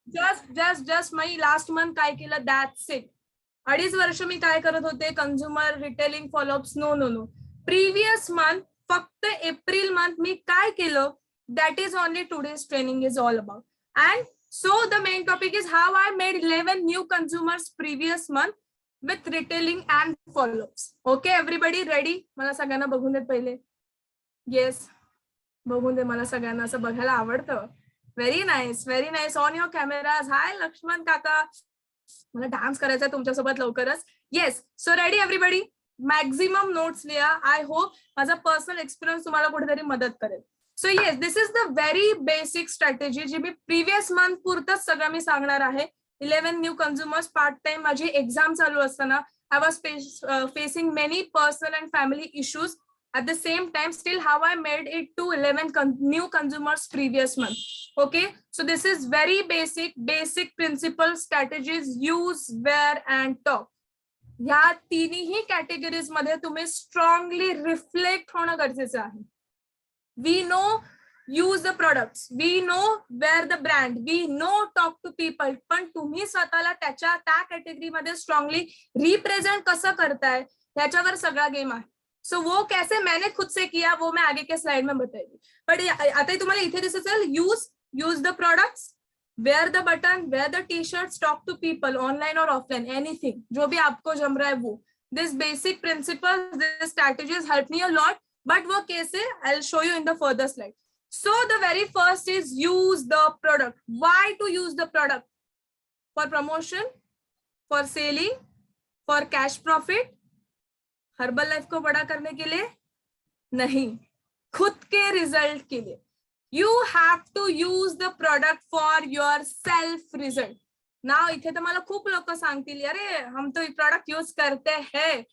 Just मी last month काय केलं, that's it. 2.5 वर्ष मी काय करत होते, consumer retailing followups. No. Previous month, फक्त एप्रिल मंथ मी काय केलं, that is only today's training is all about. And so the main topic is how I made 11 new consumers previous month with retailing and followups. Okay everybody ready? मला सगळ्यांना बघून देत पहिले. Yes, बघून दे, मला सगळ्यांना असं बघायला आवडतं. Very nice on your cameras. Hi Laxman काका, मला डान्स करायचा आहे तुमच्यासोबत लवकरच. Yes, so ready everybody? Maximum notes लिहा. आय होप माझा पर्सनल एक्सपिरियन्स तुम्हाला कुठेतरी मदत करेल. So yes, this is the very basic strategy जी मी प्रिव्हियस मंथ पुरतच सगळं मी सांगणार आहे. 11 न्यू कंझ्युमर्स. पार्ट टाइम माझी एक्झाम चालू असताना I was facing many personal and family issues. At the same time, still how I made it to 11 new consumers previous month. Okay, so this is very basic principles, strategies, use, wear and talk. ह्या तिन्ही categories मध्ये तुम्ही strongly reflect होणं गरजेचं आहे. We know use the products, we know wear the brand, we know talk to people. पण तुम्ही स्वतःला त्या कॅटेगरी मध्ये स्ट्रॉंगली रिप्रेझेंट कसं करताय ह्याच्यावर सगळा गेम आहे. सो वो कैसे मैंने खुद से किया वो मैं आगे के स्लाइड में बताएगी. बट आता तुम्हाला इथे दिसत असेल, use the products, wear the button, wear the T shirts, talk to people online और ऑफलाइन, एनीथिंग जो भी आपको जम रहा है वो. This basic principle, this strategies help me a lot. But वो कैसे, I will show you in the further slide. So the very first is use the product. Why to use the product? For promotion, for selling, for cash profit. Herbal life को बड़ा करने के लिए नहीं, खुद के result के लिए. You have to use the product for your self result. Now इथे तर मला खूप लोक सांगतील, अरे हम तो प्रोडक्ट यूज करते हैं.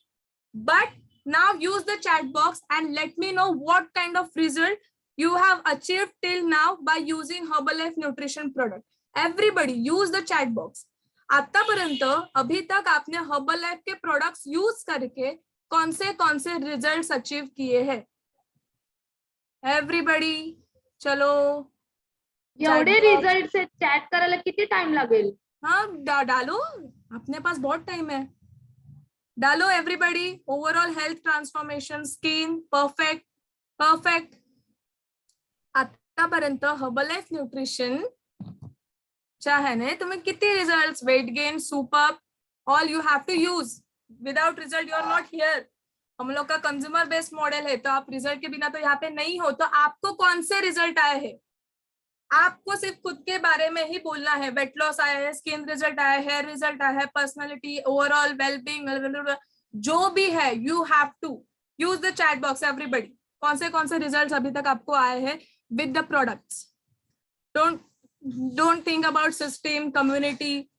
But now use the chat box and let me know what kind of result you have achieved till now by using Herbalife nutrition product. Everybody use the chat box. आतापर्यंत अभी तक आपने Herbalife के products use करके कौन से results achieve किए हैं? Everybody चलो. एवढे results आहेत, चॅट करायला किती टाइम लागेल? हाँ डालो, अपने पास बहुत टाइम है. डालो everybody. Overall health transformation, skin perfect. आतापर्यंत हर्बलाइफ न्यूट्रिशन चाहे तुम्हें कितने results, weight gain, super, all you have to use. Without result you are not here. हम लोग का कंज्यूमर बेस्ड मॉडल है, तो आप रिजल्ट के बिना तो यहाँ पे नहीं हो. तो आपको कौन से रिजल्ट आए हैं? आपको सिर्फ खुद के बारे में ही बोलना है. वेट लॉस आया है, स्किन रिजल्ट आया है, हेयर रिजल्ट आया है, पर्सनैलिटी, ओवरऑल वेलबींग, जो भी है you have to use the chat box. Everybody, कौन से रिजल्ट अभी तक आपको आए हैं with the products? Don't think about system, community,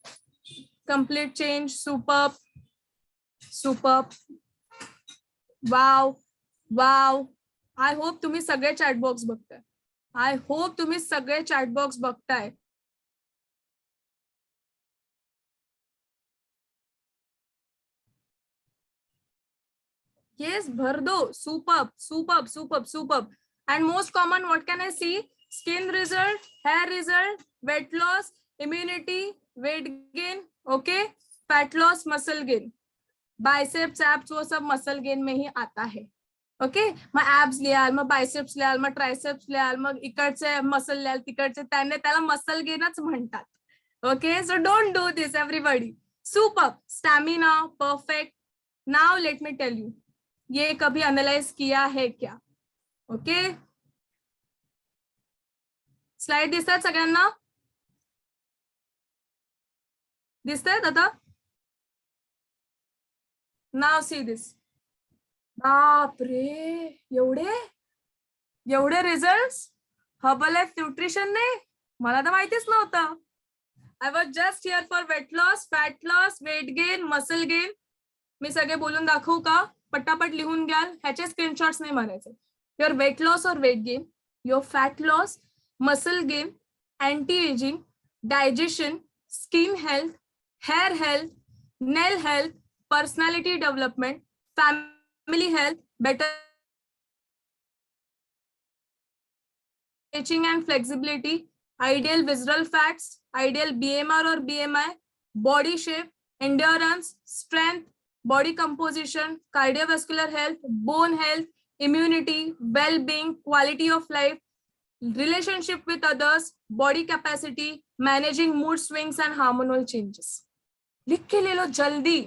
complete change. Superb. Wow. I hope तुम्ही सगळे चॅट बॉक्स बघताय. Yes, भर दो. Superb. And most common, what can I see? Skin result, hair result, weight loss, immunity, weight gain, okay, fat loss, muscle gain, biceps, abs, वो सब muscle gain में ही आता है. Okay, मग abs लिहाल, मग biceps लिहाल, मग triceps लिहाल, मग इकडचे muscle लिहाल, तिकडचे, त्याला muscle gainच म्हणतात. Okay, so don't do this everybody. Superb. Stamina, perfect. Now let me tell you, ये कभी एनालाइज किया है क्या? ओके, स्लाइड दिसतात सगळ्यांना? दिसतायत आता? नाव सी दिस. बापरे, एवढे रिझल्ट्स हर्बलाइफ न्यूट्रिशन ने? मला तर माहितीच नव्हतं. I was just here for weight loss, fat loss, weight gain, muscle gain. मी सगळे बोलून दाखवू का? पटापट लिहून घ्याल, ह्याचे स्क्रीनशॉट्स नाही मारायचे. योर वेट लॉस और weight gain, your fat loss, muscle gain, anti-aging, digestion, skin health, hair health, nail health, personality development, family health, better stretching and flexibility, ideal visual fats, ideal BMR और BMI, body shape, endurance, strength, body composition, cardiovascular health, bone health, immunity, well-being, quality of life, relationship with others, body capacity, managing mood swings and hormonal changes. लिख के ले low जल्दी.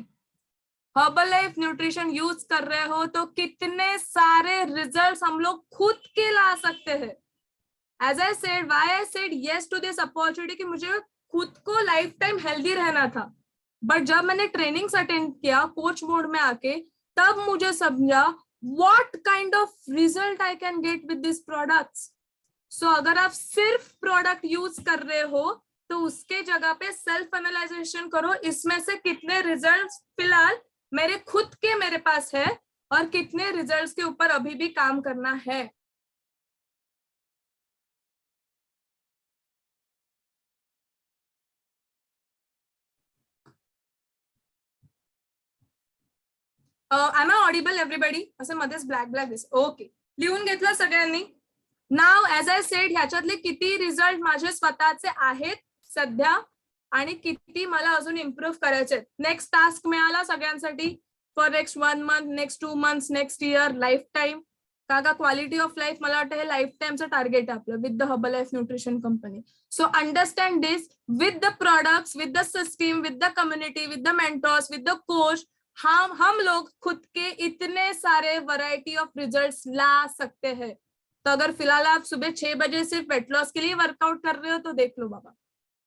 Herbal life nutrition use कर रहे हो तो कितने सारे results हम लोग खुद के ला सकते हैं. As I said, why I said yes to this opportunity कि मुझे खुद को लाइफ टाइम हेल्दी रहना था. बट जब मैंने ट्रेनिंग्स अटेंड किया कोच मोड में आके, तब मुझे समझा what kind of result I can get with these products. So अगर आप सिर्फ प्रोडक्ट यूज कर रहे हो तो उसके जगह पे सेल्फ एनालाइजेशन करो, इसमें से कितने रिजल्ट्स फिलहाल मेरे खुद के मेरे पास है और कितने रिजल्ट्स के ऊपर अभी भी काम करना है. am I audible everybody? असं मध्येच ब्लॅक दिस. ओके, लिहून घेतलं सगळ्यांनी. नाव ऍज आय सेड ह्याच्यातले किती रिझल्ट माझे स्वतःचे आहेत सध्या आणि किती मला अजून इम्प्रूव्ह करायचे. नेक्स्ट टास्क मिळाला सगळ्यांसाठी for next 1 month, next 2 months, next year, life time. का क्वालिटी ऑफ लाईफ मला वाटतं हे लाईफ टाइमचं टार्गेट आहे आपलं with the herbal life nutrition company. So understand this with the products, with the system, with the community, with the mentors, with the coach, हम लोग खुद के इतने सारे वैरायटी ऑफ रिजल्ट्स ला सकते हैं. तो अगर फिलहाल आप सुबह 6 बजे सिर्फ वेट लॉस के लिए वर्कआउट कर रहे हो तो देख लो बाबा,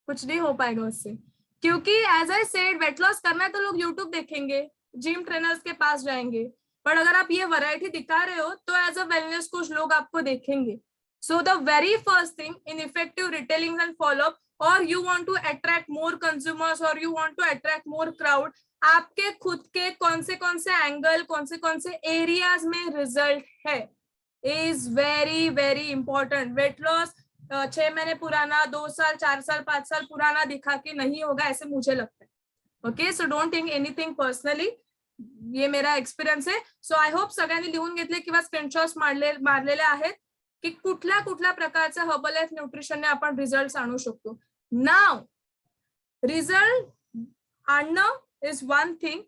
कुछ नहीं हो पाएगा उससे. क्योंकि as I said weight loss करना है तो लोग यूट्यूब देखेंगे, जिम ट्रेनर्स के पास जाएंगे. पर अगर आप ये वैरायटी दिखा रहे हो तो एज अ वेलनेस कोच लोग आपको देखेंगे. So the very first thing in effective retailing and follow up, और you want to attract more consumers और you want to attract more crowd, आपके खुद के कौन से एंगल, कौन से एरियाज में रिजल्ट है is very very important. Weight loss 6 महीने पुराना, 2 साल, 4 साल, 5 साल पुराना दिखा के नहीं होगा ऐसे मुझे लगता है. Okay, so don't think anything personally, ये मेरा एक्सपिरियन्स आहे. सो आय होप सगळ्यांनी लिहून घेतले किंवा स्क्रीनशॉट्स मारलेले आहेत की कुठल्या प्रकारच्या हर्बल लाईफ न्यूट्रिशनने आपण रिझल्ट आणू शकतो. नाव रिझल्ट आणणं is one thing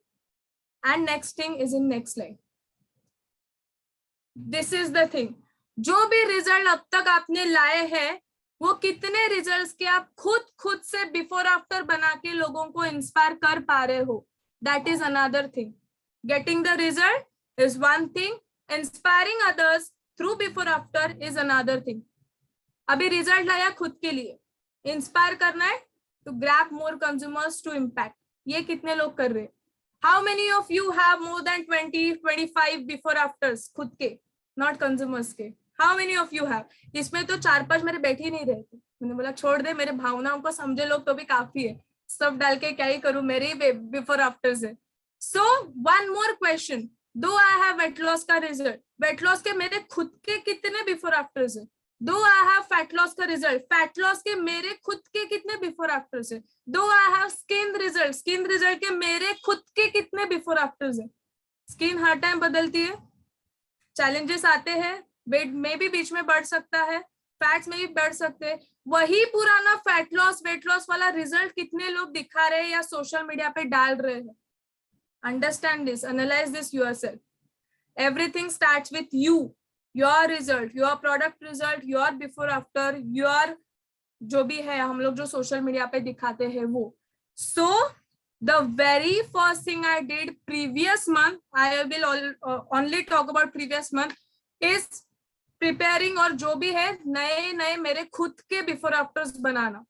and next thing is in next line. This is the thing. जो भी रिजल्ट अब तक आपने लाए हैं वो कितने रिजल्ट्स के आप खुद से बिफोर आफ्टर बना के लोगों को इंस्पायर कर पा रहे हो, that is another thing. Getting the result is one thing, inspiring others through before after is another thing. अभी रिजल्ट लाया खुद के लिए, इंस्पायर करना है to grab more consumers to impact. ये कितने लोग कर रहे हैं? How many of you have more than 20-25 before afters खुद के, नॉट कंज्यूमर्स के? How many of you have? इसमें तो 4-5 मेरे बैठ ही नहीं रहे थे. मैंने बोला छोड़ दे, मेरे भावनाओं को समझे लोग तो भी काफी है, सब डाल के क्या ही करूं, मेरे ही बिफोर आफ्टर्स है. So one more question, though I have weight loss का रिजल्ट, वेट लॉस के मेरे खुद के कितने बिफोर आफ्टर्स है? Though I have fat loss का रिजल्ट, फैट लॉस के मेरे खुद के कितने बिफोर आफ्टर्स है? Though I have skin result के मेरे खुद के कितने बिफोर आफ्टर्स है? स्किन हर टाइम बदलती है, चैलेंजेस आते हैं, वेट में भी बीच में बढ़ सकता है, फैट्स में भी बढ़ सकते हैं. वही पुराना फैट लॉस वेट लॉस वाला रिजल्ट कितने लोग दिखा रहे हैं या सोशल मीडिया पे डाल रहे हैं? Understand this, analyse this yourself. Everything starts with you, your result, your product result, your before after, your जो भी है हम लोग जो सोशल मीडिया पे दिखाते हैं वो. So the very first thing I did previous month, I will only talk about previous month, is preparing, और जो भी है नए मेरे खुद के बिफोर आफ्टर्स बनाना,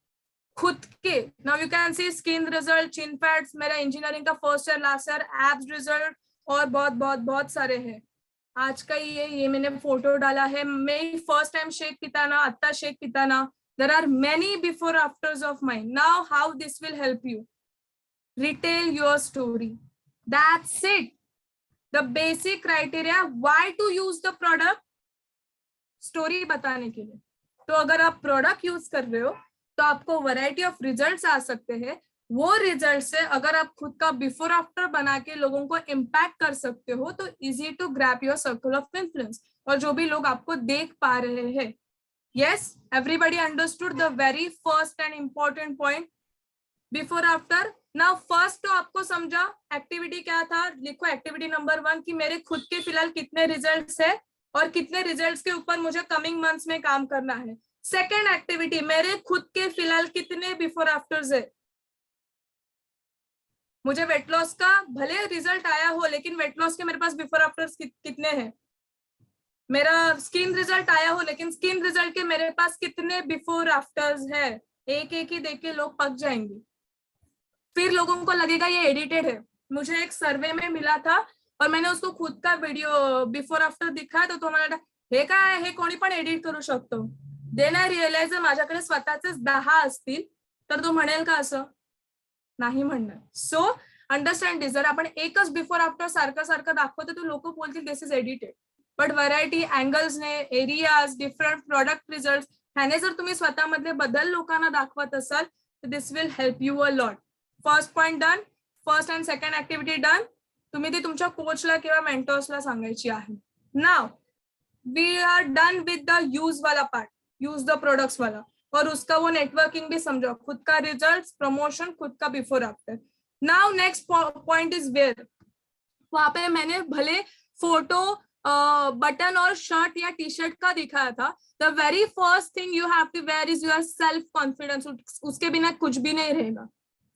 खुद के. Now you can see skin result, chin fats, मेरा इंजीनियरिंग का first year last year, abs result और बहुत सारे हैं. आज का ये मैंने फोटो डाला है, मैं फर्स्ट टाइम शेक पिताना, अत्ता शेक पिताना. There are many before afters of mine. Now how this will help you? Retell your story. That's it. The basic criteria, why to use the product? Story बताने के लिए. तो अगर आप प्रोडक्ट यूज कर रहे हो तो आपको वैरायटी ऑफ रिजल्ट्स आ सकते हैं. वो रिजल्ट से अगर आप खुद का बिफोर आफ्टर बना के लोगों को इम्पैक्ट कर सकते हो तो easy to grab your circle of influence. और जो भी लोग आपको देख पा रहे हैं, Yes, everybody understood the very first and important point before after. Now first तो आपको समझा एक्टिविटी क्या था. लिखो एक्टिविटी नंबर 1 कि मेरे खुद के फिलहाल कितने रिजल्ट्स है और कितने रिजल्ट्स के ऊपर मुझे कमिंग मंथ्स में काम करना है. सेकेंड एक्टिविटी, मेरे खुद के फिलहाल कितने बिफोर आफ्टर्स है. मुझे वेट लॉस का भले रिजल्ट आया हो, लेकिन वेट लॉस के मेरे पास बिफोर आफ्टर्स कितने हैं. मेरा स्किन रिजल्ट आया हो, लेकिन स्किन रिजल्ट के मेरे पास कितने बिफोर आफ्टर्स है. एक एक ही देख के लोग पक जाएंगे. फिर लोगों को लगेगा ये एडिटेड है. मुझे एक सर्वे में मिला था और मैंने उसको खुद का वीडियो बिफोर आफ्टर दिखाया, तो तुम्हाला हे काय, हे कोणी पण एडिट करू शकतो. देन आय रिअलाइज माझ्याकडे स्वतःचेच 10 असतील तर तो म्हणेल का असं. नाही म्हणणार. सो अंडरस्टँड दिस. जर आपण एकच बिफोर आफ्टर सारखं सारखं दाखवतो तर लोक बोलतील this is edited. But variety अँगल्सने, एरियाज, डिफरंट प्रोडक्ट रिझल्ट ह्याने जर तुम्ही स्वतःमधले बदल लोकांना दाखवत असाल तर this will help you a lot. First point done. First and second activity done. तुम्ही ती तुमच्या कोचला किंवा मेंटर्सला सांगायची आहे. Now we are done with the use वाला पार्ट, यूज द प्रोडक्ट्स वाला, और उसका वो नेटवर्किंग भी समझो. खुद का रिजल्ट, प्रमोशन, खुद का before after. Now next point is wear. वहां पे मैंने भले फोटो बटन और शर्ट या टी शर्ट का दिखाया था. The very first thing you have to wear is your self confidence. उसके बिना कुछ भी नहीं रहेगा.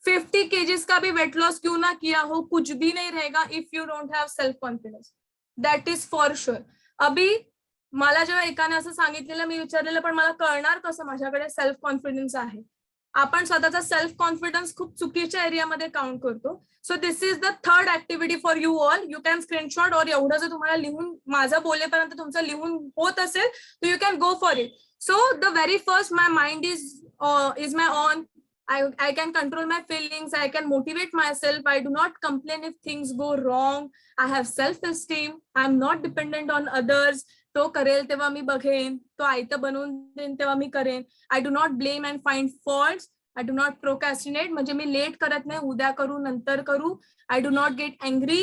50 केजीज का भी वेट लॉस क्यों ना किया हो, कुछ भी नहीं रहेगा if you don't have self confidence. That is for sure. अभी मला जेव्हा एकाने असं सांगितलेलं, मी विचारलेलं पण मला कळणार कसं माझ्याकडे सेल्फ कॉन्फिडन्स आहे. आपण स्वतःचा सेल्फ कॉन्फिडन्स खूप चुकीच्या एरियामध्ये काउंट करतो. So this is the third activity for you all. You can screenshot, और एवढं जर तुम्हाला लिहून माझं बोलेपर्यंत तुमचं लिहून होत असेल तर you can go for it. So the very first, my mind is my on. I can control my feelings. I can motivate myself. I do not complain if things go wrong. I have self-esteem. I'm not dependent on others. तो करेल तेव्हा मी बघेन, तो आयतं बनवून देईन तेव्हा मी करेन. I do not blame and find faults. I do not procrastinate. म्हणजे मी लेट करत नाही, उद्या करू, नंतर करू. I do not get angry.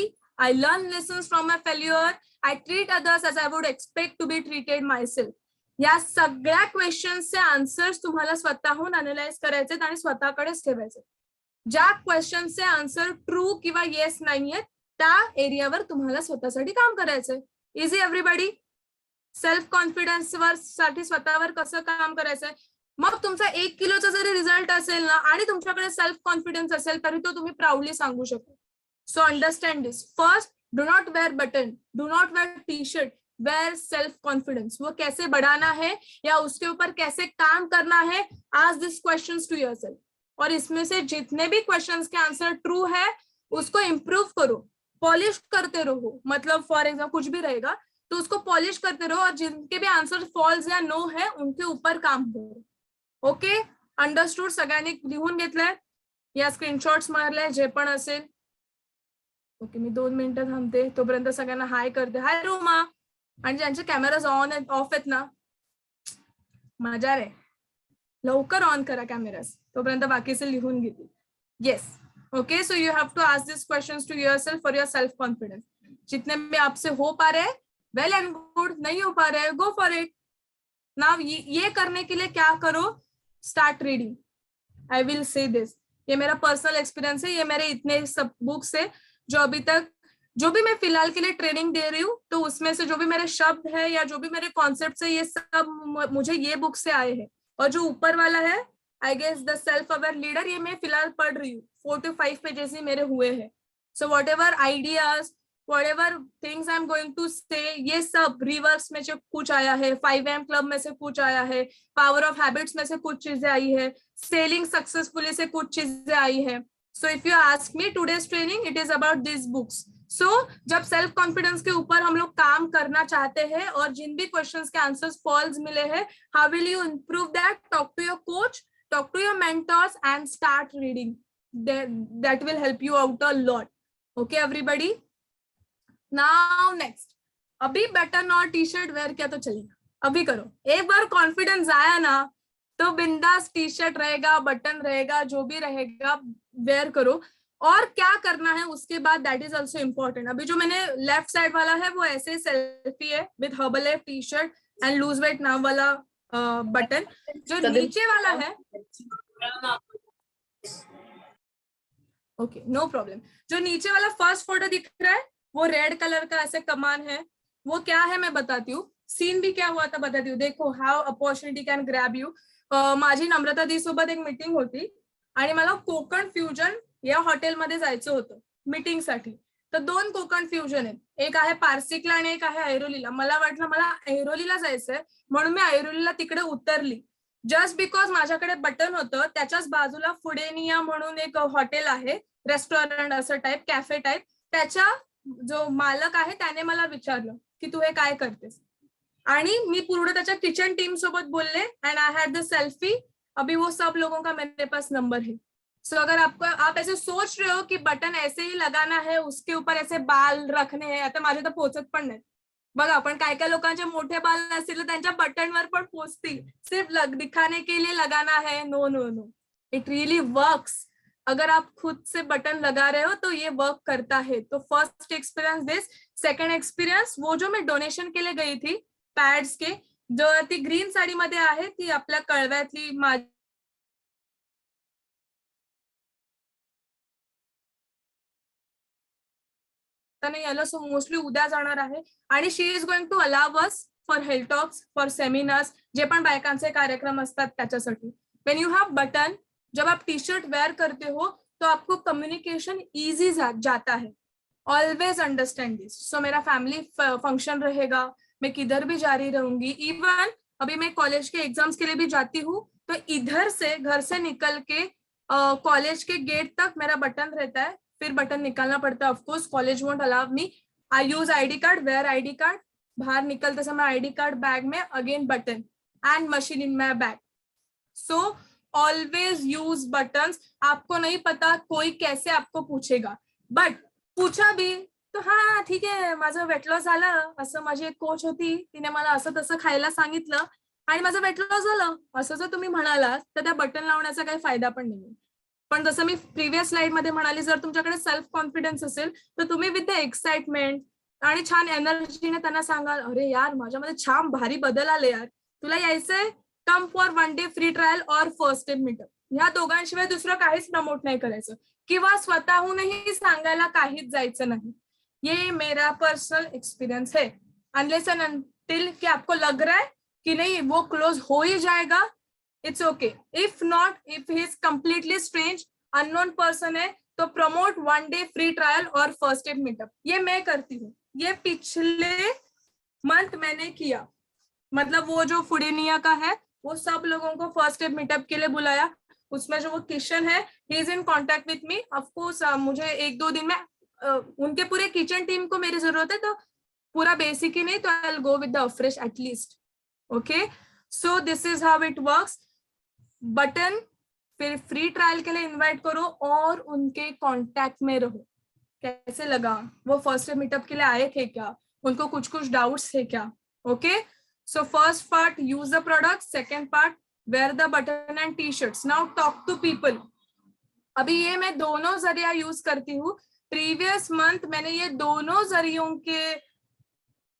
I learn lessons from my failure. I treat others as I would expect to be treated myself. या सगळ्या क्वेश्चन्सचे answers तुम्हाला स्वतःहून अनालाइज करायचे आणि स्वतःकडेच ठेवायचे. ज्या क्वेश्चनचे आन्सर ट्रू किंवा येस नाहीये त्या एरियावर तुम्हाला स्वतःसाठी काम करायचंय. Easy everybody. सेल्फ कॉन्फिडन्स वर साठी स्वतःवर कसं काम करायचंय. मग तुमचा 1 किलोचा जरी रिझल्ट असेल ना आणि तुमच्याकडे सेल्फ कॉन्फिडन्स असेल तरी तो तुम्ही प्राऊडली सांगू शकता. So understand this. First, do not wear button, do not wear T shirt. Wear self confidence. वो कैसे बढ़ाना है या उसके ऊपर कैसे काम करना है, ask this questions to yourself. और इसमें से जितने भी क्वेश्चंस के आंसर ट्रू है उसको इम्प्रूव करो, पॉलिश करते रहो. मतलब फॉर एग्जाम्पल कुछ भी रहेगा तो उसको पॉलिश करते रहो, और जिनके भी आंसर फॉल्स या नो है उनके ऊपर काम करो. Okay, understood. सगळ्यांनी लिहून घेतलंय या स्क्रीनशॉट्स मारले जे पण असेल. ओके, मी 2 मिनिटं थांबते, तोपर्यंत सगळ्यांना हाय करते. हाय रोमा. आणि ज्यांचे कॅमेराज ऑन ऑफ आहेत ना, मजा आहे, लवकर ऑन करा कॅमेराज, तोपर्यंत बाकीचे लिहून घेतील. Yes. Okay, so you have to ask this questions to yourself for your self confidence. जितने भी आपसे हो पा रहे वेल एंड गुड, नहीं हो पा रहे गो फॉर इट. नाउ ये करने के लिए क्या करो, start reading. I will say this, ये मेरा पर्सनल एक्सपीरियंस है. ये मेरे इतने सब बुक्स है जो अभी तक, जो भी मैं फिलहाल के लिए ट्रेनिंग दे रही हूँ, तो उसमें से जो भी मेरे शब्द है या जो भी मेरे कॉन्सेप्ट है, ये सब मुझे ये बुक से आए हैं. और जो ऊपर वाला है, I guess the self aware leader, ये मैं फिलहाल पढ़ रही हूँ. 4 to 5 पेजेस ही मेरे हुए हैं. So whatever ideas, whatever things I am going to say, ये सब रिवर्स में से कुछ आया है, 5am क्लब में से कुछ आया है, पावर ऑफ हैबिट्स में से कुछ चीजें आई है, सेलिंग सक्सेसफुली से कुछ चीजें आई है. So if you ask me, today's training it is about this books. So जब सेल्फ कॉन्फिडेंस के ऊपर हम लोग काम करना चाहते हैं और जिन भी क्वेश्चंस के आंसर्स फॉल्स मिले हैं, how will you improve that? Talk to your coach, talk to your mentors and start reading. That will help you out a lot. Okay everybody. Now next, अभी बटन और T shirt wear किया तो चलेगा, अभी करो. एक बार confidence आया ना तो बिंदास टी शर्ट रहेगा, बटन रहेगा, जो भी रहेगा वेयर करो. और क्या करना है उसके बाद, दैट इज ऑल्सो इम्पोर्टेंट. अभी जो मैंने लेफ्ट साइड वाला है वो ऐसे सेल्फी है with herbal T shirt and lose weight नाम वाला बटन। जो नीचे वाला है, ओके नो प्रॉब्लम, जो नीचे वाला फर्स्ट फोटो दिख रहा है वो रेड कलर का ऐसे कमान है, वो क्या है मैं बताती हूँ, सीन भी क्या हुआ था बताती हूँ। देखो हाउ अपॉर्च्युनिटी कॅन ग्रॅब यू। माझी नम्रता दी सोबत एक मीटिंग होती आणि मला कोकण फ्युजन या हॉटेलमध्ये जायचं होतं मीटिंगसाठी। तर 2 कोकण फ्युजन आहेत, एक आहे पारसिकला आणि एक आहे ऐरोलीला। मला वाटलं मला ऐरोलीला जायचंय म्हणून मी ऐरोलीला तिकडे उतरली। जस्ट बिकॉज माझ्याकडे बटन होतं, त्याच्याच बाजूला फुडेनिया म्हणून एक हॉटेल आहे, रेस्टॉरंट असं टाइप, कॅफे टाइप। त्याच्या जो मालक आहे त्याने मला विचारलं की तू हे काय करतेस, आणि मी पूर्ण त्याच्या किचन टीम सोबत बोलले and I had the selfie. अभी वो सब लोगों का मेरे पास नंबर है। सो अगर आप ऐसे सोच रहे हो कि बटन ऐसे ही लगाना है, उसके ऊपर ऐसे बाल रखने हैं, आता माझे तर पोचत पण नाही बघा, पण काय काय लोकांचे मोठे बाल असतील तर त्यांच्या बटनवर पण पोचतील, सिर्फ दिखाने के लिए लगाना है, no no no, it really works. अगर आप खुद से बटन लगा रहे हो तो ये वर्क करता है। तो फर्स्ट एक्सपीरियंस दिस। सेकंड एक्सपीरियंस, वो जो मैं डोनेशन के लिए गई थी पॅड्स के, जो ती ग्रीन साडी मध्ये आहे, ती आपल्या कळव्यातली नाही आलं, सो मोस्टली उद्या जाणार आहे, आणि she is going to allow us for health talks, for seminars, जे पण बायकांचे कार्यक्रम असतात त्याच्यासाठी। व्हेन यू हैव बटन, जब आप टी शर्ट वेयर करते हो तो आपको कम्युनिकेशन इजी जाता है। ऑलवेज अंडरस्टैंड दिस। सो मेरा फैमिली फंक्शन रहेगा, मैं किधर भी जारी रहूंगी, इवन अभी मैं कॉलेज के एग्जाम्स के लिए भी जाती हूँ तो इधर से घर से निकल के कॉलेज के गेट तक मेरा बटन रहता है, फिर बटन निकालना पड़ता है। Of course college won't allow me, I use ID card, wear ID card, बाहर निकलते समय आईडी कार्ड बैग में, again button and machine in my bag. So always use buttons. आपको नहीं पता कोई कैसे आपको पूछेगा, बट पूछा भी तो हा ठीक आहे, माझं वेट लॉस झालं, असं माझी एक कोच होती, तिने मला असं तसं खायला सांगितलं आणि माझं वेट लॉस झालं, असं जर तुम्ही म्हणालात तर त्या बटन लावण्याचा काही फायदा पण नाही। पण जसं मी प्रिव्हियस स्लाइड मध्ये म्हणाली, जर तुमच्याकडे सेल्फ कॉन्फिडन्स असेल तर तुम्ही विथ द एक्साइटमेंट आणि छान एनर्जीने त्यांना सांगाल, अरे यार माझ्यामध्ये छान भारी बदल आले यार, तुला यायचंय, come for 1 day free trial और फर्स्ट एड मीटअप। ह्या दोघांशिवाय दुसरं काहीच प्रमोट नाही करायचं, किंवा स्वतःहूनही सांगायला काहीच जायचं नाही। ये मेरा पर्सनल एक्सपीरियंस है। अनलेस एंड अनटिल कि आपको लग रहा है कि नहीं वो क्लोज हो ही जाएगा, it's okay. If not, if he is completely strange unknown person है तो प्रमोट 1 डे फ्री ट्रायल और फर्स्ट एड मीटअप। ये मैं करती हूँ, ये पिछले मंथ मैंने किया। मतलब वो जो फुडेनिया का है वो सब लोगों को फर्स्ट एड मीटअप के लिए बुलाया। उसमें जो वो किशन है, he is in contact with me. Of course मुझे 1-2 दिन में उनके पूरे किचन टीम को मेरी जरूरत है, तो पूरा बेसिक ही नहीं तो I will go with the fresh at least. Okay, so this is how it works. Button, फिर फ्री ट्रायल के लिए इनवाइट करो और उनके कांटेक्ट में रहो। कैसे लगा, वो फर्स्ट एड मीटअप के लिए आए थे क्या, उनको कुछ कुछ डाउट्स थे क्या। Okay, so first part use the product, second part wear the button and T shirts. Now talk to people. अभी ये मैं दोनों जरिया यूज करती हूँ। प्रीवियस मंथ मैंने ये दोनों जरियों के,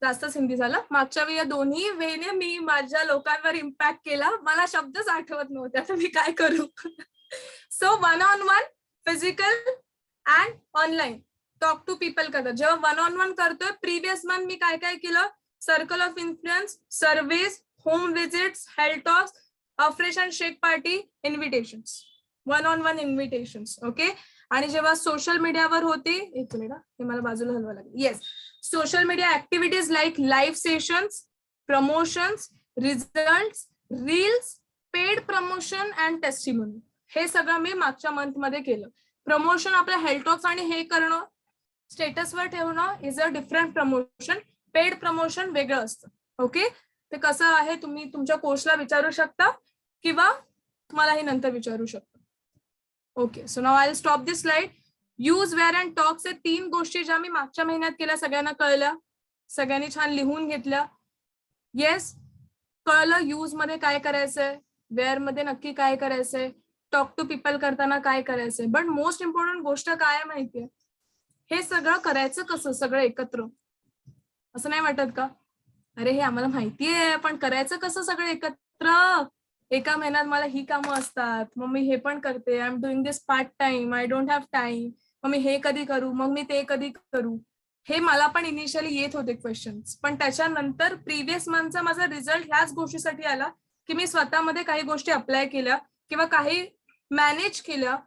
जास्तच हिंदी झालं, मागच्या वेळी या दोन्ही वेने मी माझ्या लोकांवर इम्पॅक्ट केला, मला शब्दच आठवत नव्हते, आता मी काय करू। So 1-on-1 physical and online talk to people करतात। जेव्हा 1-on-1 करतोय, प्रीवियस मंथ मी काय काय केलं, circle of influence, service, home visits, health talks, afresh and shake party, invitations, 1-on-1 invitations. Okay, आणि जेव्हा सोशल मीडियावर होती, एक मिनिट हे मला बाजूला हलवा लागेल, yes, social media activities like live sessions, promotions, results, reels, paid promotion and testimony, हे सगळं मी मागच्या मंथ मध्ये केलं। प्रमोशन आपल्या हेल्थ टॉक्स आणि हे करणं, स्टेटसवर ठेवणं is a different promotion, paid promotion वेगळं असतं। ओके, ते कसं आहे तुम्ही तुमच्या कोचला विचारू शकता किंवा मलाही नंतर विचारू शकता। Okay, so now I will stop this slide. Use, wear and talks, हे 3 गोष्टी ज्या मी मागच्या महिन्यात केल्या, सगळ्यांना कळल्या, सगळ्यांनी छान लिहून घेतल्या। येस, कळलं यूज मध्ये काय करायचंय, वेअर मध्ये नक्की काय करायचंय, टॉक टू पीपल करताना काय करायचंय, बट मोस्ट इम्पॉर्टंट गोष्ट काय माहितीये, हे सगळं करायचं कसं, सगळं एकत्र, असं नाही वाटत का, अरे हे आम्हाला माहितीये पण करायचं कसं सगळं एकत्र। एका महिन्यात मला ही कामं असतात, मग मी हे पण करते, I am doing this part time, I don't have time, मग मी हे कधी करू, मग मी ते कधी करू. हे मला पण इनिशियली येत होते क्वेश्चन्स, पण त्याच्यानंतर प्रिव्हियस मंथचा माझा रिझल्ट ह्याच गोष्टीसाठी आला की मी स्वतःमध्ये काही गोष्टी अप्लाय केल्या किंवा काही मॅनेज केल्या,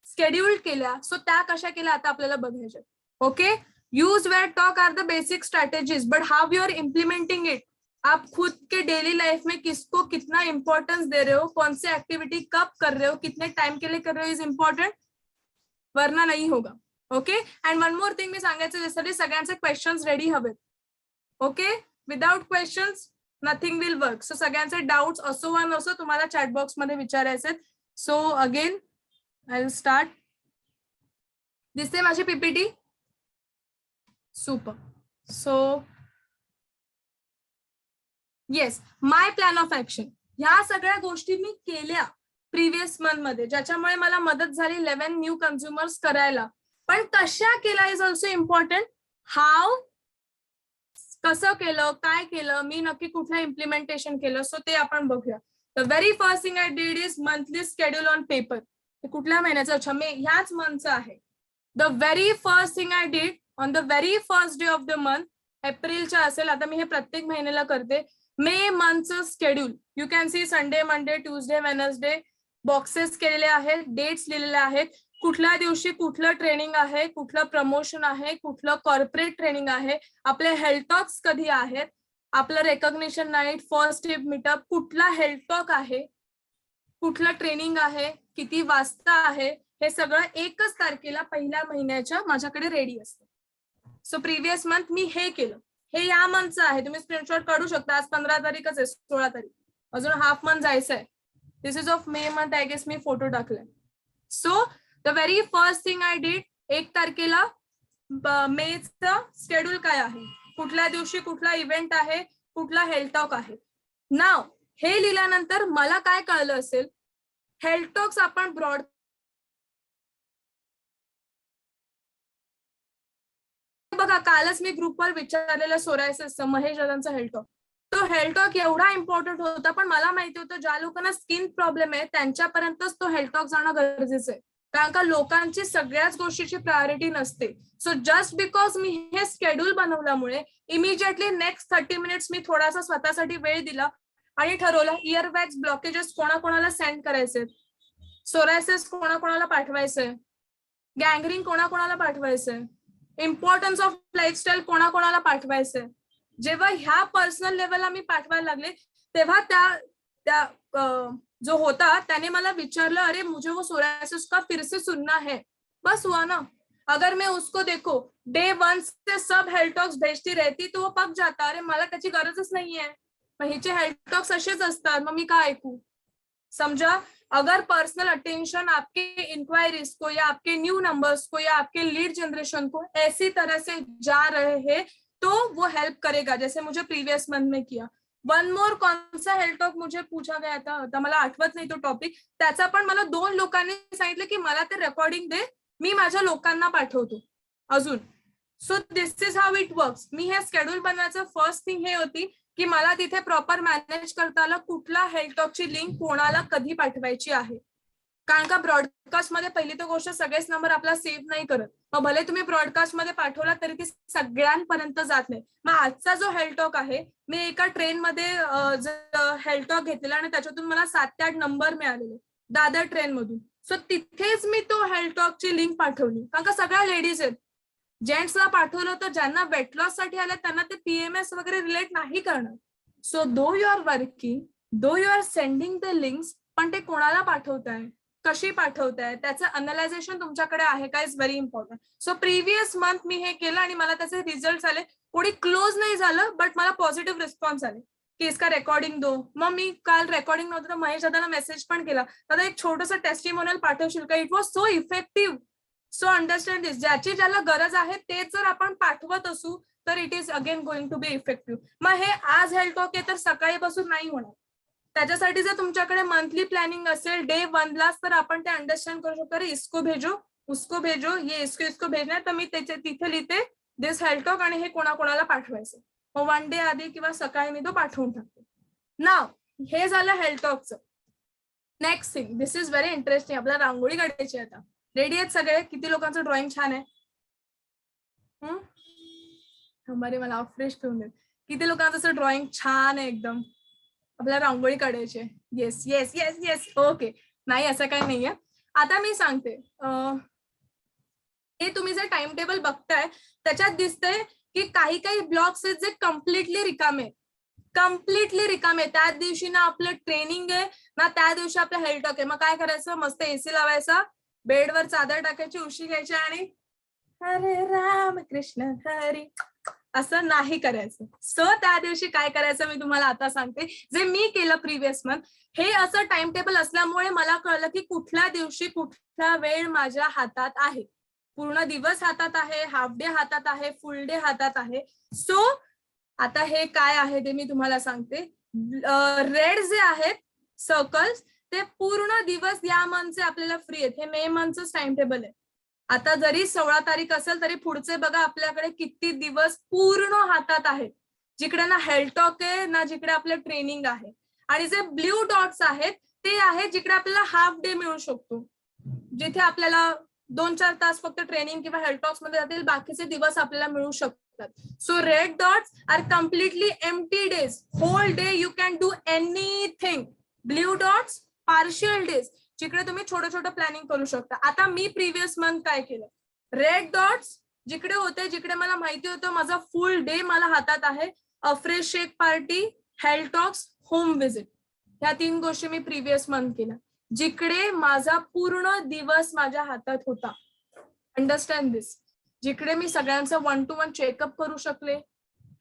शेड्यूल केल्या. सो त्या कशा केल्या आता आपल्याला बघायच्या. Okay, use wear talk are the basic strategies, but how you are implementing it, आप खुद के डेली लाइफ में किसको कितना इंपॉर्टेंस दे रहे हो, कौन सी एक्टिविटी कब कर रहे हो, कितने टाइम के लिए कर रहे हो इज इम्पॉर्टंट, वरना नहीं होगा. Okay, and one more thing मी सांगायचं जसं सगळ्यांचे क्वेश्चन्स रेडी हवेत. Okay, without questions nothing will work. So सगळ्यांचे डाउट्स असो वा नसो तुम्हाला चॅट बॉक्स मध्ये विचारायचे. So again I will start. दिसते माझी PPT? Super. So yes, my plan of action, ह्या सगळ्या गोष्टी मी केल्या प्रिव्हियस मंथ मध्ये, ज्याच्यामुळे मला मदत झाली 11 न्यू कन्झ्युमर्स करायला. पण कशा केला इज ऑल्सो इम्पॉर्टंट. हाव, कसं केलं, काय केलं, मी नक्की कुठलं इम्प्लिमेंटेशन केलं, सो ते आपण बघूया. The very first thing I did is monthly schedule on paper. कुठल्या महिन्याचं, अच्छा मे ह्याच मंथचं आहे. The very first thing I did on the very first day of the month, एप्रिलच्या असेल, आता मी हे प्रत्येक महिन्याला करते, मे मंथचं schedule. You can see Sunday, Monday, Tuesday, Wednesday boxes केलेले आहेत, डेट्स लिहिलेले आहेत, कुठल्या दिवशी कुठलं ट्रेनिंग आहे, कुठलं प्रमोशन आहे, कुठलं कॉर्पोरेट ट्रेनिंग आहे, आपले हेल्थ टॉक्स कधी आहेत, आपलं recognition night, first tip meetup, कुठला हेल्थ टॉक आहे, कुठलं ट्रेनिंग आहे, किती वाजता आहे, हे सगळं एकच तारखेला पहिल्या महिन्याच्या माझ्याकडे रेडी असतं. सो प्रिव्हियस मंथ मी हे केलं. हे या मंथचं आहे, तुम्ही स्क्रीनशॉट काढू शकता. आज 15 तारीखच आहे, 16 तारीख, अजून हाफ मंथ जायचं आहे. This is of May month, I guess मी फोटो टाकलाय. So the very first thing I did, 1 तारखेला मेचं शेड्यूल काय आहे, कुठल्या दिवशी कुठला इव्हेंट आहे, कुठला हेल्थ टॉक आहे. नाव हे लिहिल्यानंतर मला काय कळलं असेल, हेल्थ टॉक्स आपण ब्रॉड बघा, कालच मी ग्रुपवर विचारलेलं सोरायसिस महेश दादांचा हेल्थ टॉक, तो हेल्थ टॉक एवढा इम्पॉर्टंट होता, पण मला माहिती होतं ज्या लोकांना स्किन प्रॉब्लेम आहे त्यांच्यापर्यंतच तो हेल्थ टॉक जाणं गरजेचं आहे, कारण का लोकांची सगळ्याच गोष्टीची प्रायोरिटी नसते. सो जस्ट बिकॉज मी हे शेड्यूल बनवल्यामुळे इमिजिएटली नेक्स्ट 30 मिनिट्स मी थोडासा स्वतःसाठी वेळ दिला आणि ठरवलं इयरबॅग्स ब्लॉकेजेस कोणाकोणाला सेंड करायचे, सोरायसिस कोणाकोणाला पाठवायचंय, गँग्रीन कोणाकोणाला पाठवायचंय, इम्पॉर्टन्स ऑफ लाईफस्टाईल कोणाकोणाला पाठवायचंय. जेव्हा ह्या पर्सनल लेवलला मी पाठवायला लागले तेव्हा त्या जो होता त्याने मला विचारलं, अरे मुझे वो सोरायसिस का फिर से सुनना है. बस हुआ ना, अगर मैं उसको देखो डे 1 से सब हेल्थ टॉक्स भेजती रहती तो वो पक जाता. अरे मला त्याची गरजच नाहीये, मग हिचे हेल्थ टॉक्स असेच असतात, मग मी काय ऐकू. समझा, अगर पर्सनल अटेंशन आपके इंक्वायरीज को या आपके न्यू नंबर्स को या आपके लीड जनरेशन को ऐसी तरह से जा रहे हैं तो वो हेल्प करेगा, जैसे मुझे प्रीवियस मंथ में किया. वन मोर, कौन सा हेल्थ टॉक मुझे पूछा गया था, आता मला आठवत नाही तो टॉपिक, त्याचा पण मला 2 लोकांनी सांगितलं की मला ते रेकॉर्डिंग दे, मी माझ्या लोकांना पाठवतो अजून. So this is how it works. मी हे शेड्यूल बनवायचं फर्स्ट थिंग हे होती की मला तिथे प्रॉपर मॅनेज करता आलं कुठला हेल्थ टॉकची लिंक कोणाला कधी पाठवायची आहे, कारण का ब्रॉडकास्ट मध्ये पहिली तर गोष्ट सगळेच नंबर आपला सेव्ह नाही करत, मग भले तुम्ही ब्रॉडकास्ट मध्ये पाठवला तरी ती सगळ्यांपर्यंत जात नाही. मग आजचा जो हेल्थ टॉक आहे, मी एका ट्रेन मध्ये हेल्थ टॉक घेतलेला आणि त्याच्यातून मला 7 ते 8 नंबर मिळालेले दादर ट्रेन मधून. सो तिथेच मी तो हेल्थ टॉकची लिंक पाठवली, कारण का सगळ्या लेडीज आहेत. जेंट्सला पाठवलं तर ज्यांना वेट लॉस साठी आले त्यांना ते पीएमएस वगैरे रिलेट नाही करणार. So though you are working, though you are sending the links, पण ते कोणाला पाठवताय, कशी पाठवताय, त्याचं अनलायझेशन तुमच्याकडे आहे का is very important. So previous month मी हे केलं आणि मला त्याचे रिझल्ट आले. कोणी क्लोज नाही झालं, बट मला पॉझिटिव्ह रिस्पॉन्स आले की इसका रेकॉर्डिंग दो. मग मी काल रेकॉर्डिंग नव्हतं तर महेश दादांना मेसेज पण केला, दादा एक छोटंसं टेस्टिमोनियल पाठवशील का. It was so effective. So understand this, ज्याची ज्याला गरज आहे तेच जर आपण पाठवत असू तर it is again going to be effective. मग हे आज हेल्थ टॉक आहे तर सकाळी बसून नाही होणार. त्याच्यासाठी जर तुमच्याकडे मंथली प्लॅनिंग असेल डे 1 लाच, तर आपण ते अंडरस्टँड करू शकतो, अरे इसको भेजो, उसको भेजो, ये इसको भेजना, तर मी त्याचे तिथे लिहिते दिस हेल्थ टॉक आणि हे कोणाकोणाला पाठवायचं. मग 1 डे आधी किंवा सकाळी मी तो पाठवून टाकते. नाव हे झालं हेल्थ टॉकचं. Next thing, this is very interesting. आपल्याला रांगोळी काढायची आता. रेडी आहेत सगळे? किती लोकांचं ड्रॉइंग छान आहे? हमारे मला फ्रेश ठेवून देत. किती लोकांचं असं ड्रॉइंग छान आहे एकदम? आपल्याला रांगोळी काढायची आहे. Yes yes yes yes. Okay, नाही असं काही नाहीये. आता मी सांगते, हे तुम्ही जे टाइम टेबल बघताय त्याच्यात दिसतंय की काही काही ब्लॉक्स आहेत जे कम्प्लिटली रिकामे, कम्प्लिटली रिकामे. त्या दिवशी ना आपलं ट्रेनिंग आहे ना त्या दिवशी आपलं हेल्थ टॉक आहे. मग काय करायचं? मस्त एसी लावायचा, बेडवर चादर टाकायची, उशी घ्यायची आणि हरे राम कृष्ण हरी असं नाही करायचं. सो त्या दिवशी काय करायचं मी तुम्हाला आता सांगते, जे मी केलं प्रिव्हियस मंथ. हे असं टाइम टेबल असल्यामुळे मला कळलं की कुठल्या दिवशी कुठला वेळ माझ्या हातात आहे. पूर्ण दिवस हातात आहे, हाफ डे हातात आहे, फुल डे हातात आहे. सो आता हे काय आहे ते मी तुम्हाला सांगते. रेड जे आहेत सर्कल्स ते पूर्ण दिवस या मंथचे आपल्याला फ्री आहेत. हे मे मंथचं टाइम टेबल आहे. आता जरी 16 तारीख असेल तरी पुढचे बघा आपल्याकडे किती दिवस पूर्ण हातात आहेत, जिकडे ना हेल्थ टॉक आहे ना जिकडे आपलं ट्रेनिंग आहे. आणि जे ब्ल्यू डॉट्स आहेत ते आहेत जिकडे आपल्याला हाफ डे मिळू शकतो, जिथे आपल्याला 2-4 तास फक्त ट्रेनिंग किंवा हेल्थ टॉक्स मध्ये जातील, बाकीचे दिवस आपल्याला मिळू शकतात. So red dots are completely empty days. Whole day you can do anything. Blue dots partial days, जिकडे तुम्ही छोटं छोटं प्लॅनिंग करू शकता. आता मी प्रिव्हियस मंथ काय केलं, रेड डॉट्स जिकडे होते, जिकडे मला माहिती होतं माझा फुल डे मला हातात आहे, afresh shake party, health talks, home visit, ह्या 3 गोष्टी मी प्रिव्हियस मंथ केल्या, जिकडे माझा पूर्ण दिवस माझ्या हातात होता. अंडरस्टँड दिस. जिकडे मी सगळ्यांचं 1 to 1 चेकअप करू शकले.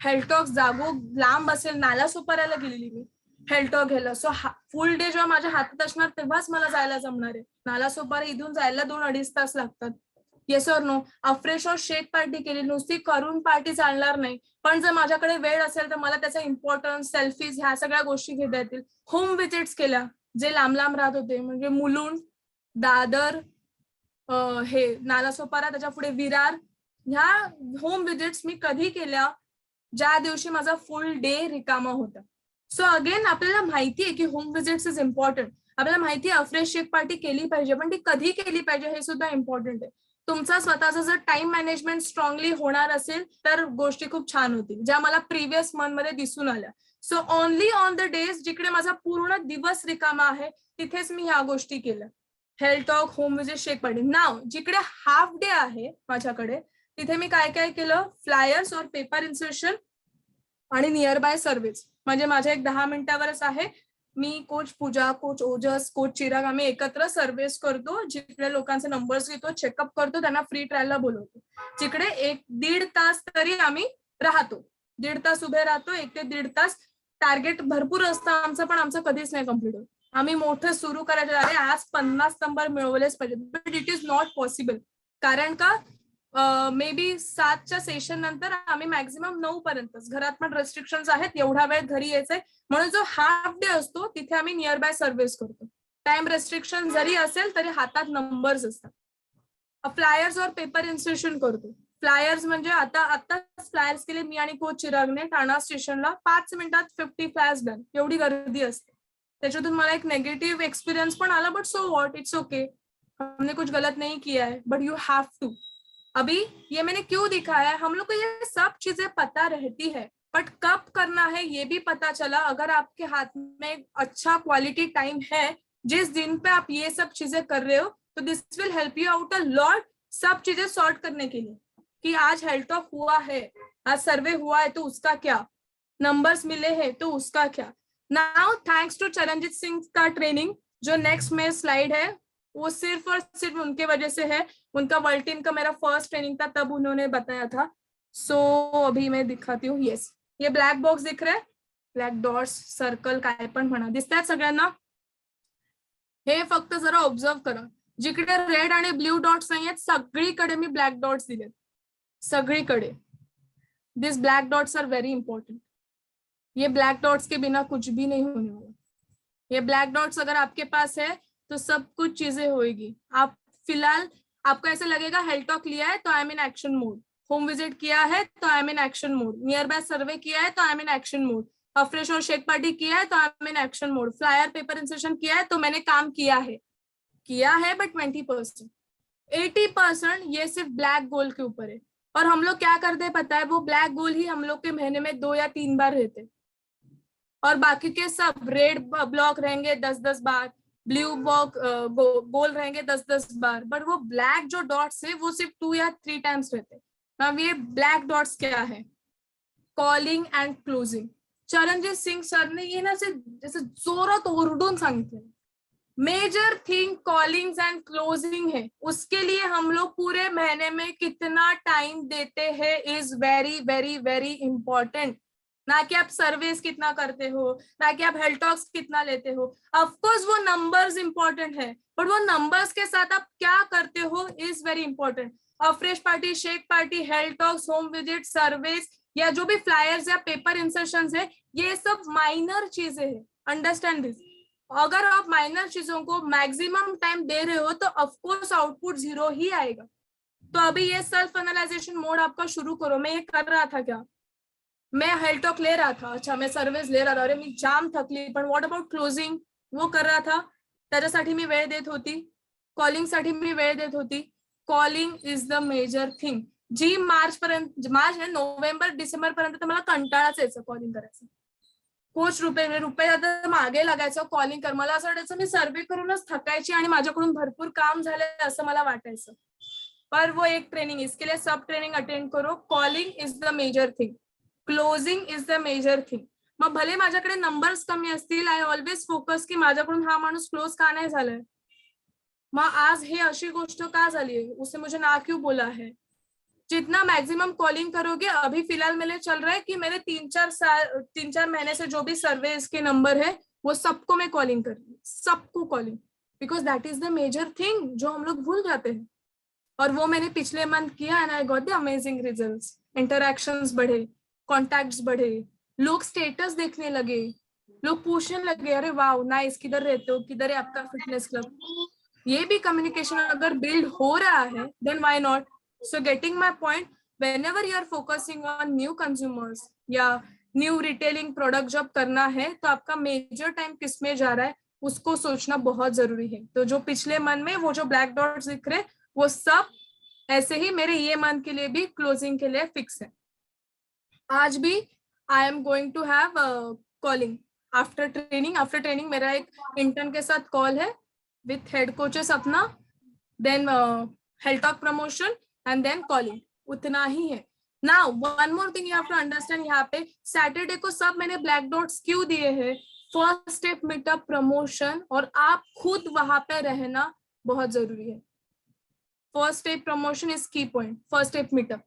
हेल्थ टॉक्स जागो लांब असेल, नाला सुपाऱ्याला गेलेली मी हेल्थ टॉक घ्यायला. सो फुल डे जेव्हा माझ्या हातात असणार तेव्हाच मला जायला जमणार आहे. नाला सोपारा इथून जायला 2-2.5 तास लागतात. Yes or no? अफ्रेश और शेक पार्टी केली, नुसती करून पार्टी चालणार नाही. पण जर माझ्याकडे वेळ असेल तर मला त्याचा इम्पॉर्टन्स, सेल्फीज ह्या सगळ्या गोष्टी घेता येतील. होम व्हिजिट्स केल्या जे लांब लांब राहत होते, म्हणजे मुलुंड, दादर, हे नालासोपारा, त्याच्या पुढे विरार. ह्या होम व्हिजिट्स मी कधी केल्या? ज्या दिवशी माझा फुल डे रिकामा होता. सो अगेन आपल्याला माहिती आहे की होम व्हिजिट्स इज इम्पॉर्टंट. आपल्याला माहिती आहे अफ्रेश शेक पार्टी केली पाहिजे, पण ती कधी केली पाहिजे हे सुद्धा इम्पॉर्टंट आहे. तुमचा स्वतःचा जर टाइम मॅनेजमेंट स्ट्रॉंगली होणार असेल तर गोष्टी खूप छान होतील, ज्या मला प्रिव्हियस मंथ मध्ये दिसून आल्या. So only on the days जिकडे माझा पूर्ण दिवस रिकामा आहे तिथेच मी ह्या गोष्टी केल्या. Health talk, home visit, shake party. नाव जिकडे हाफ डे आहे माझ्याकडे तिथे मी काय काय केलं, फ्लायर्स और पेपर इन्सर्शन आणि नियर बाय सर्व्हिस. म्हणजे माझ्या एक 10 मिनिटावरच आहे. मी कोच पूजा, कोच ओजस, कोच चिराग आम्ही एकत्र सर्व्हिस करतो, जिकडे लोकांचे नंबर्स घेतो, चेकअप करतो, त्यांना फ्री ट्रायलला बोलवतो. जिकडे 1-1.5 तास तरी आम्ही राहतो. 1.5 तास उभे राहतो, 1 ते 1.5 तास. टार्गेट भरपूर असतं आमचं, पण आमचं कधीच नाही कम्प्लीट होत. आम्ही मोठं सुरू करायचं, अरे आज 50 नंबर मिळवलेच पाहिजे, but it is not possible. कारण का मे बी 7च्या सेशन नंतर आम्ही मॅक्झिमम 9 पर्यंतच, घरात पण रेस्ट्रिक्शन्स आहेत, एवढा वेळ घरी यायचंय, म्हणून जो हाफ डे असतो तिथे आम्ही नियर बाय सर्व्हिस करतो. टाइम रेस्ट्रिक्शन जरी असेल तरी हातात नंबर्स असतात. फ्लायर्स और पेपर इन्सर्शन करतो. फ्लायर्स म्हणजे आता फ्लायर्स केले मी आणि कोच चिरागने ठाणा स्टेशनला. 5 मिनिटात 50 फ्लायर्स डन. एवढी गर्दी असते. त्याच्यातून मला एक नेगेटिव्ह एक्सपिरियन्स पण आला, but so what, it's okay, हमने कुछ गलत नहीं किया है, बट यू हैव टू. अभी ये मैंने क्यों दिखाया है, हम लोग को ये सब चीजें पता रहती है, बट कब करना है ये भी पता चला. अगर आपके हाथ में अच्छा क्वालिटी टाइम है जिस दिन पे आप ये सब चीजें कर रहे हो, तो this will help you out a lot सब चीजें सॉर्ट करने के लिए. कि आज हेल्थ टॉक हुआ है, आज सर्वे हुआ है, तो उसका क्या, नंबर्स मिले हैं तो उसका क्या. नाउ थैंक्स टू चरणजीत सिंह का ट्रेनिंग, जो नेक्स्ट में स्लाइड है वो सिर्फ और सिर्फ उनके वजह से है. उनका वर्ल्ड टीम का मेरा फर्स्ट ट्रेनिंग था, तब उन्होंने बताया था. सो अभी मैं दिखाती हूँ. येस, ये ब्लॅक बॉक्स दिख रहा है, ब्लॅक डॉट्स, सर्कल, काय पण म्हणा, दिसतात सगळ्यांना? हे फक्त जरा ऑब्झर्व करा. जिकडे रेड आणि ब्ल्यू डॉट्स नाही आहेत सगळीकडे मी ब्लॅक डॉट्स दिलेत, सगळीकडे. This black dots are very important. ये ब्लैक डॉट्स के बिना कुछ भी नहीं होने वाला. ये ब्लैक डॉट्स अगर आपके पास है तो सब कुछ चीजें होगी. आप फिलहाल आपको ऐसा लगेगा हेल्थ टॉक लिया है तो I am in action mode, home visit किया है तो I am in action mode, nearby survey किया है तो I am in action mode. Afresh और शेक पार्टी किया है तो I am in action mode, flyer paper insertion किया है तो मैंने काम किया है बट 20%, 80% ये सिर्फ ब्लैक गोल के ऊपर है। और हम लोग क्या करते हैं पता है, वो ब्लैक गोल ही हम लोग के महीने में 2 या 3 बार रहते, और बाकी के सब रेड ब्लॉक रहेंगे 10-10 बार, ब्लू ब्लॉक गोल रहेंगे 10-10 बार, बट वो ब्लैक जो डॉट्स है वो सिर्फ 2 या 3 टाइम्स रहते। अब ये ब्लैक डॉट्स क्या है, calling and closing. Charanjit Singh sir ने ये ना जैसे जोरात ओरडून सांगितलं, major thing callings and closing है, उसके लिए हम लोग पूरे महीने में कितना टाइम देते हैं is very very very important. ना कि आप सर्विस कितना करते हो, ना कि आप हेल्थ टॉक्स कितना लेते हो, ऑफकोर्स वो नंबर्स इंपॉर्टेंट है, बट वो नंबर्स के साथ आप क्या करते हो is very important. Afresh party, shake party, health talks, home visit, service या जो भी फ्लायर्स या पेपर इंसर्शंस है, ये सब माइनर चीजें हैं, अंडरस्टैंड दिस। अगर आप माइनर चीजों को मैक्सिमम टाइम दे रहे हो तो ऑफकोर्स आउटपुट 0 ही आएगा। तो अभी ये सेल्फ एनालाइजेशन मोड आपका शुरू करो। मैं ये कर रहा था क्या, मैं हेल्थ टॉक ले रहा था, अच्छा मैं सर्विस ले रहा था, अरे मी जाम थकली, पण व्हॉट अबाउट क्लोजिंग, वो कर रहा था, त्याच्यासाठी मी वेळ देत होती, कॉलिंग साठी मी वेळ देत होती। Calling is the major thing. जी मार्च आहे, नोव्हेंबर डिसेंबर पर्यंत तर मला कंटाळाच यायचं कॉलिंग करायचं, कोच रुपये आता मागे लागायचं कॉलिंग कर, मला असं वाटायचं मी सर्वे करूनच थकायची आणि माझ्याकडून भरपूर काम झालंय असं मला वाटायचं। पर वो एक ट्रेनिंग, इसके लिए सब ट्रेनिंग अटेंड करो। Calling is the major thing, closing is the major thing. मग भले माझ्याकडे नंबर्स कमी असतील, आय ऑलवेज फोकस की माझ्याकडून हा माणूस क्लोज का नाही झालाय, मग आज हे अशी गोष्ट का झाली है, उसने मुझे ना क्यों बोला है। जितना मैक्सिमम कॉलिंग करोगे, अभी फिलहाल मेरे चल रहा है कि मेरे 3-4 महीने से जो भी सर्वे इसके नंबर है वो सबको मैं कॉलिंग कर रही हूँ, सबको calling, because that is the major thing जो हम लोग भूल जाते हैं। और वो मैंने पिछले मंथ किया and I got the amazing results. Interactions बढ़े, कॉन्टैक्ट्स बढ़े, लोग स्टेटस देखने लगे, लोग पूछने लगे अरे वाह नाइस, किधर रहते हो, किधर है आपका फिटनेस क्लब। ये भी कम्युनिकेशन अगर बिल्ड हो रहा है देन व्हाई not. So getting my point, whenever you are focusing on new consumers या न्यू रिटेलिंग प्रोडक्ट जब करना है तो आपका मेजर टाइम किस में जा रहा है उसको सोचना बहुत जरूरी है। तो जो पिछले मंथ में वो जो ब्लैक डॉट्स दिख रहे वो सब ऐसे ही मेरे ये मंथ के लिए भी क्लोजिंग के लिए फिक्स है। आज भी I am going to have calling after training मेरा एक इंटर्न के साथ कॉल है विथ हेड कोचेस अपना, then health talk promotion and then calling, उतना ही है। Now one more thing you have to understand, यहाँ पे सैटरडे को सब मैंने ब्लैक डॉट्स क्यों दिए हैं, फर्स्ट स्टेप मीटअप प्रमोशन, और आप खुद वहां पे रहना बहुत जरूरी है। फर्स्ट स्टेप प्रमोशन इज की पॉइंट, फर्स्ट स्टेप मीटअप।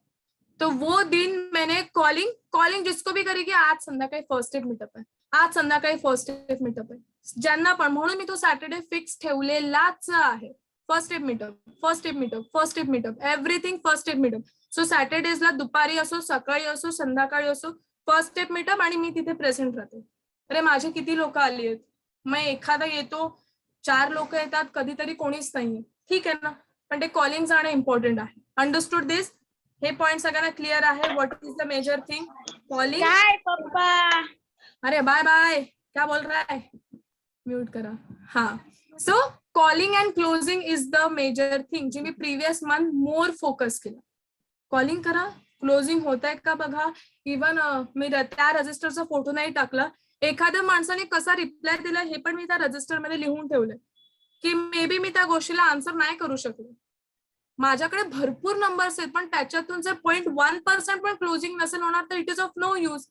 तो वो दिन मैंने कॉलिंग जिसको भी करेगी, आज संध्याकाळी फर्स्ट स्टेप मीटअप आहे, आज संध्याकाळी फर्स्ट स्टेप मीटअप आहे, ज्यांना पण, म्हणून मी तो सॅटरडे फिक्स ठेवलेलाच आहे। First step meetup, first step meetup, first step meetup, everything first step meetup. So सॅटरडेजला दुपारी असो, सकाळी असो, संध्याकाळी असो, फर्स्ट स्टेप मीटअप, आणि मी तिथे प्रेझेंट राहते। अरे माझे किती लोक आली आहेत, मग एखादा येतो, 4 लोक येतात, कधीतरी कोणीच नाहीये, ठीक आहे ना, पण ते कॉलिंग जाणं इम्पॉर्टंट आहे। Understood this? हे पॉइंट सगळ्यांना क्लियर आहे, what is the major thing, calling. काय पप्पा, अरे बाय बाय, क्या बोल रहा है, म्यूट करा। हाँ, so calling and closing is the major thing जी मी प्रीवियस मंथ मोर फोकस केलं। कॉलिंग करा, क्लोजिंग होत आहे का बघा। इवन मी त्या रजिस्टरचा फोटो नाही टाकला, एखाद्या माणसाने कसा रिप्लाय दिला हे पण मी त्या रजिस्टर मध्ये लिहून ठेवलंय की मे बी मी त्या गोष्टीला आन्सर नाही करू शकले। माझ्याकडे भरपूर नंबर्स आहेत, पण त्याच्यातून जर 0.1% पण क्लोजिंग नसेल होणार तर it is of no use.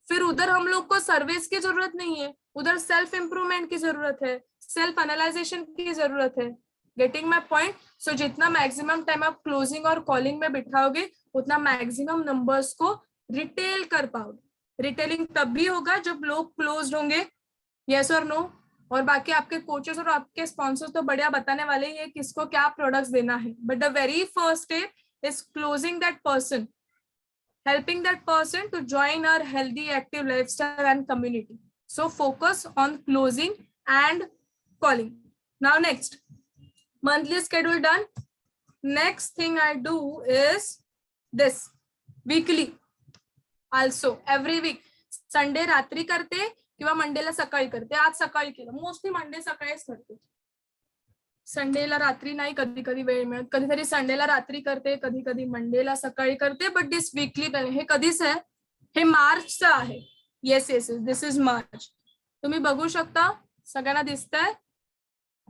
फिर उधर हम लोग को सर्विस की जरूरत नहीं है, उधर सेल्फ इम्प्रूवमेंट की जरूरत है, सेल्फ एनालाइजेशन की जरूरत है। Getting my point? सो जितना मैक्सिमम टाइम आप क्लोजिंग और कॉलिंग में बिठाओगे उतना मैक्सिमम नंबर्स को रिटेल कर पाओगे। रिटेलिंग तब भी होगा जब लोग क्लोज होंगे, यस और नो। और बाकी आपके कोचेस और आपके स्पॉन्सर्स तो बढ़िया बताने वाले ही है किसको क्या प्रोडक्ट्स देना है, but the very first step is closing that person, helping that person to join our healthy active lifestyle and community. So focus on closing and calling. Now next, monthly schedule done. Next thing I do is this, weekly also, every week Sunday रात्री करते किंवा मंडेला सकाळी करते. आज सकाळी केलं, mostly Monday सकाळीच करते. संडेला रात्री नाही कधी कधी वेळ मिळत, कधीतरी संडेला रात्री करते, कधी कधी मंडेला सकाळी करते. बट दिस वीकली हे कधीच आहे, हे मार्चचं आहे. Yes yes yes, this is March. तुम्ही बघू शकता, सगळ्यांना दिसतंय.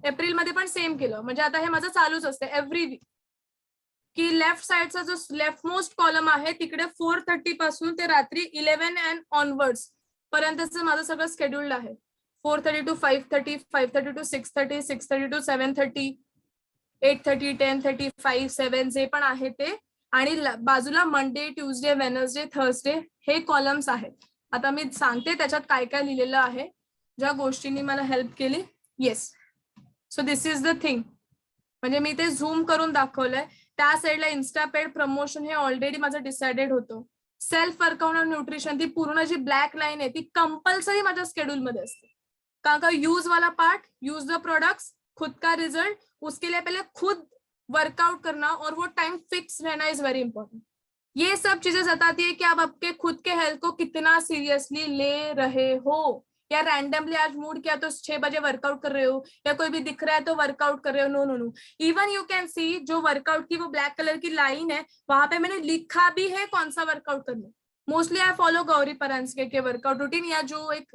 एप्रिल मध्ये पण सेम केलं, म्हणजे आता हे माझं चालूच असते एव्हरी वीक, की लेफ्ट साइडचा जो लेफ्ट मोस्ट कॉलम आहे तिकडे 4:30 पासून ते रात्री 11 अँड ऑनवर्ड्स पर्यंतचं माझं सगळं शेड्यूल्ड आहे. 4:30 to 5:30, 5:30 to 6:30, 6:30 to 7:30, 8:30, 10:30, 5, 7 जे पण आहे ते. आणि बाजूला मंडे, ट्यूजडे, वेनसडे, थर्सडे हे कॉलम्स आहेत. आता मी सांगते त्याच्यात काय काय लिहिलेलं आहे, ज्या गोष्टींनी मला हेल्प केली. Yes, so this is the thing. म्हणजे मी ते झूम करून दाखवलंय. त्या साईडला इन्स्टापेड प्रमोशन हे ऑलरेडी माझं डिसाइडेड होतं. सेल्फ वर्कआउट आणि न्यूट्रिशन, ती पूर्ण जी ब्लॅक लाईन आहे ती कंपल्सरी माझ्या शेड्यूल मध्ये असते. कारण का यूज वाला पार्ट, यूज द प्रोडक्ट्स, खुद का रिजल्ट, उसके लिए पहले खुद वर्कआउट करना और वो टाइम फिक्स रहना इज वेरी इंपॉर्टेंट. ये सब चीजें बताती है कि आप आपके खुद के हेल्थ को कितना सीरियसली ले रहे हो. या रैंडमली आज मूड किया तो 6 बजे वर्कआउट कर रहे हो, या कोई भी दिख रहा है तो वर्कआउट कर रहे हो. No no no, even you can see जो वर्कआउट की वो ब्लैक कलर की लाइन है, वहां पे मैंने लिखा भी है कौन सा वर्कआउट करना. Mostly I follow Gauri Paranjape के वर्कआउट रूटीन, या जो एक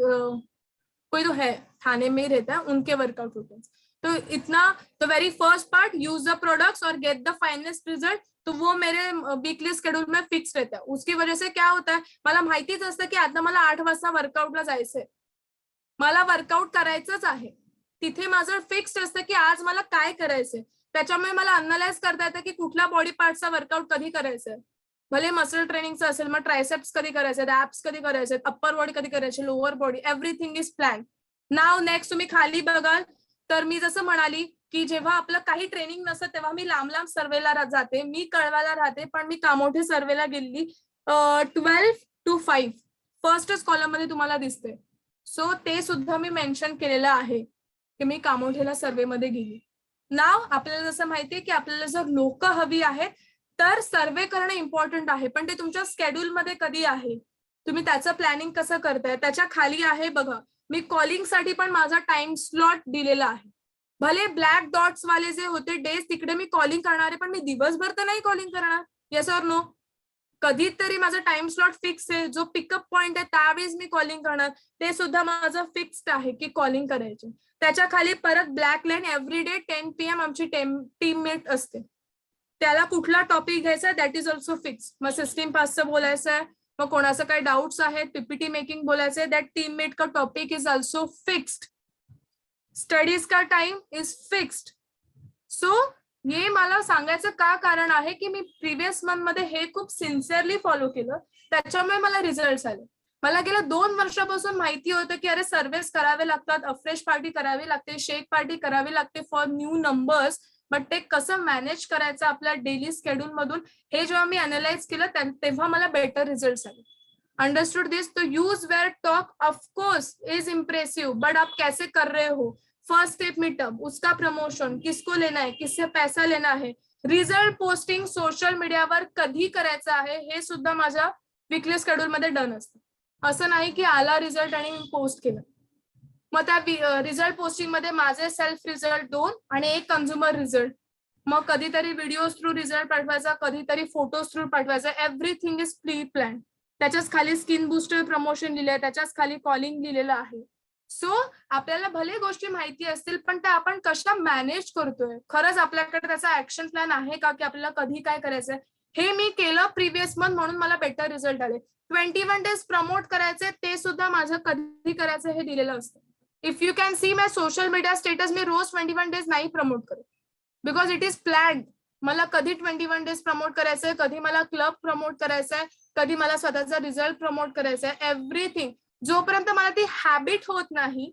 कोई तो है थाने में ही रहता है, उनके वर्कआउट रूटीन. तो इतना, तो very first part use the products और गेट द फाइनेस्ट रिजल्ट, तो वो मेरे वीकली शेड्यूल में फिक्स रहता है. उसकी वजह से क्या होता है, मला माहितीच असतं की आता मला 8 वाजता वर्कआउटला जायचंय, मला वर्कआउट करायचंच आहे. तिथे माझं फिक्स्ड असतं की आज मला काय करायचंय. त्याच्यामुळे मला अनालाइज करता येतं की कुठल्या बॉडी पार्टचा वर्कआउट कधी करायचंय. भले मसल ट्रेनिंगचं असेल, मग ट्रायसेप्स कधी करायचे, ऍप्स कधी करायचे, अप्पर बॉडी कधी करायचे, lower body, everything is plan. Now next तुम्ही खाली बघाल तर मी जसं म्हणाली की जेव्हा आपलं काही ट्रेनिंग नसतं तेव्हा मी लांब लांब सर्वेला जाते. मी कळवाला राहते, पण मी कामोठे सर्वेला गेली 12 to 5 फर्स्टच कॉलम मध्ये तुम्हाला दिसते. सो ते सुद्धा मी मेन्शन केलेलं आहे की मी कामोठेला सर्वे मध्ये गेली. नाव आपल्याला जसं माहितीये की आपल्याला जर लोक हवी आहेत तर सर्वे करणं इम्पॉर्टंट आहे, पण ते तुमच्या स्केड्यूल मध्ये कधी आहे, तुम्ही त्याचं प्लॅनिंग कसं करताय. त्याच्या खाली आहे बघा, मी कॉलिंग साठी पण माझा टाइम स्लॉट दिलेला आहे. भले ब्लॅक डॉट्स वाले जे होते डेज तिकडे मी कॉलिंग करणार आहे, पण मी दिवसभर तर नाही कॉलिंग करणार. येस ऑर नो, कधीतरी माझा टाइम स्लॉट फिक्स आहे, जो पिकअप पॉइंट आहे त्यावेळेस मी कॉलिंग करणार, ते सुद्धा माझं फिक्स्ड आहे की कॉलिंग करायची. त्याच्या खाली परत black line, every day 10 PM आमची टीम मीट असते, त्याला कुठला टॉपिक घ्यायचा दॅट इज ऑल्सो फिक्स. मग सिस्टीम पासचं बोलायचं आहे, मग कोणाचं काही डाऊट्स आहेत, पीपीटी मेकिंग बोलायचं आहे, दॅट टीम मेट का topic is also fixed. Studies का टाइम इज फिक्स्ड. सो हे मला सांगायचं का कारण आहे की मी प्रिव्हियस मंथ मध्ये हे खूप सिन्सिअरली फॉलो केलं, त्याच्यामुळे मला रिझल्ट आले. मला गेल्या 2 वर्षापासून माहिती होतं की अरे सर्वेस करावे लागतात, अफ्रेश पार्टी करावी लागते, शेक पार्टी करावी लागते फॉर न्यू नंबर्स, बट ते कसं मॅनेज करायचं आपल्या डेली स्केड्यूल मधून, हे जेव्हा मी अनालाइज केलं तेव्हा मला बेटर रिझल्ट आले. Understood this. तो use wear talk of course is impressive, but आप कैसे कर रहे हो. फर्स्ट स्टेप मीटअप, उसका प्रमोशन, किसको लेना है, किससे पैसा लेना है, रिझल्ट पोस्टिंग सोशल मीडियावर कधी करायचं आहे, हे सुद्धा माझ्या वीकली शेड्यूल मध्ये डन असतं. असं नाही की आला रिझल्ट आणि मी पोस्ट केलं. मग त्या रिझल्ट पोस्टिंग मध्ये माझे सेल्फ रिझल्ट 2 आणि एक कन्झ्युमर रिझल्ट. मग कधीतरी व्हिडिओ थ्रू रिझल्ट पाठवायचा, कधीतरी फोटोज थ्रू पाठवायचा. Everything is pre plan. त्याच्याच खाली स्किन बुस्टर प्रमोशन लिहिलंय, त्याच्याच खाली कॉलिंग लिहिलेलं आहे. सो आपल्याला भले गोष्टी माहिती असतील, पण त्या आपण कशा मॅनेज करतोय, खरंच आपल्याकडे त्याचा ऍक्शन प्लॅन आहे का, की आपल्याला कधी काय करायचंय. हे मी केलं प्रिव्हियस मंथ, म्हणून मला बेटर रिझल्ट आले. 21 डेज प्रमोट करायचे, ते सुद्धा माझं कधी करायचं हे दिलेलं असतं. If you can see my social media status, मी रोज 21 डेज नाही प्रमोट करत, बिकॉज इट इज प्लॅन्ड. मला कधी 21 डेज प्रमोट करायचंय, कधी मला क्लब प्रमोट करायचंय, कधी मला स्वतःचा रिझल्ट प्रमोट करायचा आहे. एव्हरीथिंग जोपर्यंत मला ती हॅबिट होत नाही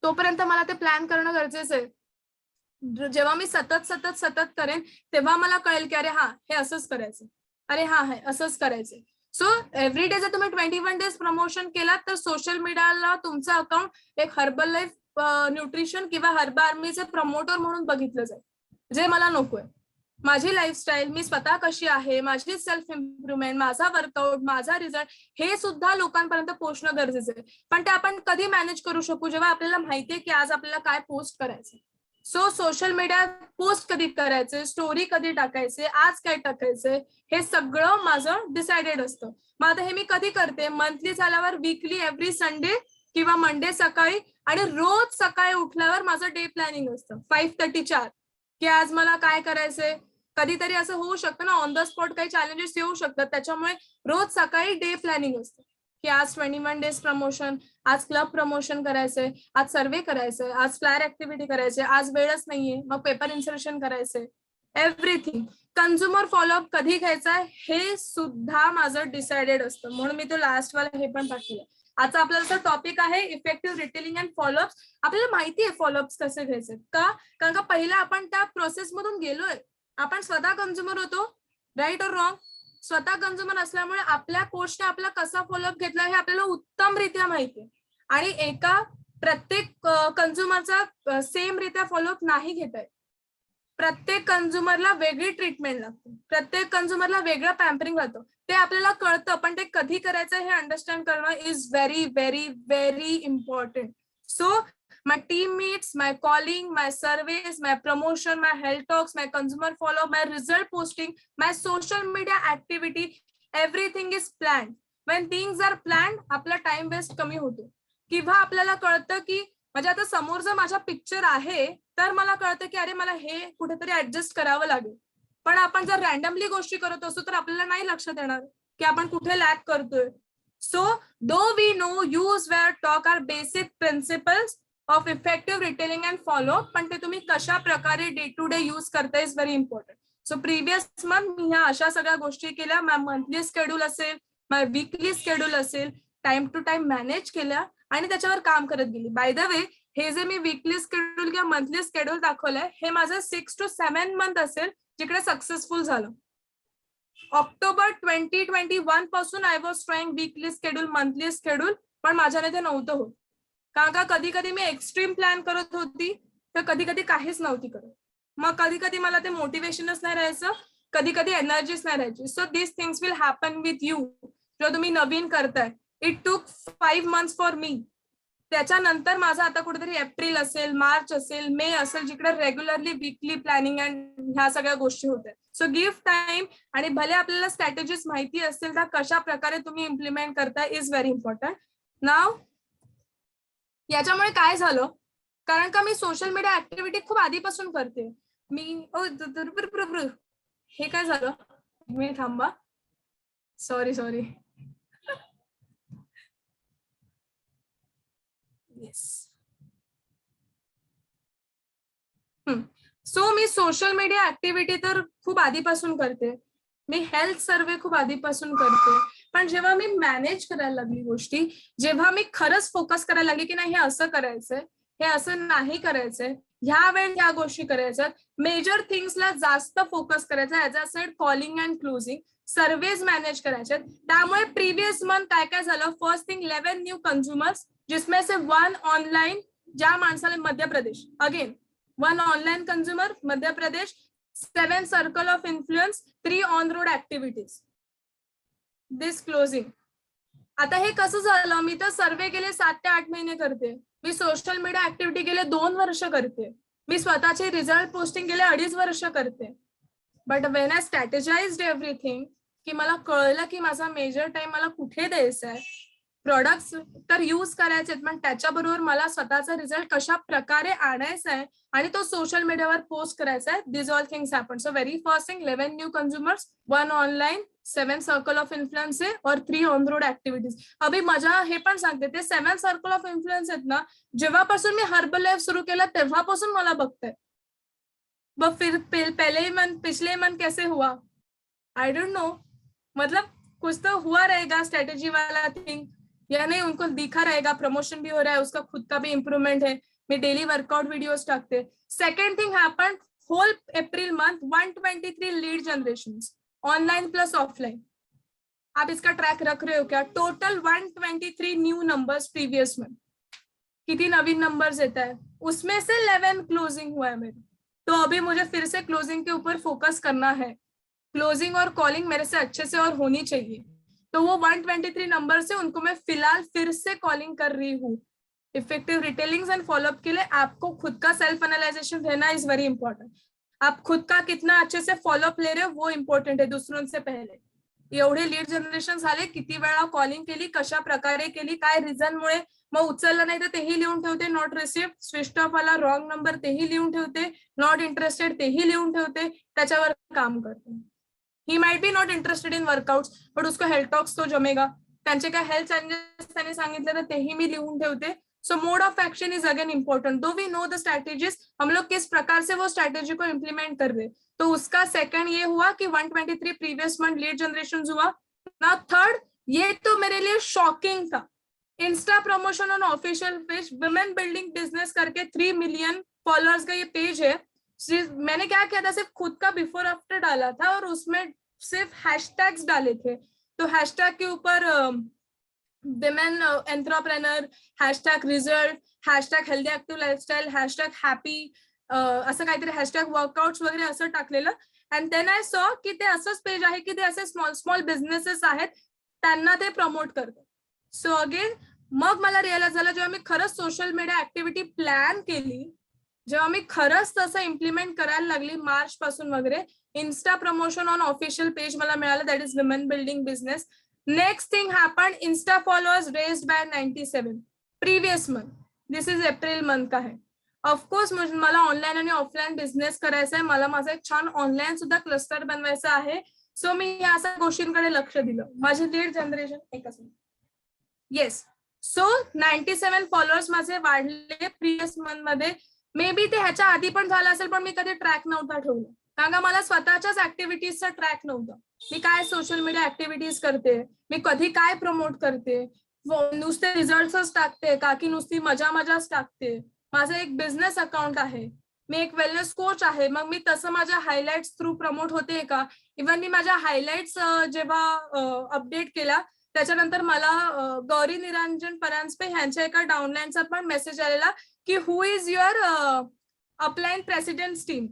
तोपर्यंत मला ते प्लॅन करणं गरजेचं आहे. जेव्हा मी सतत करेन तेव्हा मला कळेल की अरे हा हे असंच करायचं, अरे हा हे असंच करायचं. सो एव्हरी डे जर तुम्ही 21 डेज प्रमोशन केलात तर सोशल मीडियाला तुमचं अकाउंट एक हर्बल लाईफ न्यूट्रिशन किंवा हर्बल आर्मीचे प्रमोटर म्हणून बघितलं जाईल, जे मला नकोय. माझी लाईफस्टाईल, मी स्वतः कशी आहे, माझी सेल्फ इम्प्रुव्हमेंट, माझा वर्कआउट, माझा रिझल्ट, हे सुद्धा लोकांपर्यंत पोहोचणं गरजेचं आहे. पण ते आपण कधी मॅनेज करू शकू, जेव्हा आपल्याला माहितीये की आज आपल्याला काय पोस्ट करायचं. सो सोशल मीडिया पोस्ट कधी करायचे, स्टोरी कधी टाकायचे, आज काय टाकायचे, हे सगळं माझं डिसाइडेड असतं. मग आता हे मी कधी करते, मंथली झाल्यावर वीकली एव्हरी संडे किंवा मंडे सकाळी, आणि रोज सकाळी उठल्यावर माझं डे प्लॅनिंग असतं 5:30 की आज मला काय करायचंय. कधीतरी असं होऊ शकतं ना, ऑन द स्पॉट काही चॅलेंजेस येऊ शकतात, त्याच्यामुळे रोज सकाळी डे प्लॅनिंग असतं की आज 21 डेज प्रमोशन, आज क्लब प्रमोशन करायचंय, आज सर्वे करायचंय, आज फ्लायर ऍक्टिव्हिटी करायचंय, आज वेळच नाहीये, मग पेपर इन्सर्शन करायचंय, एव्हरीथिंग. कन्झ्युमर फॉलोअप कधी घ्यायचा हे सुद्धा माझं डिसाइडेड असतं, म्हणून मी तो लास्ट वाला हे पण टाकलं. आता आपल्याला टॉपिक आहे इफेक्टिव्ह रिटेलिंग अँड फॉलोअप. आपल्याला माहिती आहे फॉलोअप्स कसे घ्यायचे का, कारण का पहिला आपण त्या प्रोसेस मधून गेलोय. आपण स्वतः कन्झ्युमर होतो, राईट और रॉंग. स्वतः कन्झ्युमर असल्यामुळे आपल्या कोचने आपला कसा फॉलोअप घेतला हे आपल्याला उत्तमरित्या माहिती आहे. आणि एका प्रत्येक कन्झ्युमरचा सेम रित्या फॉलोअप नाही घेता येत. प्रत्येक कन्झ्युमरला वेगळी ट्रीटमेंट लागते, प्रत्येक कन्झ्युमरला वेगळं पॅम्परिंग राहतं. ते आपल्याला कळतं, पण ते कधी करायचं हे अंडरस्टँड करणं is very very very important. So my team meets, my calling, my surveys, my promotion, my health talks, my consumer follow, my result posting, my social media activity, everything is planned. When things are planned, आपला time waste कमी होतो. किंवा आपल्याला कळतं की म्हणजे आता समोर जर माझा पिक्चर आहे तर मला कळतं की अरे मला हे कुठेतरी ऍडजस्ट करावं लागेल. पण आपण जर रॅन्डमली गोष्टी करत असतो तर आपल्याला नाही लक्षात येणार की आपण कुठे लॅक करतोय. So though we know use, wear, talk are basic principles of effective retailing and follow, पण ते तुम्ही कशा प्रकारे डे टू डे यूज करताय is very important. So previous month मी ह्या अशा सगळ्या गोष्टी केल्या. माय मंथली स्केड्यूल असेल, माय वीकली स्केड्यूल असेल, टाइम टू टाइम मॅनेज केल्या आणि त्याच्यावर काम करत गेली. बाय द वे, हे जे मी वीकली स्केड्यूल किंवा मंथली स्केड्यूल दाखवलंय हे माझं 6 to 7 मंथ असेल जिकडे सक्सेसफुल झालं. ऑक्टोबर 2021 पासून I was trying weekly schedule, monthly schedule, पण माझ्याने ते नव्हतं होत. कारण का कधी कधी मी एक्स्ट्रीम प्लॅन करत होती तर कधी कधी काहीच नव्हती करत. मग कधी कधी मला ते मोटिवेशनच नाही राहायचं, कधी कधी एनर्जीच नाही राहायची. So this things will happen with you. जेव्हा तुम्ही नवीन करताय, it took 5 months for me. त्याच्यानंतर माझा आता कुठेतरी एप्रिल असेल, मार्च असेल, मे असेल, जिकडे रेग्युलरली वीकली प्लॅनिंग अँड ह्या सगळ्या गोष्टी होत आहेत. सो गिव्ह टाइम, आणि भले आपल्याला स्ट्रॅटेजीज माहिती असतील तर कशा प्रकारे तुम्ही इम्प्लिमेंट करताय इज व्हेरी इम्पॉर्टंट. नाव याच्यामुळे काय झालं, कारण का मी सोशल मीडिया ऍक्टिव्हिटी खूप आधीपासून करते. मी हे काय झालं, मी थांबा, सॉरी. येस. सो मी सोशल मीडिया ऍक्टिव्हिटी तर खूप आधीपासून करते. मी हेल्थ सर्वे खूप आधीपासून करते. पण जेव्हा मी मॅनेज करायला लागली गोष्टी, जेव्हा मी खरंच फोकस करायला लागली की नाही हे असं करायचंय, हे असं नाही करायचंय, ह्या वेळेस ह्या गोष्टी करायच्यात, मेजर थिंग्सला जास्त फोकस करायचा, as a sed calling and closing, surveys manage करायचे. त्यामुळे प्रिव्हियस मंथ काय काय झालं, फर्स्ट थिंग 11 न्यू कंझ्युमर्स, जिसमें से 1 ऑनलाइन, ज्या माणसाला Madhya Pradesh, again 1 online consumer Madhya Pradesh, 7 circle of influence, 3 on road activities, this closing. आता हे कसं झालं, मी तर सर्वे गेले 7 ते 8 महिने करते, मी सोशल मीडिया ऍक्टिव्हिटी गेले 2 वर्ष करते, मी स्वतःचे रिझल्ट पोस्टिंग गेले 2.5 वर्ष करते. बट वेन आय स्ट्रॅटेजाइज्ड एव्हरीथिंग, की मला कळलं की माझा मेजर टाइम मला कुठे द्यायचा आहे, प्रोडक्ट्स तर यूज करायचे, पण त्याच्याबरोबर मला स्वतःचा रिझल्ट कशा प्रकारे आणायचा आहे आणि तो सोशल मीडियावर पोस्ट करायचा आहे, this all things happen. So very first thing, 11 new consumers, 1 online, 7 circle of influence और 3 ऑन रोड ऍक्टिव्हिटीज. अभि मजा हे पण सांगते, ते 7 सर्कल ऑफ इन्फ्लुएन्स आहेत ना, जेव्हापासून मी हर्बल लाईफ सुरू केला तेव्हापासून मला बघताय. बट फिर पहले मंथ, पिछले मंथ कैसे हुआ, आई डोंट नो. मतलब कुछ तो हुआ रहेगा स्ट्रेटेजी वाला थिंग, या नहीं उनको दिखा रहेगा, प्रमोशन भी हो रहा है, उसका खुद का भी इंप्रूवमेंट है, मैं डेली वर्कआउट वीडियोस टाकते. Second thing happened, whole April month 123 lead generation, online plus offline. आप इसका ट्रैक रख रहे हो क्या? Total 123 new numbers previous month. कितनी नवीन नंबर्स येता है, उसमें से 11 क्लोजिंग हुआ है मेरे. तो अभी मुझे फिर से क्लोजिंग के ऊपर फोकस करना है, क्लोजिंग और कॉलिंग मेरे से अच्छे से और होनी चाहिए। तो वो 123 नंबर से उनको मैं फिलहाल फिर से कॉलिंग कर रही हूँ। इफेक्टिव रिटेलिंग्स एंड फॉलोअप के लिए आपको खुद का सेल्फ एनालाइजेशन रहना इज वेरी इंपॉर्टंट। आप खुद का कितना अच्छे से फॉलोअप ले रहे हो वो इम्पॉर्टंट आहे दुसऱ्यां से पहिले। एवढे लीड जनरेशन झाले, किती वेळा कॉलिंग केली, कशा प्रकारे केली, काय रिझनमुळे मग उचललं नाही तर तेही लिहून ठेवते, नॉट रिसिव्ह, स्विच ऑफ आला, रॉंग नंबर तेही लिहून ठेवते, नॉट इंटरेस्टेड तेही लिहून ठेवते, त्याच्यावर काम करते। He might be not interested in workouts but उसको हेल्थ टॉक्स तो जमेगा, त्यांचे काय हेल्थ चेंजेस त्यांनी सांगितले तर तेही मी लिहून ठेवते। So mode of action is again important, though we know the strategies, हम लोग किस प्रकार से वो स्ट्रैटेजी को इम्प्लीमेंट कर रहे। तो उसका सेकंड ये हुआ कि 123 प्रीवियस मंथ लीड जनरेशन हुआ। ना थर्ड, ये तो मेरे लिए शॉकिंग था, Insta promotion on official page, women building business करके 3 मिलियन फॉलोअर्स का ये पेज है। मैंने क्या किया था, सिर्फ खुद का बिफोर आफ्टर डाला था और उसमें सिर्फ हैशटैग्स डाले थे। तो हैशटैग के ऊपर women entrepreneur, hashtag result, hashtag healthy active lifestyle, hashtag happy, असं काहीतरी हैशटॅग वर्कआउट्स वगैरे असं टाकलेलं। अँड देन आय सॉ की ते असंच पेज आहे की ते असे स्मॉल स्मॉल बिझनेसेस आहेत त्यांना ते प्रमोट करतात। सो अगेन मग मला रिअलाइज झालं, जेव्हा मी खरंच सोशल मीडिया ऍक्टिव्हिटी प्लॅन केली, जेव्हा मी खरंच तसं इम्प्लिमेंट करायला लागली मार्च पासून वगैरे, Insta promotion on official page मला मिळालं, that is women building business. Next thing happened, Insta followers raised by 97 previous month. This is April month का है। Of course मला ऑनलाईन आणि ऑफलाईन बिझनेस करायचा आहे, मला माझा एक छान ऑनलाईन सुद्धा क्लस्टर बनवायचा आहे। सो मी या अशा गोष्टींकडे लक्ष दिलं। माझे लीड जनरेशन एकच मिनिट, येस, सो 97 फॉलोअर्स माझे वाढले प्रिवियस मंथ मध्ये। मे बी ते ह्याच्या आधी पण झालं असेल पण मी कधी ट्रॅक नव्हता ठेवला, कारण का मला स्वतःच्याच ऍक्टिव्हिटीजचा ट्रॅक नव्हता। मी काय सोशल मीडिया ऍक्टिव्हिटीज करते, मी कधी काय प्रमोट करते, नुसते रिझल्ट्सच टाकते का की नुसती मजा मजाच टाकते। माझं एक बिझनेस अकाउंट आहे, मी एक वेलनेस कोच आहे, मग मी तसं माझ्या हायलाइट्स थ्रू प्रमोट होते का। इव्हन मी माझ्या हायलाइट्स जेव्हा अपडेट केला त्याच्यानंतर मला गौरी निरंजन परांजपे ह्यांच्या एका डाउनलाईनचा पण मेसेज आलेला कि who is your upline presidents team.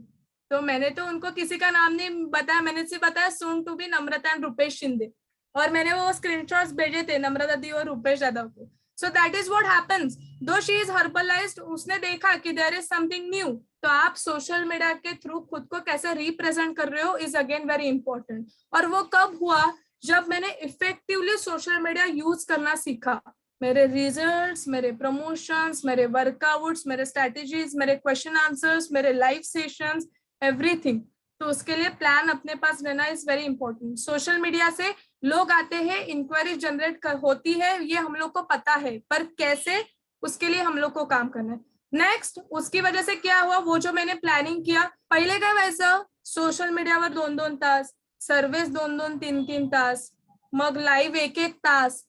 तो मैंने तो उनको किसी का नाम नहीं बताया, मैंने सिर्फ बताया soon to be Namrata and Rupesh Shinde, और मैंने वो स्क्रीनशॉट्स भेजे थे नम्रता दी और रुपेश यादव को। So that is what happens, though she is herbalized, उसने देखा कि देयर इज समथिंग न्यू। तो आप सोशल मीडिया के थ्रू खुद को कैसे रिप्रेजेंट कर रहे हो इज अगेन वेरी इंपॉर्टेंट। और वो कब हुआ, जब मैंने इफेक्टिवली सोशल मीडिया यूज करना सीखा। मेरे रिजल्ट्स, मेरे प्रमोशंस, मेरे वर्कआउट्स, मेरे स्ट्रैटेजीज, मेरे क्वेश्चन आंसर्स, मेरे लाइव सेशंस, एवरीथिंग। तो उसके लिए प्लान अपने पास रहना is very important. Social media से लोग आते हैं, इंक्वायरी जनरेट होती है, ये हम लोग को पता है, पर कैसे, उसके लिए हम लोग को काम करना है। नेक्स्ट, उसकी वजह से क्या हुआ, वो जो मैंने प्लॅनिंग किया, पहिले काय व्हायचं, सोशल मीडियावर 2-2 तास, सर्व्हिस 2-2, 3-3 तास, मग लाईव्ह 1-1 तास,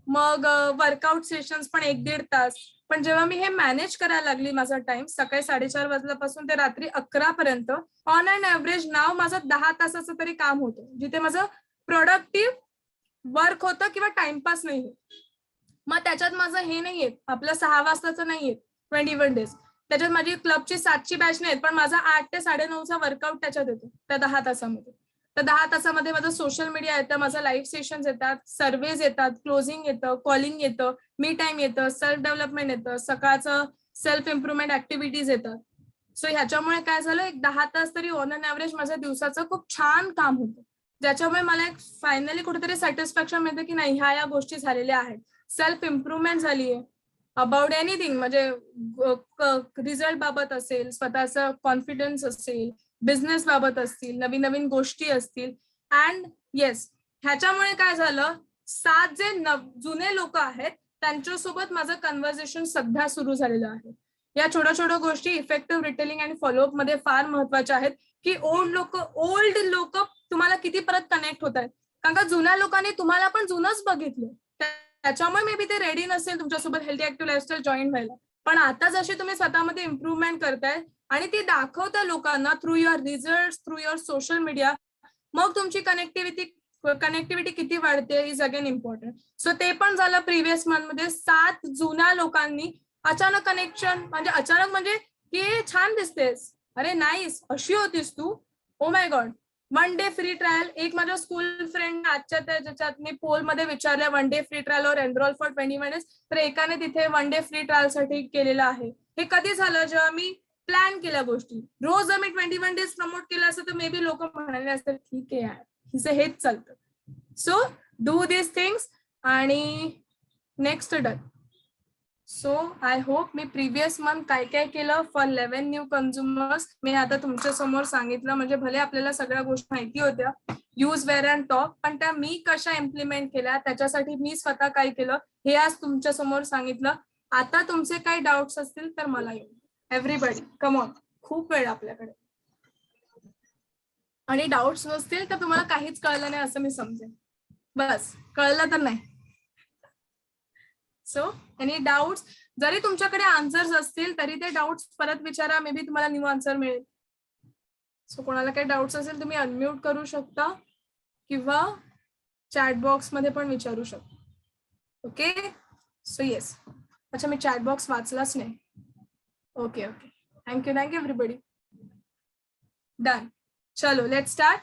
मग वर्कआउट सेशन्स पण 1-1.5 तास। पण जेव्हा मी हे मॅनेज करायला लागली माझा टाइम, सकाळी 4:30 वाजल्यापासून ते रात्री 11 पर्यंत, ऑन अँड ॲव्हरेज नाव माझं 10 तासाचं तरी काम होतं, जिथे माझं प्रोडक्टिव्ह वर्क होतं किंवा टाइमपास नाही होत। मग त्याच्यात माझं हे नाहीये, आपलं 6 वाजताचं नाहीये 21 डेज, त्याच्यात माझी क्लबची 7ची बॅच नाही, पण माझा 8 ते 9:30चा वर्कआउट त्याच्यात येतो त्या 10 तासामध्ये। तर 10 तासामध्ये माझं सोशल मीडिया येतं, माझं लाईव्ह सेशन्स येतात, सर्व्हेज येतात, क्लोजिंग येतं, कॉलिंग येतं, मी टाइम येतं, सेल्फ डेव्हलपमेंट येतं, सकाळचं सेल्फ इम्प्रुव्हमेंट ऍक्टिव्हिटीज येतात। सो ह्याच्यामुळे काय झालं, एक 10 तास तरी ऑन अन ॲव्हरेज माझ्या दिवसाचं खूप छान काम होतं, ज्याच्यामुळे मला एक फायनली कुठेतरी सॅटिस्फॅक्शन मिळतं की नाही, ह्या गोष्टी झालेल्या आहेत, सेल्फ इम्प्रुव्हमेंट झाली आहे अबाउट एनिथिंग, म्हणजे रिझल्ट बाबत असेल, स्वतःचा कॉन्फिडन्स असेल, बिझनेस बाबत असतील, नवीन नवीन गोष्टी असतील। अँड येस, ह्याच्यामुळे काय झालं, 7 जे जुने लोक आहेत त्यांच्यासोबत माझं कन्व्हर्सेशन सध्या सुरू झालेलं आहे। या छोट्या छोट्या गोष्टी इफेक्टिव्ह रिटेलिंग आणि फॉलोअप मध्ये फार महत्वाच्या आहेत, की ओल्ड लोक तुम्हाला किती परत कनेक्ट होत आहेत, कारण का जुन्या लोकांनी तुम्हाला पण जुनच बघितलं, त्याच्यामुळे मे बी ते रेडी नसेल तुमच्यासोबत हेल्दी ऍक्टिव्ह लाईफस्टाईल जॉईन व्हायला। पण आता जशी तुम्ही स्वतःमध्ये इम्प्रुव्हमेंट करताय आणि ती दाखवता लोकांना through your result, through your social media, मग तुमची कनेक्टिव्हिटी किती वाढते इज अगेन इम्पॉर्टंट। सो ते पण झालं प्रिव्हियस मंथ मध्ये। 7 जुन्या लोकांनी अचानक कनेक्शन, म्हणजे अचानक म्हणजे की छान दिसतेस, अरे नाईस, अशी होतीस तू. Oh my god. 1 day free trial. एक माझ्या स्कूल फ्रेंड आजच्या त्या ज्याच्यात मी पोल मध्ये विचारल्या 1 डे फ्री ट्रायल और एनरोल फॉर 20 मिनिट्स, तर एकाने तिथे 1 डे फ्री ट्रायल साठी केलेलं आहे. हे कधी झालं, जेव्हा मी प्लॅन केल्या गोष्टी. रोज जर मी 21 डेज प्रमोट केलं असतं तर मे बी लोक म्हणाले असते ठीक आहे यार, हिचं हेच चालतं. सो डू दिस थिंग्स आणि next done. So I hope me previous month काय काय केलं फॉर 11 न्यू कन्झ्युमर्स मी आता तुमच्या समोर सांगितलं. म्हणजे भले आपल्याला सगळ्या गोष्टी माहिती होत्या, यूज वेअर अँड टॉक, पण त्या मी कशा इम्प्लिमेंट केल्या, त्याच्यासाठी मी स्वतः काय केलं हे आज तुमच्या समोर सांगितलं. आता तुमचे काही डाऊट्स असतील तर मला येऊ. एव्हरीबडी कम ऑन, खूप वेळ आपल्याकडे. आणि डाऊट्स नसतील तर तुम्हाला काहीच कळलं नाही असं मी समजेन. बस कळलं तर नाही. सो एनी डाऊट्स, जरी तुमच्याकडे आन्सर्स असतील तरी ते डाऊट्स परत विचारा, मे बी तुम्हाला न्यू आन्सर मिळेल. सो कोणाला काही डाऊट्स असेल तुम्ही अनम्यूट करू शकता किंवा चॅट बॉक्स मध्ये पण विचारू शकता. Okay, so yes. अच्छा, मी चॅट बॉक्स वाचलाच नाही. Okay okay, thank you everybody. Done. चलो लेट स्टार्ट.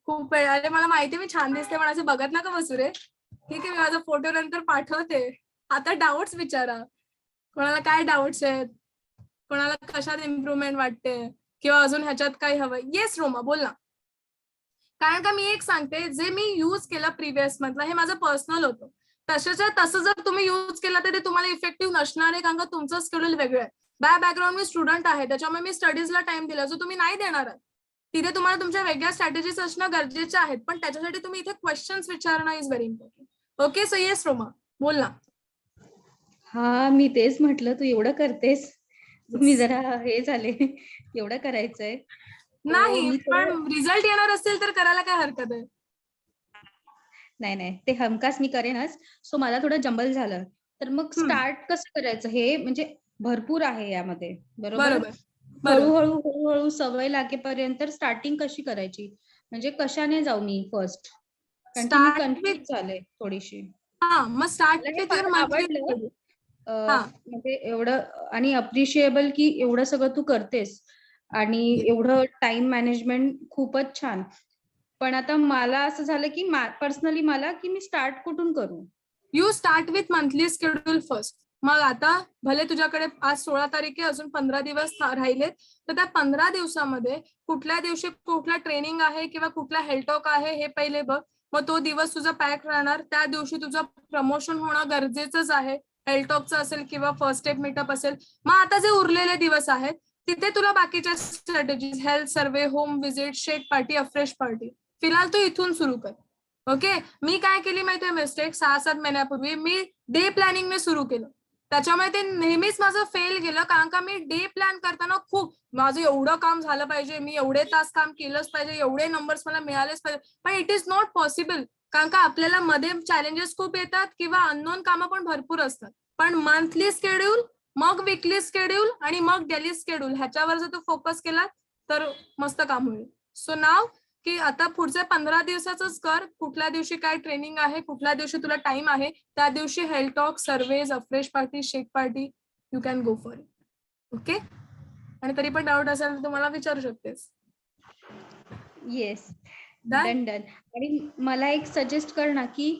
खूप वेळ. अरे मला माहिती मी छान दिसते पण असं बघत नका बसू रे. ठीक आहे, मी माझा फोटो नंतर पाठवते. आता डाऊट्स विचारा. कोणाला काय डाऊट्स आहेत, कोणाला कशात इम्प्रुव्हमेंट वाटते किंवा अजून ह्याच्यात काय हवंय. येस रोमा बोल ना. कारण का मी एक सांगते, जे मी यूज केलं प्रिव्हियस मंथला हे माझं पर्सनल होतं. तसं जर तुम्ही यूज केलं तर ते तुम्हाला इफेक्टिव्ह नसणार आहे, कारण का तुमचं स्केड्यूल वेगळं आहे. बाय बॅकग्राऊंड मी स्टुडंट आहे, त्याच्यामुळे मी स्टडीजला टाइम दिला जो तुम्ही नाही देणार आहे. तिथे तुम्हाला तुमच्या वेगळ्या स्ट्रॅटेजीज असणं गरजेचं आहेत, पण त्याच्यासाठी तुम्ही इथे क्वेश्चन्स विचारणं is very important. Okay, so yes Roma बोल ना. हा, मी तेच म्हटलं तू एवढं करतेस, मी जरा हे झाले. एवढं करायचंय नाही, पण रिझल्ट येणार असेल तर करायला काय हरकत आहे. नाही ते हमखास मी करेनच. सो मला थोडं जंबल झालं, तर मग स्टार्ट कसं करायचं हे, म्हणजे भरपूर आहे यामध्ये. बरोबर. हळूहळू सवय लागेपर्यंत स्टार्टिंग कशी करायची, म्हणजे कशाने जाऊ मी फर्स्ट, कारण की मी कन्फ्युज झाले थोडीशी. मग स्टार्ट आवडलं म्हणजे एवढं, आणि अप्रिशिएबल की एवढं सगळं तू करतेस आणि एवढं टाइम मॅनेजमेंट खूपच छान. पण आता मला असं झालं की पर्सनली मला की मी स्टार्ट कुठून करू. You start with monthly schedule first. मग आता भले तुझ्याकडे आज 16 तारीख आहे, अजून 15 दिवस राहिलेत, तर त्या 15 दिवसामध्ये कुठल्या दिवशी कुठला ट्रेनिंग आहे किंवा कुठला हेल्थटॉक आहे हे पहिले बघ. मग तो दिवस तुझा पॅक राहणार. त्या दिवशी तुझं प्रमोशन होणं गरजेचंच आहे, हेल्थटॉकचं असेल किंवा फर्स्ट स्टेप मीटअप असेल. मग आता जे उरलेले दिवस आहेत तिथे तुला बाकीच्या strategies, health survey, home visit, shake party, afresh party, फिलहाल तू इथून सुरू कर. ओके. मी काय केली माहितीये मिस्टेक, 6-7 महिन्यापूर्वी मी डे प्लॅनिंगने सुरू केलं. त्याच्यामुळे ते नेहमीच माझं फेल गेलं, कारण का मी डे प्लॅन करताना खूप माझं एवढं काम झालं पाहिजे, मी एवढे तास काम केलंच पाहिजे, एवढे नंबर्स मला मिळालेच पाहिजे, पण इट इज नॉट पॉसिबल. कारण का आपल्याला मध्ये चॅलेंजेस खूप येतात किंवा अननोन कामं पण भरपूर असतात. पण मंथली स्केड्यूल, मग वीकली स्केड्यूल आणि मग डेली स्केड्यूल, ह्याच्यावर जर तू फोकस केला तर मस्त काम होईल. सो नाव की आता पुढच्या 15 दिवसाचंच कर. कुठल्या दिवशी काय ट्रेनिंग आहे, कुठल्या दिवशी तुला टाइम आहे, त्या दिवशी health talk, surveys, afresh party, shake party, you can go for it. Okay. आणि तरी पण डाऊट असेल तर तुम्हाला विचारू शकतेस. Yes, done. आणि मला एक सजेस्ट कर ना की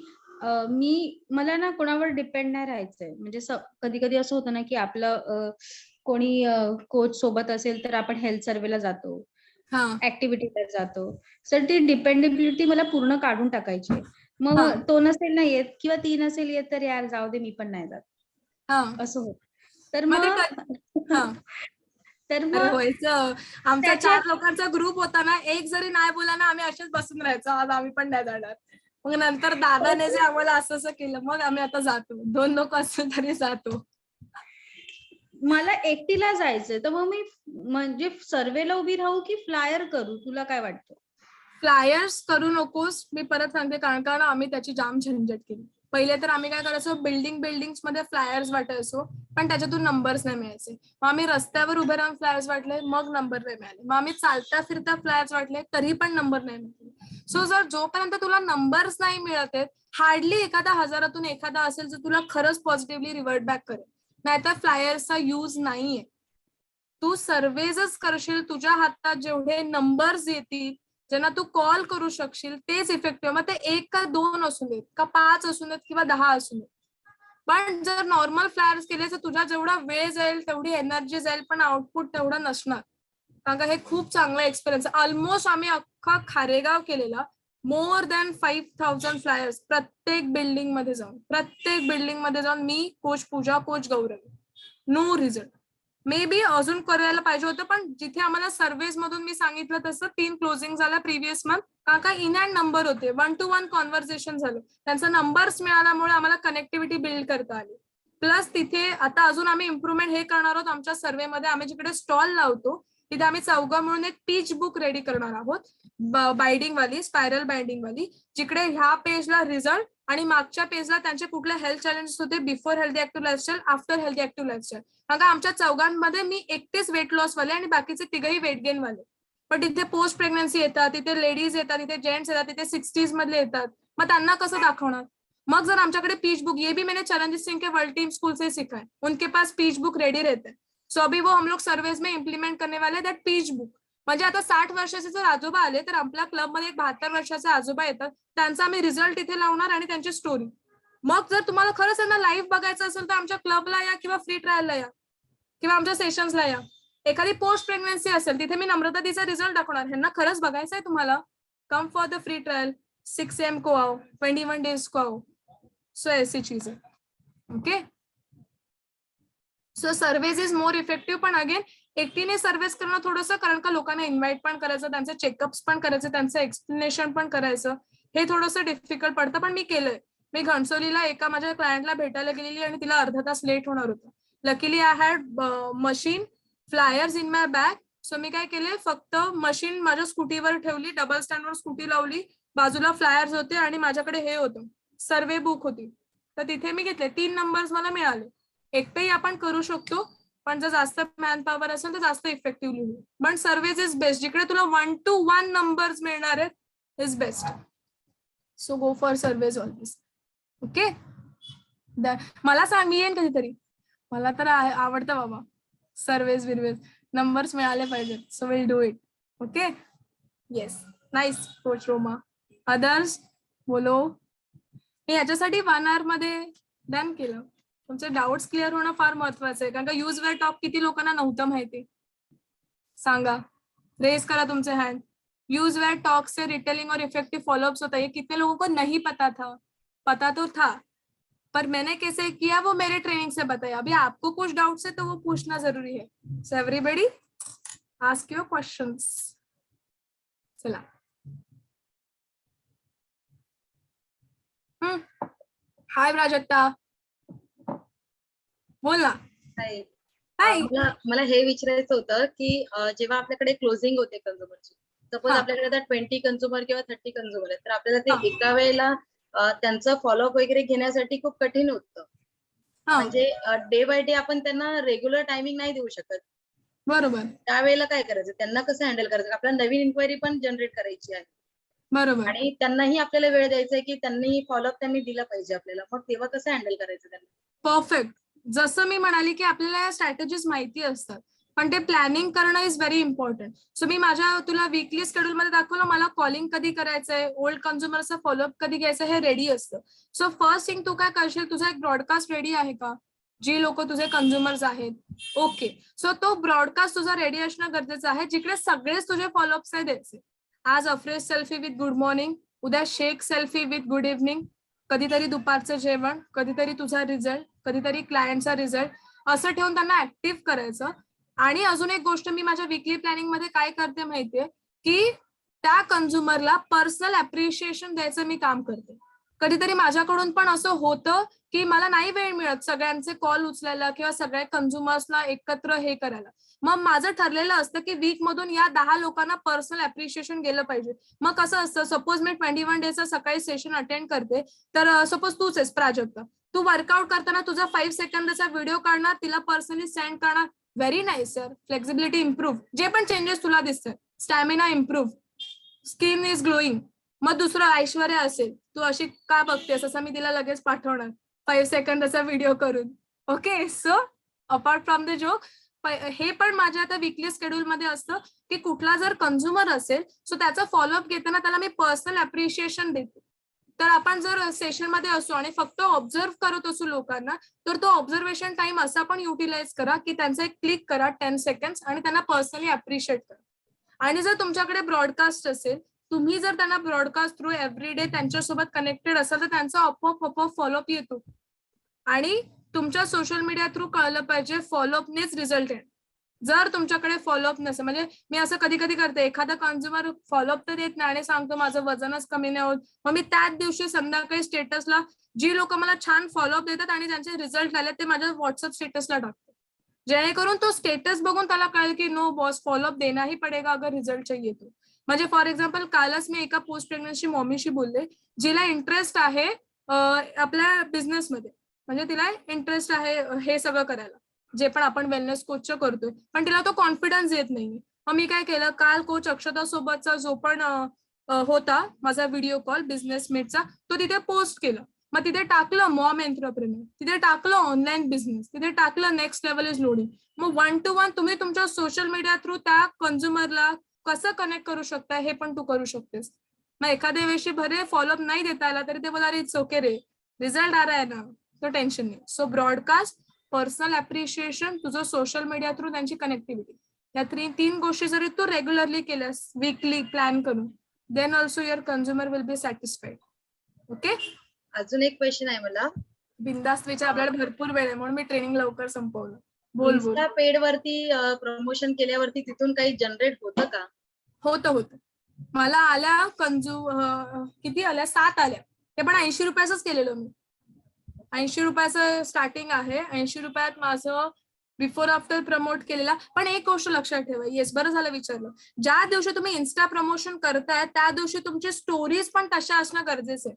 मला ना कोणावर डिपेंड नाही राहायचंय. म्हणजे कधी कधी असं होतं ना की आपलं कोणी कोच सोबत असेल तर आपण हेल्थ सर्वेला जातो, ऍक्टिव्हिटीला जातो. सर ती डिपेंडेबिलिटी मला पूर्ण काढून टाकायची. मग तो नसेल ना येत किंवा ती नसेल येत तर यार जाऊ दे, मी पण नाही जात, असं होत. तर मग व्हायचं. आमचा 4 लोकांचा ग्रुप होता ना, एक जरी नाही बोला ना आम्ही असेच बसून राहायचो, आज आम्ही पण नाही जाणार. मग नंतर दादाने जे आम्हाला असं केलं, मग आम्ही आता जातो. 2 लोक असले तरी जातो. मला एकटीला जायचंय, तर मग मी म्हणजे सर्वेला उभी राहू की फ्लायर करू, तुला काय वाटतं? फ्लायर्स करू नकोस, मी परत सांगते, कारण का आम्ही त्याची जाम झंझट केली. पहिले तर आम्ही काय करायचो, बिल्डिंग्स मध्ये फ्लायर्स वाटायचो, पण त्याच्यातून नंबर्स नाही मिळायचे. मग आम्ही रस्त्यावर उभे राहून फ्लायर्स वाटले, मग नंबर नाही मिळाले. मग आम्ही चालता फिरता फ्लायर्स वाटले, तरी पण नंबर नाही मिळाले. सो जर जोपर्यंत तुला नंबर्स नाही मिळत आहेत, हार्डली एखादा 1000तून एखादा असेल जो तुला खरंच पॉझिटिव्हली रिव्हर्ट बॅक करेल, नाहीतर फ्लायर्सचा यूज नाहीये. तू सर्वेजच करशील, तुझ्या हातात जेवढे नंबर्स येतील, ज्यांना तू कॉल करू शकशील तेच इफेक्टिव्ह. मग ते 1 का 2 असू देत का 5 असू देत किंवा 10 असू देत. पण जर नॉर्मल फ्लायर्स केले तर तुझा जेवढा वेळ जाईल तेवढी एनर्जी जाईल, पण आउटपुट तेवढं नसणार. कारण का हे खूप चांगला एक्सपिरियन्स. ऑलमोस्ट आम्ही अख्खा खारेगाव केलेला. मोर दॅन 5000 फ्लायर्स प्रत्येक बिल्डिंग मध्ये जाऊन मी, coach Pooja, coach Gaurav. No result. Maybe अजून करायला पाहिजे होतं, पण जिथे आम्हाला सर्व्हिस मधून मी सांगितलं तसं 3 क्लोजिंग झाल्या प्रिव्हियस मंथ. का इन अँड नंबर होते, 1 to 1 कॉन्व्हर्सेशन झालं. त्यांचा नंबर्स मिळाल्यामुळे आम्हाला कनेक्टिव्हिटी बिल्ड करता आली. प्लस तिथे आता अजून आम्ही इम्प्रुव्हमेंट हे करणार आहोत आमच्या सर्व्हेमध्ये. आम्ही जिकडे स्टॉल लावतो तिथे आम्ही चौघं मिळून एक पीच बुक रेडी करणार आहोत, बाइंडिंग वाली, स्पायरल बाइंडिंग वाली, जिकडे ह्या पेजला रिझल्ट आणि मागच्या पेजला त्यांचे कुठले हेल्थ चॅलेंजेस होते, before healthy active lifestyle, after healthy active lifestyle. कारण आमच्या चौघांमध्ये मी एकटेच वेट लॉस वाले आणि बाकीचे तिघही वेट गेन वाले. पण तिथे पोस्ट प्रेग्नन्सी येतात, तिथे लेडीज येतात, तिथे जेंट्स येतात, तिथे 60s मधले येतात. मग त्यांना कसं दाखवणार? मग जर आमच्याकडे पीच बुक, ये भी मैंने चरणजीत सिंह के वर्ल्ड टीम स्कूल से सीखा है, उनके पास पीच बुक रेडी रहते हैं. सो अभी वो हम लोग सर्वेज में इम्प्लिमेंट करने वाले दैट पीच बुक. म्हणजे आता 60 वर्षाचे जर आजोबा आले तर आपल्या क्लबमध्ये एक 72 वर्षाचे आजोबा येतात, त्यांचा आम्ही रिझल्ट इथे लावणार आणि त्यांची स्टोरी. मग जर तुम्हाला खरंच त्यांना लाईव्ह बघायचं असेल तर आमच्या क्लबला या किंवा फ्री ट्रायलला या किंवा आमच्या सेशन्सला या. एखादी पोस्ट प्रेग्नन्सी असेल तिथे मी नम्रता तिचा रिझल्ट दाखवणार. ह्यांना खरंच बघायचं आहे तुम्हाला, come for the free trial, 6 AM को आओ, 21 days को आओ. सो ऐसी चीज है. Okay, so service is more effective. पण अगेन एकटीने सर्व्हिस करणं थोडंसं, कारण का लोकांना इन्व्हाइट पण करायचं, त्यांचे चेकअप्स पण करायचे, त्यांचं एक्सप्लेनेशन पण करायचं, हे थोडंसं डिफिकल्ट पडतं. पण मी केलंय. मी घणसोलीला एका माझ्या क्लायंटला भेटायला गेलेली आणि तिला अर्धा तास लेट होणार होतं. Luckily I had machine, flyers in my bag. So मी काय केले, फक्त मशीन माझ्या स्कूटीवर ठेवली, डबल स्टँडवर स्कूटी लावली, बाजूला फ्लायर्स होते आणि माझ्याकडे हे होतं, सर्वे बुक होती. तर तिथे मी घेतले. 3 नंबर्स मला मिळाले. एकटेही आपण करू शकतो, पण जर जास्त मॅन पॉवर असेल तर जास्त इफेक्टिव्हली होईल. पण सर्व्हिस इज बेस्ट. जिकडे तुला 1 to 1 नंबर्स मिळणार आहेत is best. So go for service always. Okay, मला सांग, मी येईन कधीतरी. मला तर आवडतं बाबा सर्व्हिस बिर्व्हिस, नंबर्स मिळाले पाहिजेत. So will do it. Okay, yes, nice coach Roma. Others बोलो. मी याच्यासाठी 1 hour मध्ये डन केलं. तुमचे डाऊट्स क्लिअर होणं फार महत्वाचं आहे, कारण का यूज वेअर टॉक किती लोकांना नव्हतं माहिती, सांगा, रेज करा तुमचे हैंड. यूज वेयर टॉक से रिटेलिंग और इफेक्टिव फॉलोअप्स होता है, ये कितने लोगों को नहीं पता था? पता तो था, पर मैंने कैसे किया वो मेरे ट्रेनिंग से बताया. अभी आपको कुछ डाउट्स है तो वो पूछना जरूरी है. So everybody ask your questions. चला, हाय प्राजक्ता, बोल ना. हाय. मला हे विचारायचं होतं की जेव्हा आपल्याकडे क्लोजिंग होते कन्झ्युमरची, सपोज आपल्याकडे आता 20 कन्झ्युमर किंवा 30 कन्झ्युमर आहेत, तर आपल्याला ते एका वेळेला त्यांचं फॉलोअप वगैरे घेण्यासाठी खूप कठीण होतं. म्हणजे डे बाय डे आपण त्यांना रेग्युलर टायमिंग नाही देऊ शकत. बरोबर. त्यावेळेला काय करायचं, त्यांना कसं हँडल करायचं? आपल्याला नवीन इन्क्वायरी पण जनरेट करायची आहे. बरोबर. आणि त्यांनाही आपल्याला वेळ द्यायचा आहे की त्यांनी फॉलोअप त्यांनी दिला पाहिजे आपल्याला. मग तेव्हा कसं हँडल करायचं त्यांना? परफेक्ट. जसं मी म्हणाली की आपल्याला या स्ट्रॅटेजीज माहिती असतात, पण ते प्लॅनिंग करणं इज व्हेरी इम्पॉर्टंट. सो मी माझ्या तुला वीकली शेड्यूल मध्ये दाखवलं, मला कॉलिंग कधी करायचंय, ओल्ड कन्झ्युमरचा फॉलोअप कधी घ्यायचं, हे रेडी असतं. सो फर्स्ट थिंग तू काय करशील, तुझा एक ब्रॉडकास्ट रेडी आहे का? जी लोक तुझे कन्झ्युमर्स आहेत, ओके, सो तो ब्रॉडकास्ट तुझा रेडी असणं गरजेचं आहे, जिकडे सगळेच तुझे फॉलोअप्स आहे द्यायचे. आज afresh selfie with good morning, उद्या शेक सेल्फी विथ गुड इव्हनिंग, कधीतरी दुपारचं जेवण, कधीतरी तुझा रिझल्ट, कधीतरी क्लायंटचा रिझल्ट, असं ठेवून त्यांना ऍक्टिव्ह करायचं. आणि अजून एक गोष्ट मी माझ्या वीकली प्लॅनिंग मध्ये काय करते माहितीये, की त्या कन्झ्युमरला पर्सनल अप्रिशिएशन द्यायचं मी काम करते. कधीतरी माझ्याकडून पण असं होतं की मला नाही वेळ मिळत सगळ्यांचे कॉल उचलायला किंवा सगळ्या कन्झ्युमर्सला एकत्र हे करायला. मग माझं ठरलेलं असतं की वीक मधून या 10 लोकांना पर्सनल अप्रिशिएशन गेलं पाहिजे. मग कसं असतं, सपोज मी 21 डेचं सकाळी सेशन अटेंड करते, तर सपोज तूच आहेस प्राजक्ता, तू वर्कआउट करताना तुझा 5 सेकंदाचा व्हिडिओ काढणार, तिला पर्सनली सेंड करणार. Very nice sir, flexibility improve, जे पण चेंजेस तुला दिसतात, stamina improve, skin is glowing. मग दुसरं ऐश्वर्या असेल, तू अशी का बघतेस, असं मी तिला लगेच पाठवणार 5 सेकंदाचा व्हिडिओ करून. Okay, so apart from the joke, हे पण माझ्या आता विकली शेड्यूल मध्ये असतं की कुठला जर कन्झ्युमर असेल सो त्याचा फॉलोअप घेताना त्याला मी पर्सनल अप्रिशिएशन देते. तर आपण जर सेशन मध्ये असू आणि फक्त ऑब्झर्व करत असू लोकांना, तर तो ऑब्झर्वेशन टाइम असा पण युटिलाइज करा की त्यांचा एक क्लिक करा 10 सेकंड आणि त्यांना पर्सनली अप्रिशिएट करा. आणि जर तुमच्याकडे ब्रॉडकास्ट असेल, तुम्ही जर त्यांना ब्रॉडकास्ट थ्रू एव्हरीडे त्यांच्यासोबत कनेक्टेड असाल तर त्यांचा आपोआप फॉलोअप येतो. आणि तुमच्या सोशल मीडिया थ्रू कळलं पाहिजे फॉलोअपनेच रिझल्ट आहे. जर तुमच्याकडे फॉलोअप नसेल, म्हणजे मी असं कधी कधी करते, एखादा कन्झ्युमर फॉलोअप तर देत नाही आणि सांगतो माझं वजनच कमी नाही होत, मग मी त्याच दिवशी संध्याकाळी स्टेटसला जी लोक मला छान फॉलोअप देतात आणि ज्यांचे रिझल्ट आले ते माझ्या व्हॉट्सअप स्टेटसला टाकते, जेणेकरून तो स्टेटस बघून त्याला कळेल की नो बॉस फॉलोअप देना ही पडेगा अगर रिझल्ट चाहिए तो. म्हणजे फॉर एक्झाम्पल कालच मी एका पोस्ट प्रेग्नन्सी मॉमीशी बोलले जिला इंटरेस्ट आहे आपल्या बिझनेसमध्ये, म्हणजे तिला इंटरेस्ट आहे हे सगळं करायला जे पण आपण वेलनेस कोचचं करतोय, पण तिला तो कॉन्फिडन्स येत नाही. मग मी काय केलं, काल कोच अक्षता सोबतचा जो पण होता माझा व्हिडिओ कॉल बिझनेस मीटचा, तो तिथे पोस्ट केला. मग तिथे टाकलं मॉम एंटरप्रेन्योर, तिथे टाकलं ऑनलाईन बिझनेस, तिथे टाकलं नेक्स्ट लेवल इज लोडिंग. मग 1 to 1 तुम्ही तुमच्या सोशल मीडिया थ्रू त्या कन्झ्युमरला कसं कनेक्ट करू शकता हे पण तू करू शकतेस. मग एखाद्या वेळी भरे फॉलोअप नाही देता आला तरी ते बोला अरे इट्स ओके रे, रिझल्ट आ रहा है ना, तो टेन्शन नाही. सो ब्रॉडकास्ट, पर्सनल अप्रिशिएशन, तुझं सोशल मीडिया थ्रू त्यांची कनेक्टिव्हिटी, या 3 गोष्टी जरी तू रेग्युलरली केल्यास वीकली प्लॅन करून, then also your consumer will be satisfied. Okay. अजून एक क्वेश्चन आहे मला. बिंदास्त विचार, आपल्याला भरपूर वेळ आहे म्हणून मी ट्रेनिंग लवकर संपवलं. बोल. इन्स्टा पेड वरती प्रमोशन केल्यावरती तिथून काही जनरेट होतं का? होतं. मला आल्या किती आल्या, 7 आल्या. ते पण 80 रुपयाच केलेलं मी. 80 रुपयाचं स्टार्टिंग आहे. 80 रुपयात माझं बिफोर आफ्टर प्रमोट केलेला. पण एक गोष्ट लक्षात ठेवा, येस बरं झालं विचारलं, ज्या दिवशी तुम्ही इन्स्टा प्रमोशन करताय त्या दिवशी तुमची स्टोरीज पण तशा असणं गरजेचं आहे.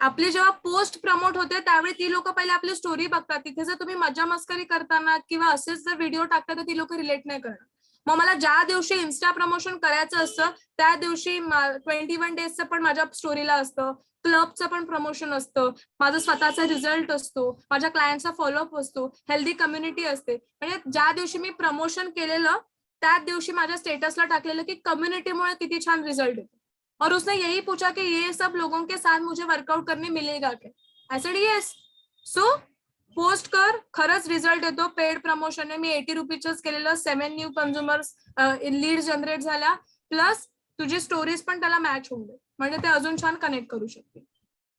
आपली जेव्हा पोस्ट प्रमोट होते त्यावेळी ती लोक पहिले आपली स्टोरी बघतात. तिथे जर तुम्ही मजा मस्करी करताना किंवा असेच जर व्हिडिओ टाकता तर ती लोक रिलेट नाही करणार. मग मला ज्या दिवशी इन्स्टा प्रमोशन करायचं असतं त्या दिवशी 21 डेजचं पण माझ्या स्टोरीला असतं, क्लबचं पण प्रमोशन असतं, माझा स्वतःचा रिझल्ट असतो, माझ्या क्लायंटचा फॉलोअप असतो, हेल्दी कम्युनिटी असते. म्हणजे ज्या दिवशी मी प्रमोशन केलेलं त्याच दिवशी माझ्या स्टेटसला टाकलेलं की कम्युनिटीमुळे किती छान रिझल्ट येतो. और उसने यही पूछा कि ये सब लोगों के साथ मुझे वर्कआउट करने मिलेगा क्या? I said yes. So post कर, खरंच रिझल्ट येतो. पेड प्रमोशन आहे, मी 80 रुपीजच केलेलं. 7 न्यू कन्झ्युमर्स लीड जनरेट झाल्या, प्लस तुझी स्टोरीज पण त्याला मॅच होऊन दे, म्हणजे ते अजून छान कनेक्ट करू शकते.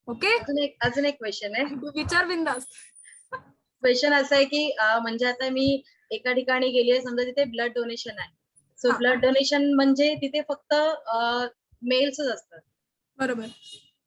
ओके. अजून एक क्वेश्चन आहे. तू विचार बिंदास. क्वेश्चन असं आहे की म्हणजे आता मी एका ठिकाणी गेली आहे, समजा तिथे ब्लड डोनेशन आहे. सो ब्लड डोनेशन म्हणजे तिथे फक्त मेल्सच असतात. बरोबर.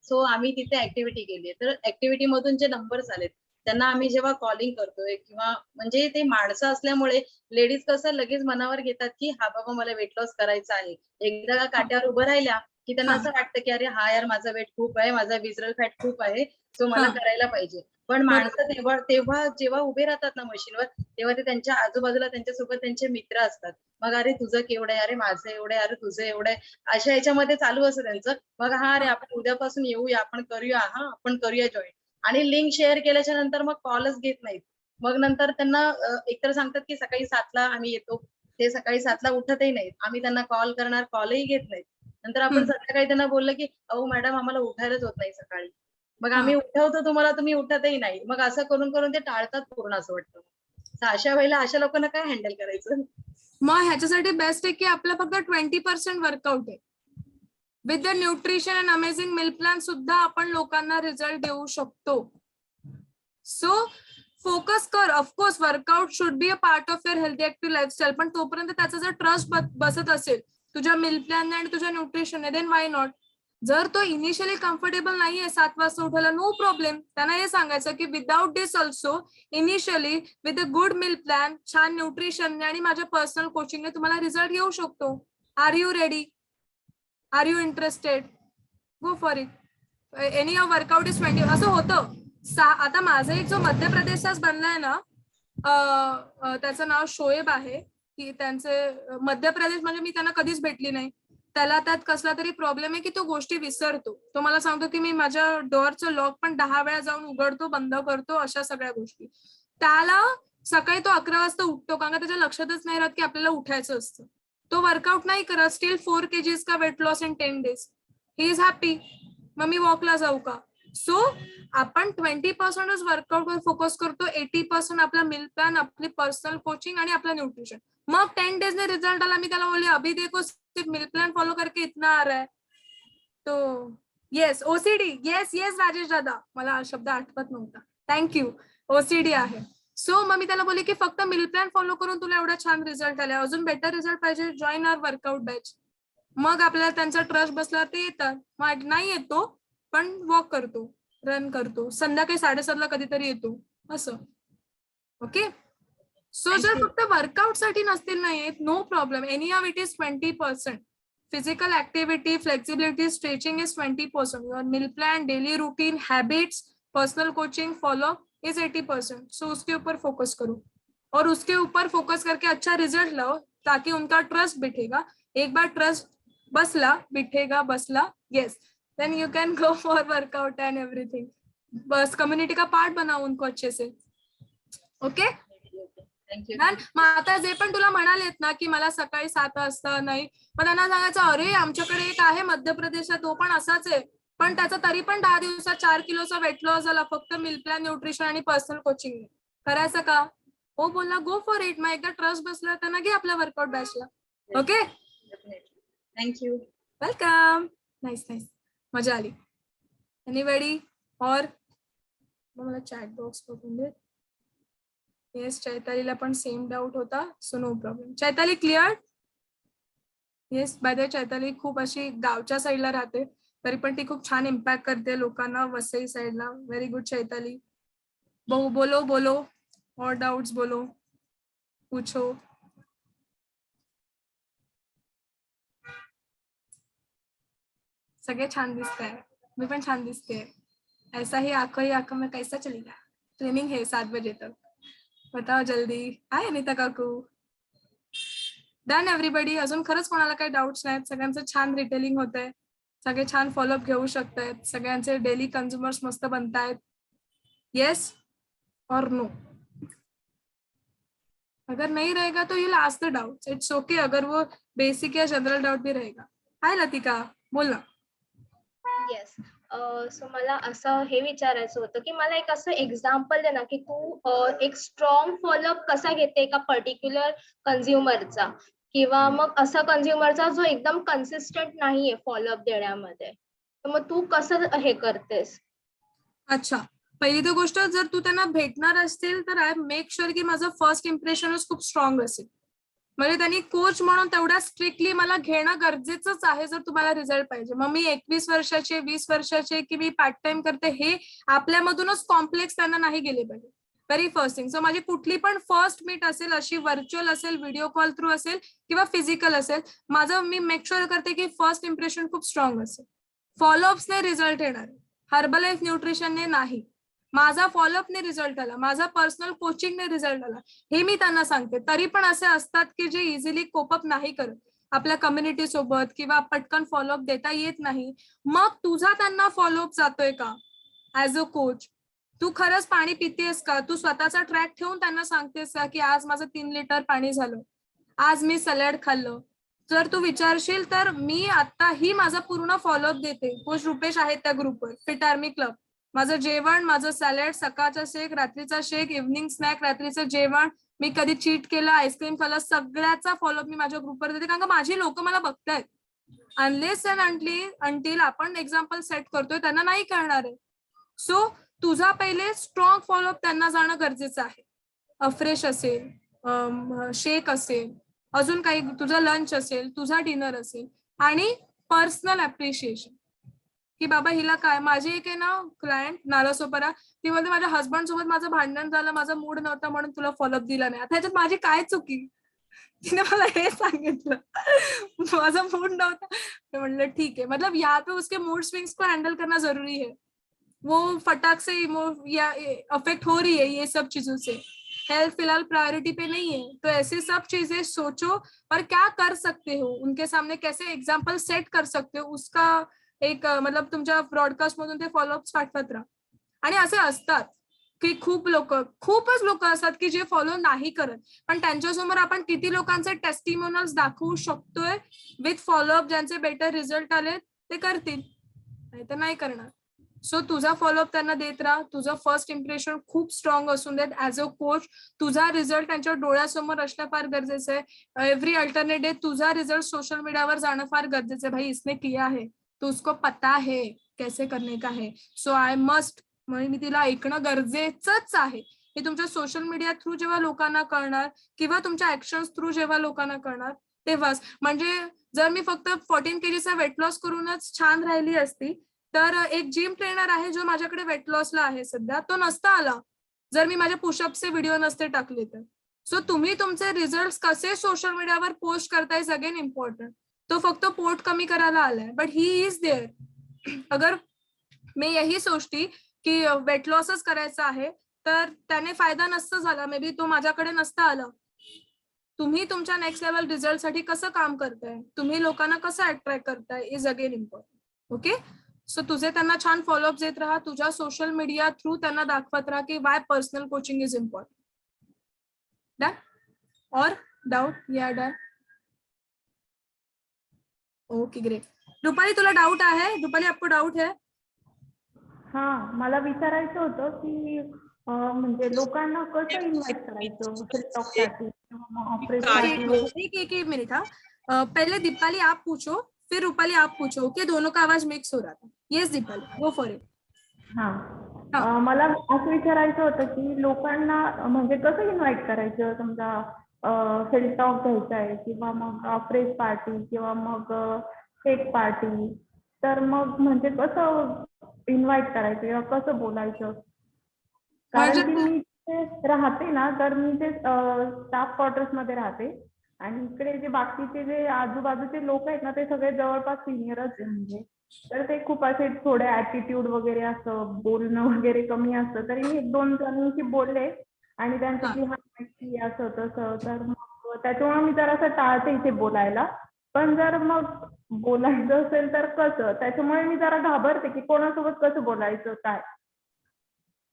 सो आम्ही तिथे ऍक्टिव्हिटी केली, तर ऍक्टिव्हिटी मधून जे नंबर्स आलेत त्यांना आम्ही जेव्हा कॉलिंग करतोय किंवा म्हणजे ते माणसं असल्यामुळे लेडीज कसं लगेच मनावर घेतात की हा बाबा मला वेट लॉस करायचा आहे. एकदा काट्यावर उभं राहिल्या की त्यांना असं वाटतं की अरे हा यार माझा वेट खूप आहे, माझा विजरल फॅट खूप आहे, सो मला करायला पाहिजे. पण माणसं तेव्हा जेव्हा उभे राहतात ना मशीनवर, तेव्हा ते त्यांच्या आजूबाजूला त्यांच्यासोबत त्यांचे मित्र असतात. मग अरे तुझं केवढं आहे, अरे माझं एवढं आहे, अरे तुझं एवढं आहे, अशा ह्याच्यामध्ये चालू असतं त्यांचं. मग हा अरे आपण उद्यापासून येऊया, आपण करूया जॉईन. आणि लिंक शेअर केल्याच्या नंतर मग कॉलच घेत नाहीत. मग नंतर त्यांना एकतर सांगतात की सकाळी 7ला आम्ही येतो, ते सकाळी 7ला उठतही नाहीत. आम्ही त्यांना कॉल करणार, कॉलही घेत नाहीत. नंतर आपण संध्याकाळी त्यांना बोललं की अहो मॅडम आम्हाला उठायलाच होत नाही सकाळी. मग आम्ही उठवतो तुम्हाला, तुम्ही उठतही नाही. मग असं करून करून ते टाळतात पूर्ण असं वाटतं. अशा वेळेला अशा लोकांना काय हँडल करायचं? मग ह्याच्यासाठी बेस्ट आहे की आपलं फक्त 20% वर्कआउट आहे. With the nutrition and amazing mill plan सुद्धा आपण लोकांना रिझल्ट देऊ शकतो. सो फोकस कर. Of course workout should be a part of your healthy active lifestyle, पण तोपर्यंत त्याचा जर ट्रस्ट बसत असेल तुझ्या मिल प्लॅन आणि तुझ्या न्यूट्रिशन, देन वाय नॉट. जर तो इनिशियली कम्फर्टेबल नाहीये 7 वाजता उठायला, नो प्रॉब्लेम. त्यांना हे सांगायचं की without this also initially with a good meal plan, छान न्यूट्रिशन आणि माझ्या पर्सनल कोचिंगने तुम्हाला रिझल्ट येऊ शकतो. Are you ready? Are you interested? Go for it. Any of workout is 20. असं होतं. आता माझा एक जो मध्य प्रदेशात बनलाय ना, त्याचं नाव शोएब आहे, की त्यांचे मध्य प्रदेश, म्हणजे मी त्यांना कधीच भेटली नाही. त्याला त्यात कसला तरी प्रॉब्लेम आहे की तो गोष्टी विसरतो. तो मला सांगतो की मी माझ्या डोअरचं लॉक पण 10 वेळा जाऊन उघडतो, बंद करतो, अशा सगळ्या गोष्टी. त्याला सकाळी तो 11 वाजता उठतो कारण का त्याच्या लक्षातच नाही राहत की आपल्याला उठायचं असतं. तो वर्कआउट नाही करत, स्टील 4 kgs का weight loss in 10 days. He is happy. मग मी वॉकला जाऊ का? सो आपण 20% वर्कआउटवर फोकस करतो, 80% आपला मिल प्लॅन, आपली पर्सनल कोचिंग आणि आपलं न्यूट्रिशन. मग 10 days ने रिझल्ट आला, मी त्याला बोलले अभी देखो सिर्फ मिल प्लॅन फॉलो करके इतना आ रहा है. तो yes OCD, yes yes Rajesh दादा, मला हा शब्द आठवत नव्हता, थँक्यू. ओसीडी आहे. सो मग मी त्याला बोलले की फक्त मिल प्लॅन फॉलो करून तुला एवढा छान रिझल्ट आला, अजून बेटर रिझल्ट पाहिजे, जॉईन आवर वर्कआउट बॅच. मग आपल्याला त्यांचा ट्रस्ट बसला, ते येतात. मग नाही येतो पण वॉक करतो, रन करतो, संध्याकाळी 7:30ला कधीतरी येतो असं. ओके. सो जर फक्त वर्कआउट साठी नसतील नाही येत, no problem, any of it is 20%. Physical activity, flexibility, stretching is 20%. Your meal plan, daily routine, habits, personal coaching, follow is 80%. So उसके ऊपर फोकस करो और उसके ऊपर फोकस करके अच्छा रिजल्ट लाओ ताकि उनका ट्रस्ट बिठेगा. एक बार ट्रस्ट बसला, बिठेगा, बसला, yes, then you can go for workout and everything. Bus community का पार्ट बनाओ उनको अच्छे से. ओके. थँक्यू. मग आता जे पण तुला म्हणालेत ना की मला सकाळी 7 वाजता नाही, मग त्यांना सांगायचं अरे आमच्याकडे एक आहे मध्य प्रदेशात, तो पण असाच आहे, पण त्याचा तरी पण 10 दिवसात 4 किलोचा वेट लॉस झाला, फक्त मिल प्लॅन, न्यूट्रिशन आणि पर्सनल कोचिंग. करायचं का? हो बोलला, गो फॉर इट. मग एकदा ट्रस्ट बसला त्यांना घे आपल्या वर्कआउट बॅचला. Okay. Thank you. Welcome. Nice nice, मजा आली. एनीबडी और मला चॅट बॉक्स बघून दे. येस, चैतालीला पण सेम डाऊट होता, so no problem. Chaitali clear? Yes. By the way Chaitali खूप अशी गावच्या साईडला राहते, तरी पण ती खूप छान इम्पॅक्ट करते लोकांना वसई साईडला. Very good Chaitali. बोलो बोलो, और डाउट्स बोलो, पूछो. सगळे छान दिसताय, मी पण छान दिसते. ऐसा ही आंखों में कैसा चलेगा. ट्रेनिंग है 7 बजे तक. बताओ जल्दी. हाय अनिता काकू. Done everybody. अजून खरंच कोणाला काही डाऊट्स नाहीत? सगळ्यांचं छान रिटेलिंग होत आहे, सगळे छान फॉलोअप घेऊ शकतायत, सगळ्यांचे डेली कन्झ्युमर्स मस्त बनतायत. येस और नो. अगर नहीं रहेगा तो you ask the doubts, it's okay. अगर वो बेसिक या जनरल डाउट भी रहेगा. हाय लतिका, बोल ना. येस. सो मला असं हे विचारायचं होतं की मला एक असं एक्झाम्पल दे ना की तू एक स्ट्रॉंग फॉलोअप कसा घेते एका पर्टिक्युलर कन्झ्युमरचा, किंवा मग असा कन्झ्युमरचा जो एकदम कन्सिस्टंट नाहीये फॉलोअप देण्यामध्ये, तर मग तू कसं हे करतेस? अच्छा, पहिली तर गोष्ट, जर तू त्यांना भेटणार असतील तर आय मेक शुअर की माझं फर्स्ट इम्प्रेशनच खूप स्ट्रॉंग असेल. म्हणजे त्यांनी कोच म्हणून तेवढ्या स्ट्रिक्टली मला घेणं गरजेचंच आहे जर तुम्हाला रिझल्ट पाहिजे. मग मी 21 वर्षाचे, 20 वर्षाचे की मी पार्ट टाइम करते, हे आपल्यामधूनच कॉम्प्लेक्स त्यांना नाही गेले पाहिजे. Very first thing. सो माझी कुठली पण फर्स्ट मीट असेल, अशी व्हर्च्युअल असेल, व्हिडिओ कॉल थ्रू असेल किंवा फिजिकल असेल, माझं मी मेक शुअर करते की फर्स्ट इम्प्रेशन खूप स्ट्रॉंग असेल. फॉलोअप्सने रिझल्ट येणार, हर्बलाइफ न्यूट्रिशनने नाही. माझा फॉलोअपने रिझल्ट आला, माझा पर्सनल कोचिंगने रिझल्ट आला, हे मी त्यांना सांगते. तरी पण असे असतात की जे इझिली कोपअप नाही करत आपल्या कम्युनिटी सोबत किंवा पटकन फॉलोअप देता येत नाही. मग तुझा त्यांना फॉलोअप जातोय का ऍज अ कोच? तू खरंच पाणी पितेस का? तू स्वतःचा ट्रॅक ठेवून त्यांना सांगतेस का की आज माझं 3 लिटर पाणी झालं, आज मी सॅलड खाल्लं? जर तू विचारशील तर मी आताही माझा पूर्ण फॉलोअप देते. कोच रुपेश आहेत त्या ग्रुपवर, फिट आर्मी क्लब. माझं जेवण, माझं सॅलड, सकाळचा शेक, रात्रीचा शेक, इव्हनिंग स्नॅक, रात्रीचं जेवण, मी कधी चीट केलं, आईस्क्रीम खाल्लं, सगळ्याचा फॉलोअप मी माझ्या ग्रुपवर देते. कारण का माझी लोक मला बघतायत. अनलेस अँड अंटिल आपण एक्झाम्पल सेट करतोय, त्यांना नाही करणार आहे. सो तुझा पहिले स्ट्रॉंग फॉलोअप त्यांना जाणं गरजेचं आहे. फ्रेश असेल, शेक असेल, अजून काही तुझा लंच असेल, तुझा डिनर असेल, आणि पर्सनल अप्रिशिएशन की बाबा हिला काय. माझी एक आहे ना क्लायंट नालासोपारा, ती म्हणते माझ्या हस्बंड सोबत माझं भांडण झालं, माझा मूड नव्हता म्हणून तुला फॉलोअप दिला नाही. आता ह्याच्यात माझी काय चुकी? तिने मला हे सांगितलं, माझा मूड नव्हता. मैं म्हणलं ठीक है, मतलब यहाँ पे उसके मूड स्विंग्स को हैंडल करना जरूरी है. वो फटाक से या अफेक्ट हो रही है ये सब चीजों से, हेल्थ फिलहाल प्रायोरिटी पे नहीं है. तो ऐसी सब चीजें सोचो और क्या कर सकते हो उनके सामने, कैसे एग्जाम्पल सेट कर सकते हो, उसका एक मतलब तुमच्या ब्रॉडकास्ट मधून ते फॉलोअप्स पाठवत राहा. आणि असे असतात की खूपच लोक असतात की जे फॉलो नाही करत, पण त्यांच्यासमोर आपण किती लोकांचे टेस्टिमोनियल्स दाखवू शकतोय विथ फॉलोअप, ज्यांचे बेटर रिझल्ट आले ते करतील, नाही तर नाही करणार. सो तुझा फॉलोअप त्यांना देत राहा. तुझं फर्स्ट इम्प्रेशन खूप स्ट्रॉंग असून देत. ऍज अ कोच तुझा रिझल्ट त्यांच्या डोळ्यासमोर असणं फार गरजेचं आहे. एव्हरी अल्टरनेट डे तुझा रिझल्ट सोशल मीडियावर जाणं फार गरजेचं आहे. भाई इसने किया है तो उसको पता है कैसे करने का है. सो आय मस्ट, म्हणजे मी तिला ऐकणं गरजेचंच आहे. हे तुमच्या सोशल मीडिया थ्रू जेव्हा लोकांना कळणार किंवा तुमच्या ऍक्शन्स थ्रू जेव्हा लोकांना कळणार तेव्हाच. म्हणजे जर मी फक्त 14 kgचा वेट लॉस करूनच छान राहिली असती तर एक जिम ट्रेनर आहे जो माझ्याकडे वेट लॉसला आहे सध्या, तो नसता आला जर मी माझ्या पुशअपचे व्हिडिओ नसते टाकले तर. सो तुम्ही तुमचे रिझल्ट कसे सोशल मीडियावर पोस्ट करताय अगेन इम्पॉर्टंट. तो फक्त पोट कमी करायला आलाय, बट ही इज देअर. अगर मी यही सोचती की वेट लॉसच करायचा आहे तर त्याने फायदा नसता झाला, मे बी तो माझ्याकडे नसता आला. तुम्ही तुमच्या नेक्स्ट लेवल रिझल्ट साठी कसं काम करताय, तुम्ही लोकांना कसं अट्रॅक्ट करताय is again important. Okay, so तुझे त्यांना छान फॉलोअप देत राहा. तुझ्या सोशल मीडिया थ्रू त्यांना दाखवत राहा की why personal coaching is important. Done or doubt? Yeah done. Okay great. Rupali तुला डाउट आहे? रुपाली आपको डाउट है? हा, मला विचारायचं होतं की म्हणजे लोकांना कसं इन्व्हाइट करायचं साठी किंवा ऑपरेशनसाठी. एक मिनट. हाँ, पहले दीपाली आप पूछो फिर रूपाली आप पूछो. ओके, दोनों का आवाज मिक्स हो रहा था. Yes Deepali, go for it. हा, मला असं विचारायचं होतं की लोकांना म्हणजे कसं इन्व्हाइट करायचं. समजा सेल्फ टॉक घ्यायचा आहे किंवा मग फ्रेश पार्टी किंवा मग केक पार्टी, तर मग म्हणजे कसं इन्व्हाइट करायचं किंवा कसं बोलायचं. कारण की मी राहते ना, तर मी ते स्टाफ क्वार्टर्स मध्ये राहते आणि इकडे जे बाकीचे जे आजूबाजूचे लोक आहेत ना ते सगळे जवळपास सिनियरच आहे. म्हणजे तर ते खूप असे थोडे ऍटिट्यूड वगैरे असं बोलणं वगैरे कमी असतं. तरी मी 1-2 जणांशी बोलले आणि त्यांचं की हा माहिती असं तसं, तर मग त्याच्यामुळे मी जरासं टाळते इथे बोलायला. पण जर मग बोलायचं असेल तर कसं, त्याच्यामुळे मी जरा घाबरते की कोणासोबत कसं बोलायचं काय.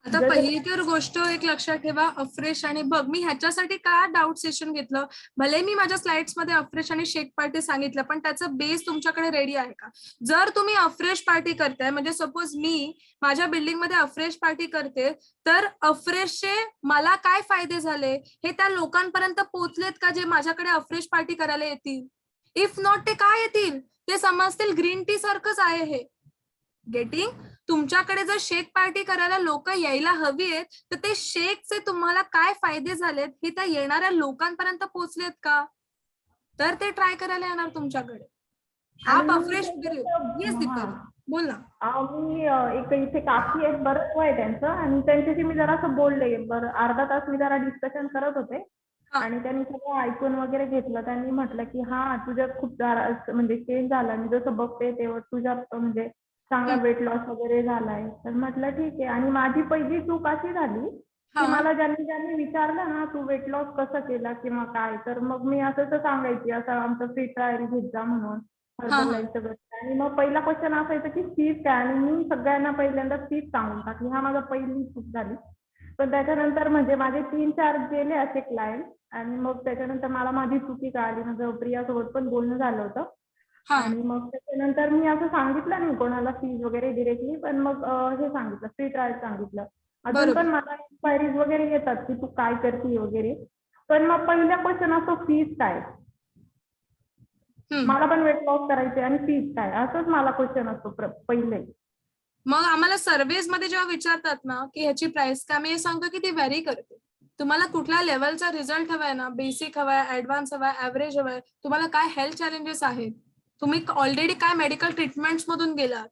आता पहिली तर गोष्ट एक लक्षात ठेवा, अफ्रेश आणि बघ, मी ह्याच्यासाठी का डाऊट सेशन घेतलं. भले मी माझ्या स्लाइड्स मध्ये अफ्रेश आणि शेक पार्टी सांगितलं, पण त्याचं बेस तुमच्याकडे रेडी आहे का. जर तुम्ही अफ्रेश पार्टी करताय, म्हणजे सपोज मी माझ्या बिल्डिंग मध्ये अफ्रेश पार्टी करते, तर अफ्रेशचे मला काय फायदे झाले हे त्या लोकांपर्यंत पोहोचलेत का जे माझ्याकडे अफ्रेश पार्टी करायला येतील. इफ नॉट, ते काय येतील, ते समजतील ग्रीन टी सारखंच आहे हे. गेटिंग. तुमच्याकडे जर शेक पार्टी करायला लोक यायला हवी आहेत, तर ते शेकचे तुम्हाला काय फायदे झालेत हे त्या येणाऱ्या लोकांपर्यंत पोहोचलेत का, तर ते ट्राय करायला येणार तुमच्याकडे. आप अफ्रेश येस दीपाली बोल ना. मी एक इथे काकी आहेत, बरंच वय त्यांचं, आणि त्यांच्याशी मी जरासं बोलले. बरं अर्धा तास मी जरा डिस्कशन करत होते आणि त्यांनी सगळं ऐकून वगैरे घेतलं. त्यांनी म्हटलं की हा तुझ्यात खूप म्हणजे चेंज झाला, मी जसं बघते तेव्हा तुझ्यात म्हणजे चांगला वेट लॉस वगैरे झालाय. तर म्हटलं ठीक आहे. आणि माझी पहिली चूक अशी झाली की मला ज्यांनी विचारलं ना तू वेट लॉस कसं केला किंवा काय, तर मग मी असं सांगायची असं आमचं फ्री ट्रायल घेत जा म्हणून सगळं. आणि मग पहिला क्वेश्चन असायचं की फीस काय, आणि मी सगळ्यांना पहिल्यांदा फीस सांगून टाकली. हा माझा पहिली चूक झाली. पण त्याच्यानंतर म्हणजे माझे 3-4 गेले असे क्लायंट, आणि मग त्याच्यानंतर मला माझी चुकी कळाली. माझं प्रियासोबत पण बोलणं झालं होतं. आणि मग त्याच्यानंतर मी असं सांगितलं नाही कोणाला फीज वगैरे डिरेक्टली, पण मग हे सांगितलं, फ्री ट्रायल सांगितलं. अजून पण मला इन्क्वायरीज वगैरे येतात की तू काय करते वगैरे. पण मग पहिला क्वेश्चन असतो फीज काय, मला पण वेट लॉस करायचे आणि फीज काय, असंच मला क्वेश्चन असतो पहिले. मग आम्हाला सर्व्हेज मध्ये जेव्हा विचारतात ना की ह्याची प्राइस काय, मी सांगतो की ती व्हॅरी करते. तुम्हाला कुठल्या लेवलचा रिझल्ट हवाय ना, बेसिक हवाय, ऍडव्हान्स हवाय, ऍव्हरेज हवाय, तुम्हाला काय हेल्थ चॅलेंजेस आहेत, तुम्ही ऑलरेडी काय मेडिकल ट्रीटमेंट्स मधून गेलात,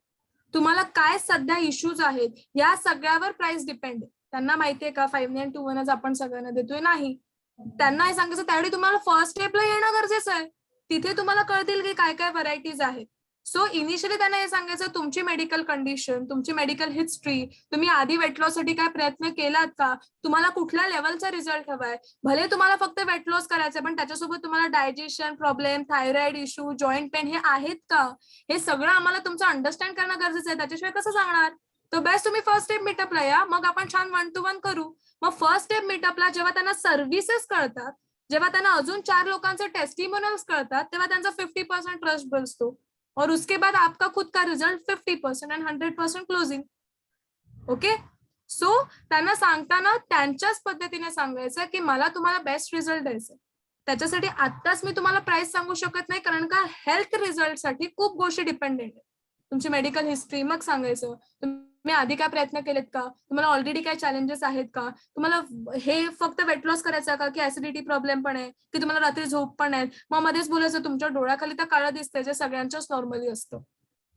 तुम्हाला काय सध्या इश्यूज आहेत, या सगळ्यावर प्राइस डिपेंड आहे. त्यांना माहितीये का 5921 आपण सगळ्यांना देतोय, नाही. त्यांना हे सांगायचं त्यावेळी तुम्हाला फर्स्ट स्टेपला येणं गरजेचं आहे. तिथे तुम्हाला कळतील की काय काय व्हरायटीज आहेत. सो इनिशियली त्यांना हे सांगायचं तुमची मेडिकल कंडिशन, तुमची मेडिकल हिस्ट्री, तुम्ही आधी वेट लॉस साठी काय प्रयत्न केलात का, तुम्हाला कुठल्या लेवलचा रिझल्ट हवाय. भले तुम्हाला फक्त वेट लॉस करायचंय, पण त्याच्यासोबत तुम्हाला digestion problem, thyroid issue, joint pain हे आहेत का, हे सगळं आम्हाला तुमचं अंडरस्टँड करणं गरजेचं आहे. त्याच्याशिवाय कसं सांगणार. तो बेस्ट तुम्ही फर्स्ट स्टेप मीटअपला या, मग आपण छान 1 to 1 करू. मग फर्स्ट स्टेप मीटअपला जेव्हा त्यांना सर्व्हिसेस कळतात, जेव्हा त्यांना अजून 4 लोकांचे टेस्टिमोनियल्स कळतात, तेव्हा त्यांचा 50% ट्रस्ट बसतो. और उसके बाद आपका खुद का result 50% and 100% closing. Okay, so त्यांना सांगताना त्यांच्याच पद्धतीने सांगायचं की मला तुम्हाला बेस्ट रिझल्ट द्यायचा. त्याच्यासाठी आत्ताच मी तुम्हाला प्राइस सांगू शकत नाही, कारण का हेल्थ रिझल्ट साठी खूप गोष्टी डिपेंडेंट आहेत. तुमची मेडिकल हिस्ट्री, मग सांगायचं तुम्ही आधी काय प्रयत्न केलेत का, तुम्हाला ऑलरेडी काय चॅलेंजेस आहेत का, तुम्हाला हे फक्त वेट लॉस करायचा का, की ऍसिडिटी प्रॉब्लेम पण आहे, की तुम्हाला रात्री झोप पण आहे. मग मध्येच बोलायचं तुमच्या डोळ्याखाली तर काळं दिसतंय, जे सगळ्यांच्याच नॉर्मली असतं.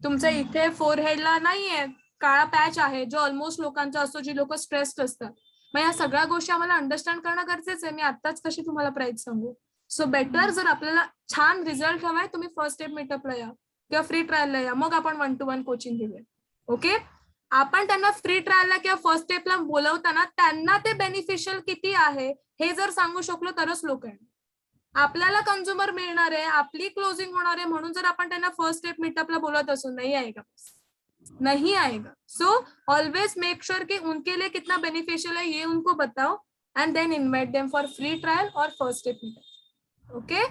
तुमच्या इथे फोरहेडला नाहीये, काळा पॅच आहे, जो ऑलमोस्ट लोकांचा असतो, जी लोक स्ट्रेस्ड असतात. मग या सगळ्या गोष्टी आम्हाला अंडरस्टँड करणं गरजेचं आहे. मी आत्ताच कशी तुम्हाला प्राइस सांगू. सो बेटर जर आपल्याला छान रिझल्ट हवाय, तुम्ही फर्स्ट स्टेप मीटअपला या किंवा फ्री ट्रायलला या, मग आपण 1 to 1 कोचिंग घेऊया. ओके, आपण त्यांना फ्री ट्रायलला किंवा फर्स्ट स्टेपला बोलवताना त्यांना ते बेनिफिशियल किती आहे हे जर सांगू शकलो तरच लोक येणार. आपल्याला कंझ्युमर मिळणार आहे, आपली क्लोजिंग होणार आहे, म्हणून जर आपण त्यांना फर्स्ट स्टेप मीटअपला बोलत असू, नहीं आएगा, नहीं आएगा. सो ऑलवेज मेक श्योर कि उनके लिए कितना बेनिफिशियल है ये उनको बताओ, and then invite them for free trial और फर्स्ट स्टेप मीटअप. ओके,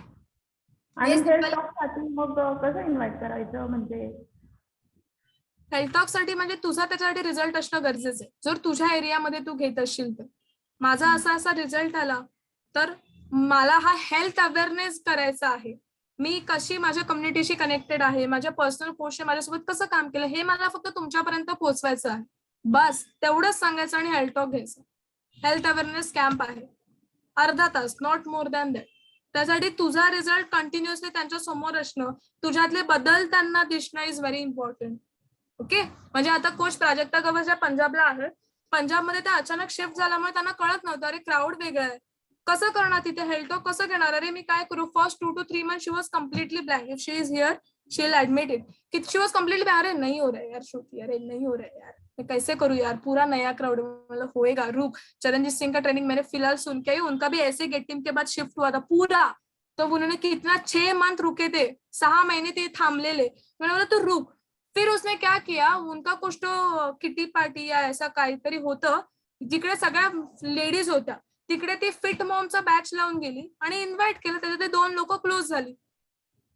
आणि हेल्थ टॉकसाठी मग कसं इन्व्हाइट करायचं, म्हणजे हेल्थ टॉक साठी म्हणजे तुझा त्याच्यासाठी रिझल्ट असणं गरजेचं आहे. जर तुझ्या एरियामध्ये तू घेत असशील तर, माझा असा रिझल्ट आला तर मला हा हेल्थ अवेअरनेस करायचा आहे, मी कशी माझ्या कम्युनिटीशी कनेक्टेड आहे, माझ्या पर्सनल कोचने माझ्यासोबत कसं काम केलं हे मला फक्त तुमच्यापर्यंत पोहोचवायचं आहे. बस तेवढंच सांगायचं आणि हेल्थ टॉक घ्यायचं. हेल्थ अवेअरनेस कॅम्प आहे, अर्धा तास, नॉट मोर दॅन दॅट. त्यासाठी तुझा रिझल्ट कंटिन्युअसली त्यांच्या समोर असणं, तुझ्यातले बदल त्यांना दिसणं इज व्हेरी इम्पॉर्टंट. ओके, म्हणजे आता कोच प्राजक्ता गव्हर्नर पंजाबला आहे, पंजाबमध्ये त्या अचानक शिफ्ट झाल्यामुळे त्यांना कळत नव्हतं, अरे क्राऊड वेगळा आहे, कसं करणार तिथे हेल्थ टॉक कसं घेणार, अरे मी काय करू. First 2 to 3 months she was completely blank. If she is here she will admit it कि शी वॉज कम्प्लीटली, अरे नहीं हो रहा है यार श्रुति, अरे नहीं हो रहा है यार, मैं कैसे करूँ यार, पूरा नया क्राउड, मतलब होएगा, रुक. चरणजीत सिंह का ट्रेनिंग मैंने फिलहाल सुन के आई, उनका भी ऐसे गेट टीम के बाद शिफ्ट हुआ था पूरा, तो उन्होंने कितना 6 month रुके थे, 6 महीने ते थांबलेले. मैंने बोला तू रुक. फिर उसने क्या किया, उनका कुछ तो किटी पार्टी या ऐसा काहीतरी होतं, जिकडे सगळ्या लेडीज होत्या, तिकडे ती फिट मॉमचा बॅच लावून गेली आणि इन्व्हाइट केलं. त्याच्यात ते 2 लोक क्लोज झाली.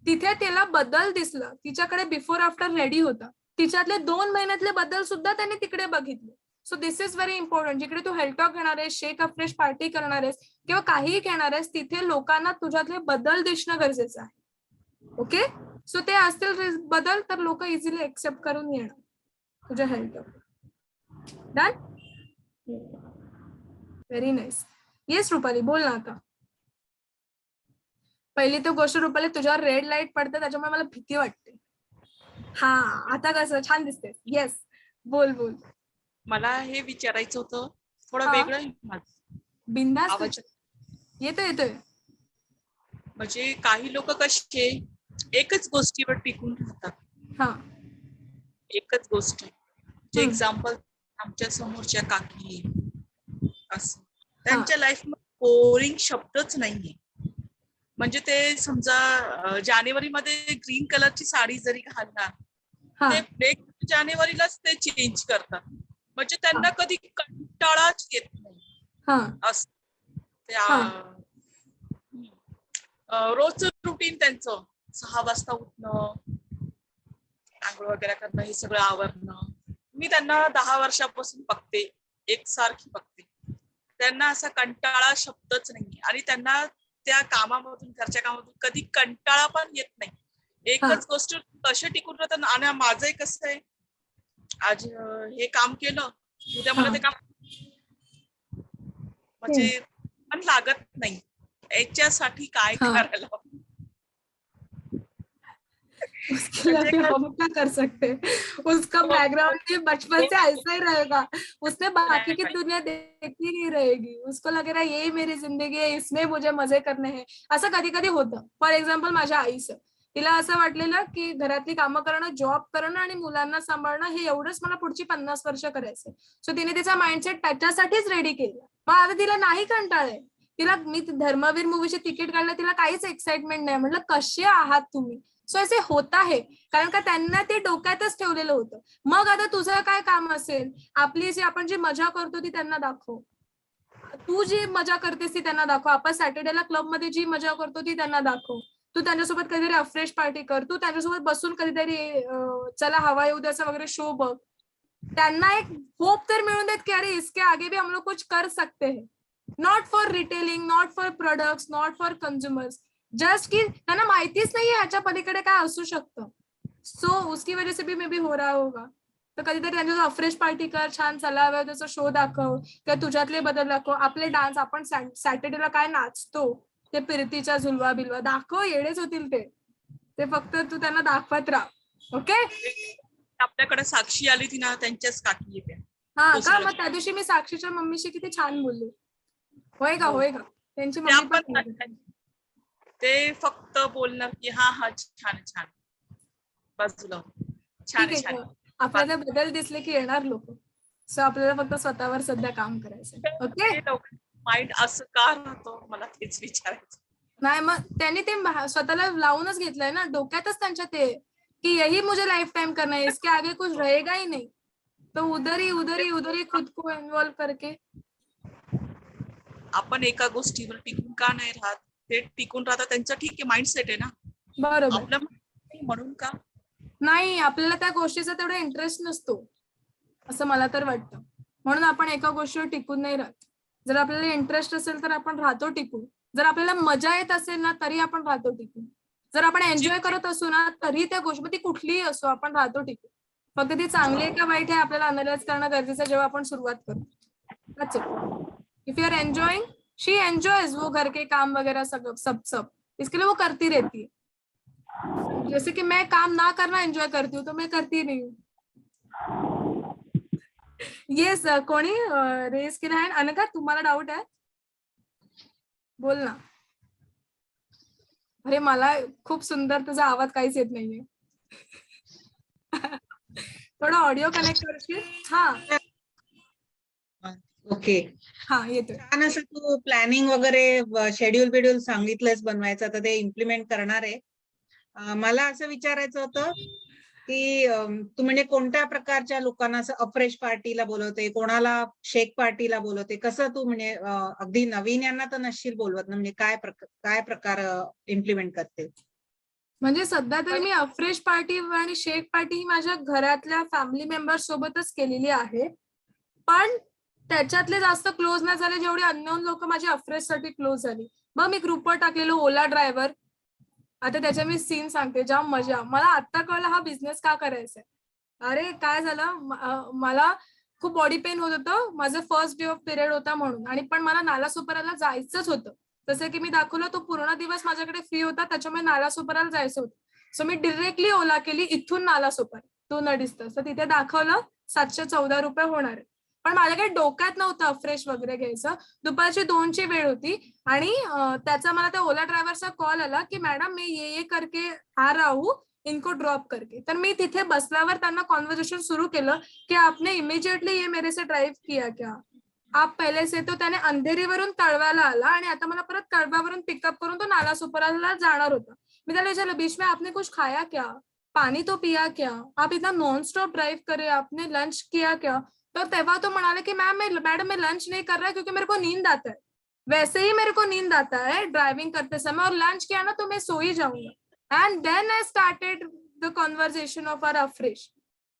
तिथे तिला बदल दिसला, तिच्याकडे बिफोर आफ्टर रेडी होता, तिच्यातले 2 महिन्यातले बदल सुद्धा त्यांनी तिकडे बघितले. So this is very important. जिकडे तू हेल्थ टॉक घेणार आहेस, शेक अप फ्रेश पार्टी करणार आहेस किंवा काहीही घेणार आहेस, तिथे लोकांना तुझ्यातले बदल दिसणं गरजेचं आहे. ओके, सो ते असतील बदल तर लोक इझिली एक्सेप्ट करून येणार तुझ्या health talk. Done, very nice. Yes Rupali, बोल ना आता. पहिली तर गोष्ट रुपाली, तुझ्यावर रेड लाईट पडते त्याच्यामुळे मला भीती वाटते. हा, आता कसं छान दिसते. येस, बोल बोल. मला हे विचारायचं होतं, थोडं हा. वेगळं बिंदास आवाज. येतोय. म्हणजे काही लोक कसे एकच गोष्टीवर टिकून राहतात. हा, एकच गोष्ट. एक्झाम्पल, आमच्या समोरच्या काकी असं, त्यांच्या लाईफ मध्ये बोरिंग शब्दच नाहीये. म्हणजे ते समजा जानेवारी मध्ये ग्रीन कलरची साडी जरी घालणार, हा, ते 1 जानेवारीलाच ते चेंज करतात. म्हणजे त्यांना कधी कंटाळाच येत नाही. हा, असं ते रोजचं रुटीन त्यांचं 6 वाजता उठणं, आंघोळ वगैरे करणं, हे सगळं आवरणं. मी त्यांना 10 वर्षापासून बघते, एकसारखी बघते. त्यांना असा कंटाळा शब्दच नाही आणि त्यांना त्या कामामधून, घरच्या कामामधून कधी कंटाळा पण येत नाही. एकच गोष्ट कशा टिकून राहतात. आणि माझंही कसं आहे, आज हे काम केलं, उद्या मला ते काम म्हणजे पण लागत नाही. याच्यासाठी काय करायला, उसके लिए हम क्या कर सकते हैं? उसका बैकग्राउंड भी बचपन से ऐसा ही रहेगा. उसने बाकी की दुनिया देखी नहीं रहेगी. उसको लगेगा यही मेरी जिंदगी है, इसमें मुझे मजे करने हैं. असं कधी कधी होतं. फॉर एक्झाम्पल माझ्या आईचं, तिला असं वाटलेलं की घरातली कामं करणं, जॉब करणं आणि मुलांना सांभाळणं हे एवढंच मला पुढची 50 वर्ष करायचंय. सो तिने तिचा माइंडसेट त्याच्यासाठीच रेडी केला. मग आता तिला नाही कंटाळलंय. तिला मी धर्मवीर मूवीचे तिकीट काढलं, तिला काहीच एक्साइटमेंट नाही. म्हटलं कसे आहात तुम्ही, सो असे होत आहे, कारण का त्यांना ते डोक्यातच ठेवलेलं होतं. मग आता तुझं काय काम असेल, आपली जी आपण जी मजा करतो ती त्यांना दाखव, तू जी मजा करतेस ती त्यांना दाखव, आपण सॅटर्डेला क्लबमध्ये जी मजा करतो ती त्यांना दाखव, तू त्यांच्यासोबत कधीतरी अफ्रेश पार्टी कर, तू त्यांच्यासोबत बसून कधीतरी चला हवा येऊ द्याचा वगैरे शो बघ. त्यांना एक होप तर मिळून देत की अरे इसके आगे भी हम लोग कुछ कर सकते हैं, not for retailing, not for products, not for consumers, just की त्यांना माहितीच नाहीये ह्याच्या पलीकडे काय असू शकतं. सो उसकी वजह से भी मे बी हो रहा होगा. तर कधीतरी त्यांच्या अफ्रेश पार्टी कर, छान चलाव्या त्याचा शो दाखव किंवा तुझ्यातले बदल दाखव, आपले डान्स आपण सॅटर्डेला काय नाचतो ते फिरतीच्या झुलवा बिलवा दाखव, येडेच होतील ते फक्त तू त्यांना दाखवत राहा. ओके. आपल्याकडे साक्षी आली ती ना, त्यांच्याच काकी येते. हा का, मग त्या दिवशी मी साक्षीच्या मम्मीशी किती छान बोलली. होय का, होय का, त्यांची त्या मम्मी पण पण ते फक्त बोलणार की हा हा छान छान, बाजूला छान ठीक छान. आहे. आपल्याला बदल दिसले की येणार लोक. सो आपल्याला फक्त स्वतःवर सध्या काम करायचं. ओके. माइंड असं का राहतो, मला तेच विचारायचं. नाही, मग त्यांनी ते स्वतःला लावूनच घेतलंय ना, डोक्यातच त्यांच्या ते कि यही मुझे लाइफ टाइम करना है, इसके आगे कुछ रहेगा ही नहीं, तो उधर ही खुद को इन्वॉल्व करके. आपण एका गोष्टीवर टिकून का नाही राहत, ते टिकून राहतात त्यांचं ठीक आहे, माइंडसेट आहे ना. बरोबर. आपलं म्हणून का नाही, आपल्याला त्या गोष्टीचा तेवढा इंटरेस्ट नसतो असं मला तर वाटतं, म्हणून आपण एका गोष्टीवर टिकून नाही राहत. जर आपल्याला इंटरेस्ट असेल तर आपण राहतो टिकून, जर आपल्याला मजा येत असेल ना तरी आपण राहतो टिकून, जर आपण एन्जॉय करत असू ना तरी त्या गोष्टी ती कुठलीही असो आपण राहतो टिकून. फक्त ती चांगली आहे का वाईट आहे आपल्याला अनालाइज करणं गरजेचं जेव्हा आपण सुरुवात करतो. If you are enjoying, she enjoys वो घर के काम वगैरह सब इसके लिए वो करती रहती है. जैसे कि मैं काम ना करना एंजॉय करती हूँ तो मैं करती नहीं हूँ. येस, कोणी रेस केला आहे. अनका, तुम्हाला डाऊट आहे, बोल ना. अरे मला खूप सुंदर तुझा आवाज काहीच येत नाहीये. थोडा ऑडिओ कनेक्ट करशील. हा ओके. हा येतोय. छान असं तू प्लॅनिंग वगैरे शेड्यूल बिड्यूल सांगितलंस बनवायचं, तर ते इम्प्लिमेंट करणार आहे. मला असं विचारायचं होतं की तू म्हणजे कोणत्या प्रकारच्या लोकांना असं अफ्रेश पार्टीला बोलवते, कोणाला शेक पार्टीला बोलवते, कसं तू म्हणजे अगदी नवीन यांना तर नसशील बोलवत ना, म्हणजे काय प्रकार इम्प्लिमेंट करते? म्हणजे सध्या तरी मी अफ्रेश पार्टी आणि शेक पार्टी माझ्या घरातल्या फॅमिली मेंबर्स सोबतच केलेली आहे, पण त्याच्यातले जास्त क्लोज नाही झाले जेवढे अननोन लोक माझे अफ्रेश साठी क्लोज झाली. मग मी ग्रुपवर टाकलेलो ओला ड्रायव्हर. आता त्याच्या मी सीन सांगते, जाम मजा. मला आता कळलं हा बिझनेस का करायचा. अरे काय झालं, मला खूप बॉडी पेन होत होतं, माझं फर्स्ट डे ऑफ पिरियड होता म्हणून, आणि पण मला नालासोपाराला जायचंच होतं. जसं की मी दाखवलं तो पूर्ण दिवस माझ्याकडे फ्री होता, त्याच्यामुळे नालासोपाराला जायचं होतं. सो मी डिरेक्टली ओला केली इथून नालासोपारा, तो न डिस्टन्स. तर तिथे दाखवलं 714 रुपये होणार आहे, पण माझ्याकडे डोक्यात नव्हतं अफ्रेश वगैरे घ्यायचं. दुपारची 2ची वेळ होती आणि त्याचा मला त्या ओला ड्रायव्हरचा कॉल आला की मॅडम मैं ये करके आ रहा हूँ, इनको ड्रॉप करके. तर मी तिथे बसल्यावर त्यांना कॉन्व्हर्सेशन सुरू केलं की आपने इमिजिएटली ये मेरे से ड्राइव्ह किया क्या, आप पहले से. तो त्याने अंधेरीवरून कळव्याला आला आणि आता मला परत कळव्यावरून पिकअप करून तो नालासोपाराला जाणार होता. मी त्याला विचारलं बीच में आपने कुछ खाया क्या, पानी तो पिया क्या, आप इतना नॉन स्टॉप ड्राइव करे, आपने लंच किया क्या. तो तेव्हा तो म्हणाले की मैडम मैं लंच नहीं कर रहा है क्योंकि मेरे को नींद आता है, वैसे ही मेरे को नींद आता है ड्राइविंग करते समय, और लंच किया ना तो मैं सो ही जाऊंगा. And then I started the conversation of our Afresh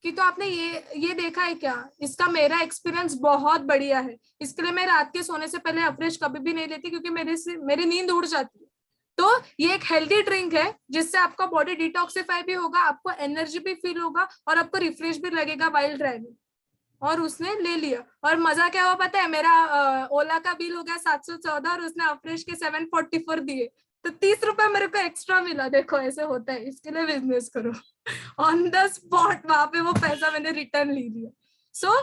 कि तो आपने ये देखा है क्या, इसका मेरा एक्सपीरियंस बहुत बढ़िया है, इसके लिए मैं रात के सोने से पहले अफ्रेश कभी भी नहीं लेती क्योंकि मेरी नींद उड़ जाती है. तो ये एक हेल्दी ड्रिंक है जिससे आपका बॉडी डिटॉक्सिफाई भी होगा, आपको एनर्जी भी फील होगा और आपको रिफ्रेश भी लगेगा वाइल ड्राइविंग. और उसने ले लिया, और मजा क्या हुआ पता है, मेरा ओला का बिल हो गया 714 और उसने अफ्रेश के 744 दिए, तो 30 रुपए मेरे को एक्स्ट्रा मिला. देखो ऐसे होता है, इसके लिए बिजनेस करो. ऑन द स्पॉट वहां पे वो पैसा मैंने रिटर्न ले लिया. सो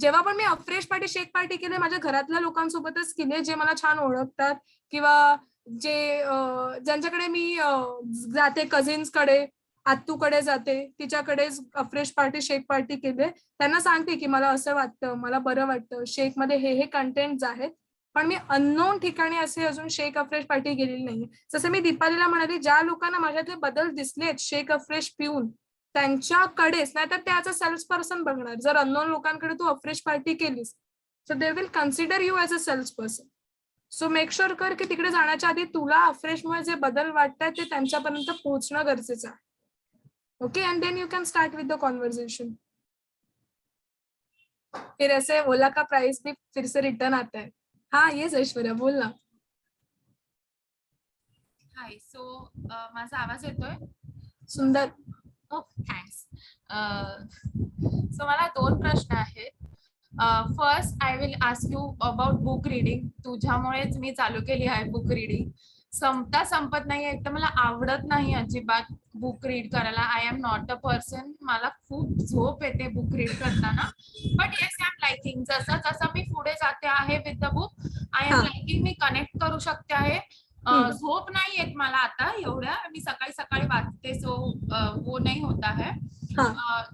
जेव्हा पण मी अफ्रेश पार्टी शेक पार्टी केली माझ्या घरातल्या लोकांसोबतच केली, जे मला छान ओळखतात किंवा जे ज्यांच्याकडे मी जाते, कझिन्स कडे, आत्तूकडे जाते, तिच्याकडेच अफ्रेश पार्टी शेक पार्टी केली. त्यांना सांगते की मला असं वाटतं, मला बरं वाटतं, शेक मध्ये हे कंटेंट्स आहेत, पण मी अननोन ठिकाणी असे अजून शेक अफ्रेश पार्टी गेलेली नाहीये. जसं मी दीपालीला म्हणाली, ज्या लोकांना माझ्यातले बदल दिसलेत शेक अफ्रेश पिऊन, त्यांच्याकडेच, नाहीतर त्याचा सेल्स पर्सन बघणार. जर अननोन लोकांकडे तू अफ्रेश पार्टी केलीस, so they will consider you as a sales person. So make sure कर की तिकडे जाण्याच्या आधी तुला अफ्रेशमुळे जे बदल वाटतात ते त्यांच्यापर्यंत पोहोचणं गरजेचं आहे. Okay, and then you can start with the conversation. फिर ऐसे ओला का प्राइस भी फिर से रिटर्न आता है. हाँ येस ऐश्वर्या बोल ना. हाय, सो माझा आवाज येतोय? सुंदर. थँक्स. सो मला 2 प्रश्न आहेत. First I will ask you about book reading. तुझ्यामुळेच मी चालू केली आहे बुक रीडिंग. संपत नाही. एक तर मला आवडत नाही अजिबात बुक रीड करायला. I am not a person. मला खूप झोप येते बुक रीड करताना. But yes I am liking. जसं जसं मी पुढे जाते आहे with the book, I am liking. Me connect करू शकते आहे. झोप नाही येत मला आता एवढ्या. मी सकाळी सकाळी वाचते, सो वो नाही होता है.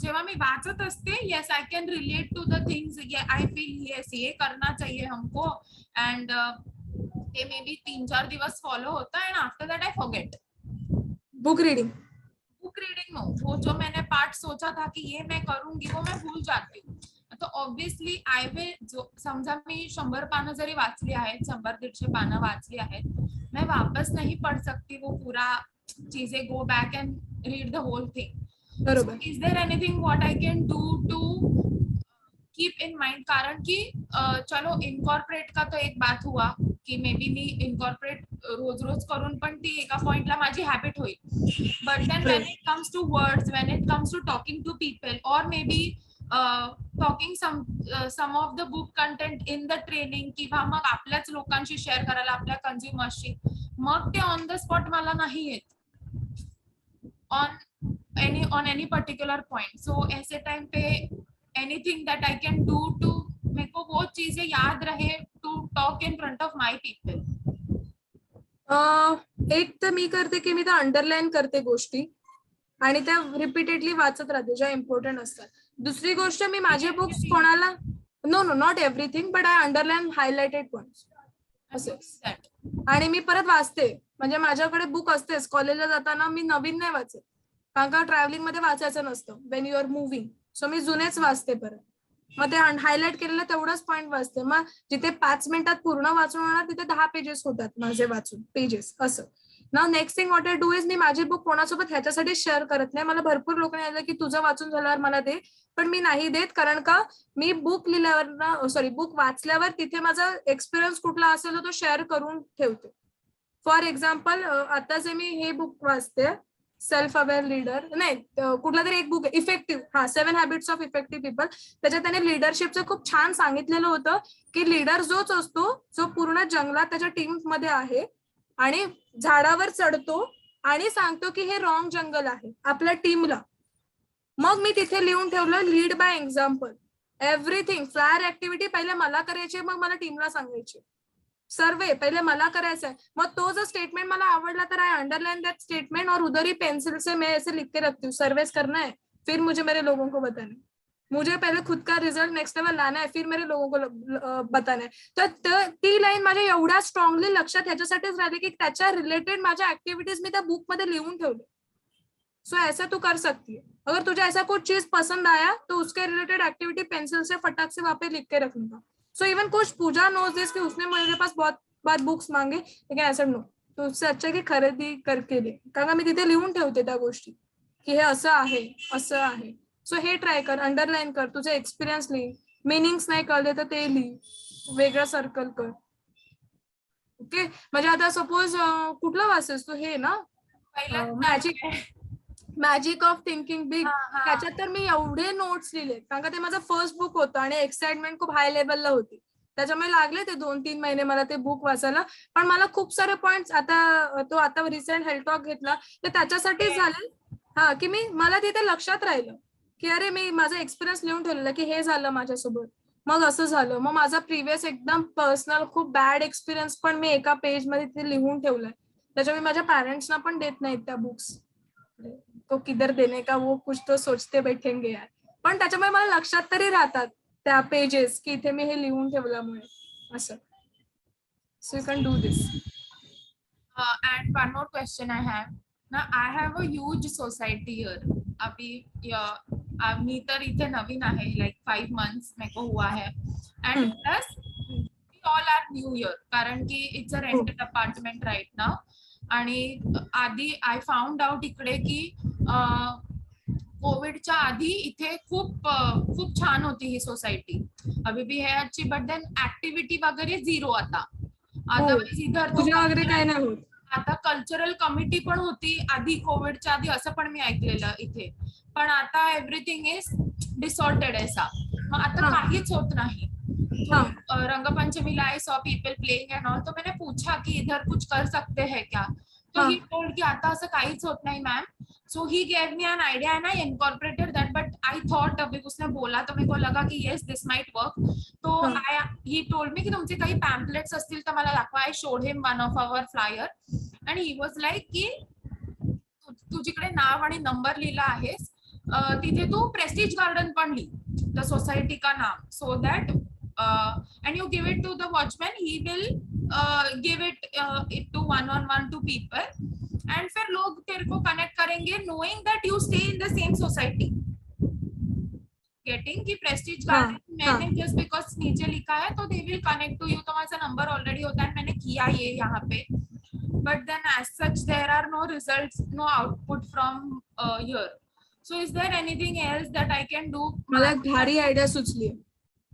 जेव्हा मी वाचत असते, yes I can relate to the things. I feel yes ये करना चाहिए हमको, एंड ते मे बी 3-4 दिवस फॉलो होता, and after that I forget. Book reading no, वो जो मैंने पार्ट सोचा था कि ये मैं करूंगी, वो मैं भूल जाती हूँ. तो ऑब्वियसली आय विल, जो समजा मी 100 पानं जरी वाचली आहेत, 100-150 पानं वाचली आहेत, मैं वापस नहीं पढ़ सकती वो पूरा चीजें. Go back and read the whole thing. बरोबर. Is there anything what I can do to keep in mind? कारण की चलो इनकॉर्पोरेट का तो एक बात हुआ की मे बी मी इनकॉर्पोरेट रोज रोज करून पण ती एका पॉइंटला माझी हॅबिट होईल. But then when it comes to words, when it comes to talking to people, or maybe talking some of the book content in the training, किंवा मग आपल्याच लोकांशी शेअर करायला, आपल्या कन्झ्युमर्सशी, मग ते ऑन द स्पॉट मला नाही येत on any particular point. So ऐसे टाइम पे anything that I can do to, मेरे को वो चीजें याद रहे to talk in front of my people. एक तर मी करते की मी तर अंडरलाईन करते गोष्टी आणि त्या रिपीटेडली वाचत राहते ज्या इम्पॉर्टंट असतात. दुसरी गोष्ट, मी माझे बुक्स कोणाला, no not everything, but I underline highlighted points असे. आणि मी परत वाचते. म्हणजे माझ्याकडे बुक असतेच. कॉलेजला जाताना मी नवीन नाही वाचत, कारण का ट्रॅव्हलिंग मध्ये वाचायचं नसतं when you are moving. So मी जुनेच वाचते परत. मग ते हायलाइट केलेलं तेवढंच पॉइंट वाचते. मग जिथे 5 मिनिटात पूर्ण वाचून होणार तिथे 10 पेजेस होतात माझे वाचून पेजेस असं. Now next thing what I do is, मी माझी बुक कोणासोबत ह्याच्यासाठी शेअर करत नाही. मला भरपूर लोकांनी आलं की तुझं वाचून झाल्यावर मला दे, पण मी नाही देत. कारण का मी बुक लिहिल्यावर बुक वाचल्यावर तिथे माझा एक्सपिरियन्स कुठला असेल तो शेअर करून ठेवते. फॉर एक्झाम्पल, आता जे मी हे बुक वाचते, सेल्फ अवेअर लीडर, नाही कुठला तरी एक book, effective, 7 habits of effective people. त्याच्यात त्याने लिडरशिपचं खूप छान सांगितलेलं होतं की लीडर जोच असतो जो पूर्ण जंगलात त्याच्या टीम मध्ये आहे आणि झाडावर चढतो आणि सांगतो की हे रॉंग जंगल आहे आपल्या टीमला. मग मी तिथे लिहून ठेवलं, lead by example. Everything, flyer activity पहिले मला करायची, मग मला टीमला सांगायची. सर्वे पहले मला करायचा है. मग तो जो स्टेटमेंट मला आवडला तर आई अंडरलाइन दैट स्टेटमेंट और उधर ही पेंसिल से मैं ऐसे लिख के रखती हूँ. सर्वेस करना है, फिर मुझे मेरे लोगों को बताना है. मुझे पहले खुद का रिजल्ट नेक्स्ट लेवल लाना है, फिर मेरे लोगों को बताना है. तर ती लाईन माझ्या एवढ्या स्ट्रॉंगली लक्षात ह्याच्यासाठीच राहिली की त्याच्या रिलेटेड माझ्या ऍक्टिव्हिटीज मी त्या बुक मध्ये लिहून ठेवले. सो ऐसा तू कर सकती है. अगर तुझे ऐसा कुछ चीज पसंद आया तो उसके रिलेटेड एक्टिविटी पेंसिल से फटाक से वहां पे लिख के रख लूंगा. सो इवन कुछ पूजा नोज दिस कि उसने मेरे पास बहुत बार बुक्स मांगे, लेकिन ऐसा नो, तो उससे अच्छा की खरेदी करके दे. कारण मी तिथे लिहून ठेवते त्या गोष्टी की हे असं आहे, असं आहे. सो हे ट्राय कर, अंडरलाईन कर, तुझे एक्सपिरियन्स लिही. मिनिंग्स नाही कळले तर ते लिही, वेगळं सर्कल कर. ओके. म्हणजे आता सपोज कुठलं वाचतेस तू, हे ना मॅजिक ऑफ थिंकिंग बिग, त्याच्यात तर मी एवढे नोट्स लिहिले कारण का ते माझं फर्स्ट बुक होतं आणि एक्साइटमेंट खूप हाय लेवलला होती. त्याच्यामुळे लागले ते 2-3 महिने मला ते बुक वाचायला. पण मला खूप सारे पॉइंट्स, आता रिसेंट हेल्थ टॉक घेतला तर त्याच्यासाठीच झाले की मला तिथे लक्षात राहिलं की अरे मी माझा एक्सपिरियन्स लिहून ठेवलेला की हे झालं माझ्यासोबत, मग असं झालं. मग माझा प्रिव्हियस एकदम पर्सनल खूप बॅड एक्सपिरियन्स पण मी एका पेज मध्ये तिथे लिहून ठेवलाय. त्याच्यामुळे माझ्या पॅरेंट्सना पण देत नाहीत त्या बुक्स. तो किधर देने का वो कुछ तो सोचते बैठेंगे यार. पण त्याच्यामुळे मला लक्षात तरी राहतात त्या पेजेस की इथे मी हे लिहून ठेवल्यामुळे असं. So you can do this. And one more question I have. Now I have a huge society here. अभी मी तर इथे नवीन आहे, like 5 months मेरे को हुआ है, and plus we all are new here कारण की it's a rented apartment right now. आणि आधी I found out इकडे की कोविडच्या आधी इथे खूप छान होती ही सोसायटी, अभी भी है अच्छी, बट देन ऍक्टिव्हिटी वगैरे झिरो आता. अदरवाइज इधर तो पूजा वगैरे काय नाही होत. आता कल्चरल कमिटी पण होती आधी कोविडच्या आधी, असं पण मी ऐकलेलं इथे, पण आता एव्हरीथिंग इज डिसऑर्डेड ऐसा. मग आता काहीच होत नाही. रंगपंचमीला I saw people playing end all, तो मैंने पूछा कि इधर कुछ कर सकते हैं क्या, तो ही टोल्ड कि आता असं काहीच होत नाही ma'am. So he gave me an idea and I incorporated that, but I thought अभी उसने बोला तो मेरे को लगा कि येस दिस माइट वर्क. तो ही टोल्ड मी की तुमचे काही पॅम्पलेट्स असतील तर मला दाखवा. I showed him one of our flyer and he was like की तू जिकडे नाव आणि नंबर लिहिला आहेस तिथे तू प्रेस्टिज गार्डन पण लिह, द सोसायटी का नाम, so that and you give it to the watchman, he will give it to one-on-one to people, and फिर लोग तेरे को connect करेंगे knowing that you stay in the same society. Getting कि prestige garden Maine just because नीचे लिखा है तो they will connect to you, तो माझा नंबर ऑलरेडी होता है, मैंने किया ये यहाँ पे, but then as such there are no results, no output from here. So is there anything else that I can do? मला एक भारी आयडिया सुचली.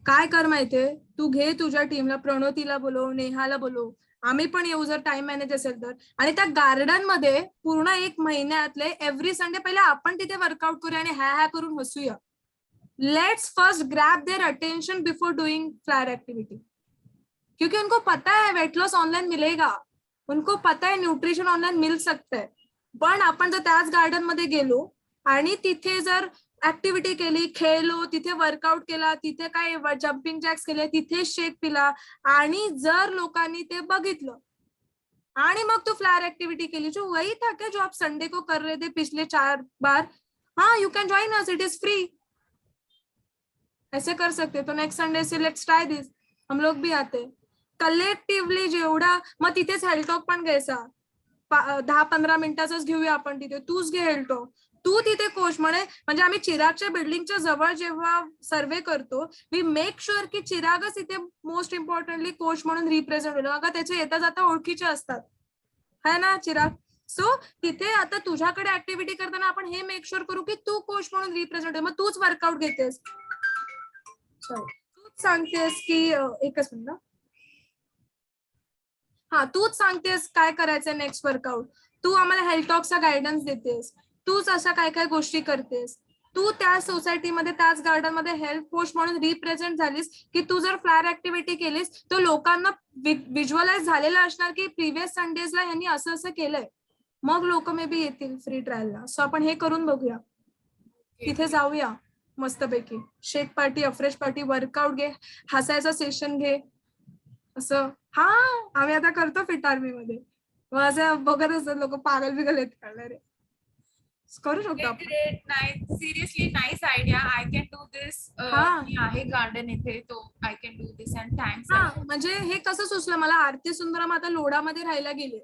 काय कर माहितीये, तू घे तुझ्या टीमला, प्रणोतीला बोलव, नेहाला बोलव, आम्ही पण येऊ जर टाइम मॅनेज असेल तर, आणि त्या गार्डन मध्ये पूर्ण 1 महिन्यातले एव्हरी संडे पहिले आपण तिथे वर्कआउट करूया आणि ह्या करून हसूया. Let's first grab their attention before doing flyer activity, क्योंकि उनको पता है वेट लॉस ऑनलाइन मिलेगा, उनको पता है न्यूट्रिशन ऑनलाइन मिल सकता है. पण आपण जर त्याच गार्डन मध्ये गेलो आणि तिथे जर ऍक्टिव्हिटी केली, खेळलो, तिथे वर्कआउट केला, तिथे काय जम्पिंग जॅक्स केले, तिथे शेक पिला, आणि जर लोकांनी ते बघितलं आणि मग तू फ्लायर एक्टिविटी केली, जो वही था क्या जो आप संडे को कर रहे थे पिछले 4 बार, हाँ you can join us, it is free. ऐसे कर सकते. तो नेक्स्ट संडे से लेट्स ट्राय दिस, हम लोग भी आते कलेक्टिव्हली. जेवढा मग तिथेच हेल्टॉक पण घ्यायचा, 10-15 मिनिटाचाच घेऊया आपण तिथे, तूच घे हेल्टॉक, तू तिथे कोच म्हणजे आम्ही चिरागच्या बिल्डिंगच्या जवळ जेव्हा सर्वे करतो, वी मेक शुअर की चिरागच इथे मोस्ट इम्पॉर्टंटली कोच म्हणून रिप्रेझेंट होईल. बघा त्याचे येता जाता ओळखीचे असतात, है ना चिराग. सो तिथे आता तुझ्याकडे ऍक्टिव्हिटी करताना आपण हे मेक शुअर करू की तू कोच म्हणून रिप्रेझेंट आहे, मग तूच वर्कआउट घेतेस, तूच सांगतेस की एकच मिनिट, तूच सांगतेस काय करायचंय नेक्स्ट वर्कआउट, तू आम्हाला हेल्थटॉकचा गायडन्स देतेस, तूच अशा काय काय गोष्टी करतेस, तू त्या सोसायटीमध्ये त्याच गार्डन मध्ये हेल्थ कोच म्हणून रिप्रेझेंट झालीस की तू जर फ्लायर ऍक्टिव्हिटी केलीस तर लोकांना व्हिज्युअलाइज झालेलं असणार की प्रिव्हियस संडेजला यांनी असं असं केलंय, मग लोक मे बी येतील फ्री ट्रायलला. सो आपण हे करून बघूया, तिथे जाऊया मस्तपैकी, शेक पार्टी, अफ्रेश पार्टी, वर्कआउट घे, हसायचा सेशन घे, असं. आम्ही आता करतो फिट आर्मी मध्ये, मग असं बघत असतात लोक, पागल बिगल येत करणारे, करू शकतो आपण. Great, nice, seriously nice idea. I can do this. आहे गार्डन इथे, तो I can do this and thanks. म्हणजे हे कसं सुचलं मला, आरती सुंदरम आता लोडामध्ये राहायला गेले,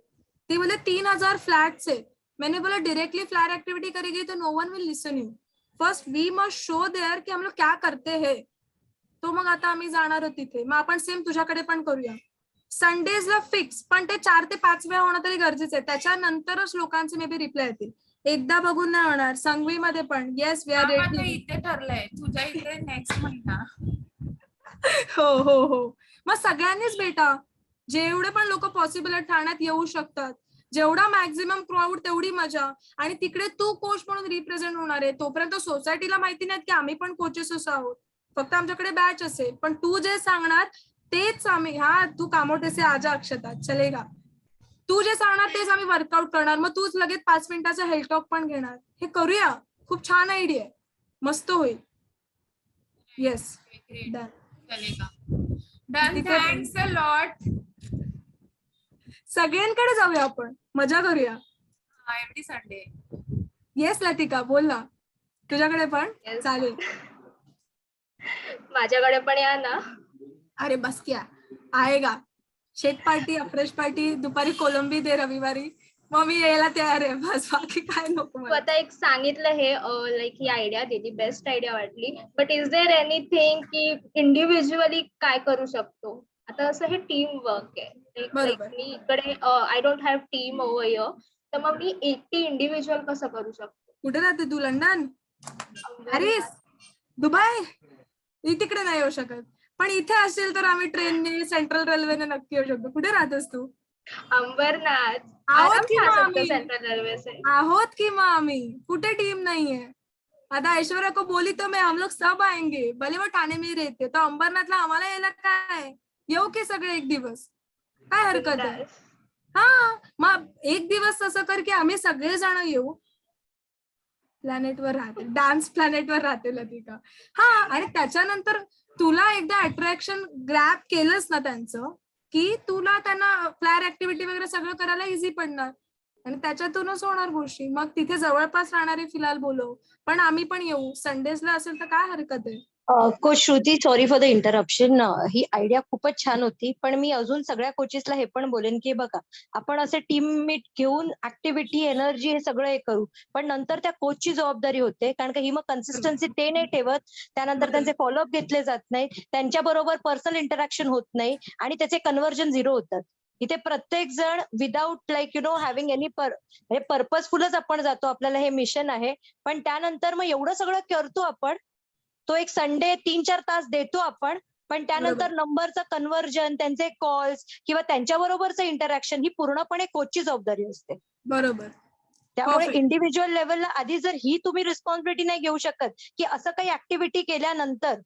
ते बोले 3000 फ्लॅट्स आहे. मैंने बोला डायरेक्टली फ्लायर एक्टिविटी करेगी तो no one will listen you, first we must show there की हम लोग क्या करते हैं. तो मग आता आम्ही जाणार आहोत तिथे, मग आपण सेम तुझ्याकडे पण करूया. संडेजला फिक्स, पण ते 4 ते 5 वेळा होणं तरी गरजेचं आहे, त्याच्यानंतरच लोकांचे मे बी रिप्लाय येतील. एकदा बघून नाही होणार. संगवी मध्ये पण येस वी आर रेडी. इथे ठरलंय, तुझ्या इथे नेक्स्ट महिना. हो हो हो, मग सगळ्यांनीच बेटा, जेवढे पण लोक पॉसिबल आहेत ठाण्यात येऊ शकतात, जेवढा मॅक्झिमम क्राऊड तेवढी मजा. आणि तिकडे तू कोच म्हणून रिप्रेझेंट होणार आहे, तोपर्यंत सोसायटीला माहिती नाही की आम्ही पण कोचेस असं आहोत, फक्त आमच्याकडे बॅच असेल, पण तू जे सांगणार तेच आम्ही, तू कामोटे से आजा अक्षता चलेगा, तू जे सांगणार तेच आम्ही वर्कआउट करणार, मग तूच लगेच 5 मिनिटाचा हेल्थ टॉक पण घेणार. हे करूया, खूप छान आयडिया आहे, मस्त होईल. येस डन, चलेगा. Done, thanks a lot. सगळ्यांकडे जाऊया आपण, मजा करूया. Every Sunday. येस लतिका, बोल ना, तुझ्याकडे पण चालेल. माझ्याकडे पण या ना. अरे बस क्या आएगा, शेक पार्टी, अफ्रेश पार्टी, दुपारी कोलंबी दे रविवारी, मग मी यायला तयार आहे. बस बाकी काय नको तू मला. आता एक सांगितलं हे लाईक ही आयडिया दिली, बेस्ट आयडिया वाटली. बट इज देअर एनिथिंग की इंडिव्हिज्युअली काय करू शकतो? आता असं हे टीम वर्क आहे. लाईक बरोबर. मी इकडे I don't have team over here, तर मग मी एकटी इंडिव्हिज्युअल कसं करू शकतो? कुठे राहते तू? London, Paris, Dubai? मी तिकडे नाही येऊ शकत, पण इथे असेल तर आम्ही ट्रेनने, सेंट्रल रेल्वेने नक्की येऊ शकतो. कुठे राहतेस तू? अंबरनाथ आहोत आराम की से आ मग सकते हो आम्ही, सेंट्रल रेलवे से. आहोत की मग आम्ही. कुठे टीम नाहीये. आता ऐश्वर्या को बोली तो मैं, हम लोग सब आएंगे, भले वो ठाणे में ही रहते, तो अंबरनाथला आम्हाला यायला काय, येऊ की सगळे एक दिवस, काय हरकत आहे. बिंदास. हा, मग एक दिवस असं कर की आम्ही सगळेजण येऊ. प्लॅनेटवर राहते, डान्स प्लॅनेटवर राहते लतिका. हा, आणि त्याच्यानंतर तुला एकदा अट्रॅक्शन ग्रॅब केलंच ना त्यांचं, की तुला त्यांना फ्लायर ऍक्टिव्हिटी वगैरे सगळं करायला इझी पडणार आणि त्याच्यातूनच होणार गोष्टी. मग तिथे जवळपास राहणारे फिलहाल बोलव, पण आम्ही पण येऊ. संडेजला असेल तर काय हरकत आहे. Coach Shruti, sorry for the interruption. He idea खूपच छान होती, पण मी अजून सगळ्या कोचेसला हे पण बोलेन की बघा, आपण असे टीम मीट घेऊन ऍक्टिव्हिटी, एनर्जी हे सगळं हे करू, पण नंतर त्या कोचची जबाबदारी होते, कारण का ही मग कन्सिस्टन्सी ते नाही ठेवत, त्यानंतर त्यांचे फॉलोअप घेतले जात नाही, त्यांच्याबरोबर पर्सनल इंटरॅक्शन होत नाही आणि त्याचे कन्व्हर्जन झिरो होतात. इथे प्रत्येक जण विदाऊट लाईक हॅव्हिंग एनी पर्पजफुलच आपण जातो, आपल्याला हे मिशन आहे, पण त्यानंतर मग एवढं सगळं करतो आपण, तो एक संडे 3-4 तास देतो आपण, पण त्यानंतर नंबरचं कन्व्हर्जन, त्यांचे कॉल्स किंवा त्यांच्याबरोबरचं इंटरॅक्शन ही पूर्णपणे कोचची जबाबदारी असते. बरोबर. त्यामुळे Perfect. इंडिव्हिज्युअल लेवलला आधी जर ही तुम्ही रिस्पॉन्सिबिलिटी नाही घेऊ शकत की असं काही ऍक्टिव्हिटी केल्यानंतर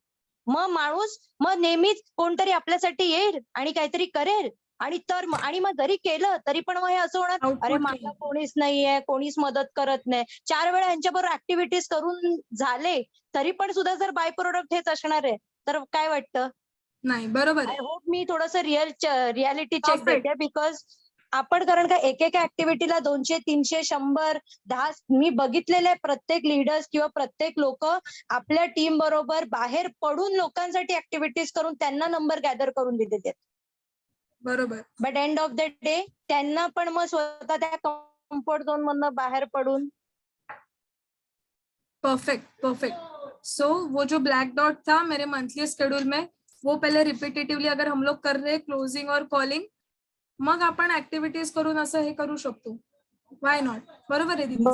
मग माणूस मग नेहमीच कोणतरी आपल्यासाठी येईल आणि काहीतरी करेल, आणि मग जरी केलं तरी पण मग हे असं होणार, अरे Output मला कोणीच नाहीये, कोणीच मदत करत नाही. 4 वेळा यांच्याबरोबर ऍक्टिव्हिटीज करून झाले तरी पण सुद्धा जर बाय प्रोडक्ट हेच असणार आहे, तर काय वाटतं? नाही. बरोबर आय आहे. होप मी थोडंसं रियालिटी चेक Perfect. देते, बिकॉज आपण कारण का एकेका ऍक्टिव्हिटीला 200, 300, 100, 10 मी बघितलेले प्रत्येक लीडर्स किंवा प्रत्येक लोक आपल्या टीम बरोबर बाहेर पडून लोकांसाठी ऍक्टिव्हिटीज करून त्यांना नंबर गॅदर करून देतात. बरोबर. But end of the day त्यांना पण मग स्वतः त्या कम्फर्ट झोन मधनं बाहेर पडून. Perfect, perfect. सो वो जो ब्लैक डॉट था मेरे मंथली शेड्यूल में, वो पहले रिपीटेटिवली अगर हम लोग कर रहे क्लोजिंग और कॉलिंग, मग आपण ऍक्टिव्हिटीज करून असं हे करू शकतो. Why not? बरोबर आहे दीदी.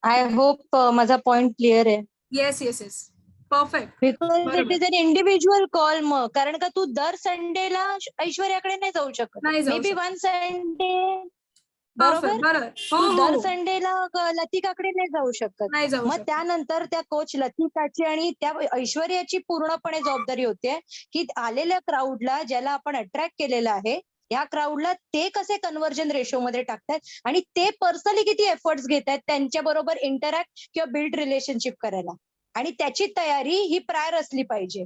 आय होप माझा पॉइंट क्लिअर आहे. Yes yes yes. Perfect. Because it is an individual call. मग कारण का तू दर संडेला ऐश्वर्याकडे नाही जाऊ शकत. नाही जाऊ मे बी शकत. वन संडे, बरोबर, तू दर संडेला लतिकाकडे नाही जाऊ शकत. नाही जाऊ मग शकत. त्यानंतर त्या कोच लतिकाची आणि त्या ऐश्वर्याची पूर्णपणे जबाबदारी होते की आलेल्या क्राऊडला, ज्याला आपण अट्रॅक्ट केलेलं आहे, या क्राऊडला ते कसे कन्व्हर्जन रेशो मध्ये टाकतात आणि ते पर्सनली किती एफर्ट्स घेत आहेत त्यांच्या बरोबर इंटरॅक्ट किंवा बिल्ड रिलेशनशिप करायला, आणि त्याची तयारी ही प्रायर असली पाहिजे.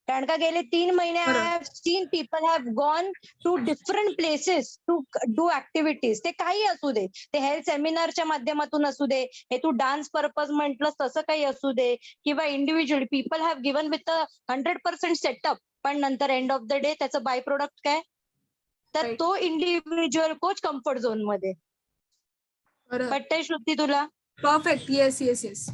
कारण का गेले 3 महिने I have seen people have gone to different places to do activities. ते काही असू दे, ते हेल्थ सेमिनारच्या माध्यमातून असू दे, हे तू डान्स पर्पज म्हटलं तसं काही असू दे, किंवा individual people have given with 100% setup, पण नंतर एंड ऑफ द डे त्याचं बाय प्रोडक्ट काय? तर तो इंडिव्हिज्युअल कोच कम्फर्ट झोन मध्ये. पटतंय श्रुती तुला? Perfect. Yes yes yes.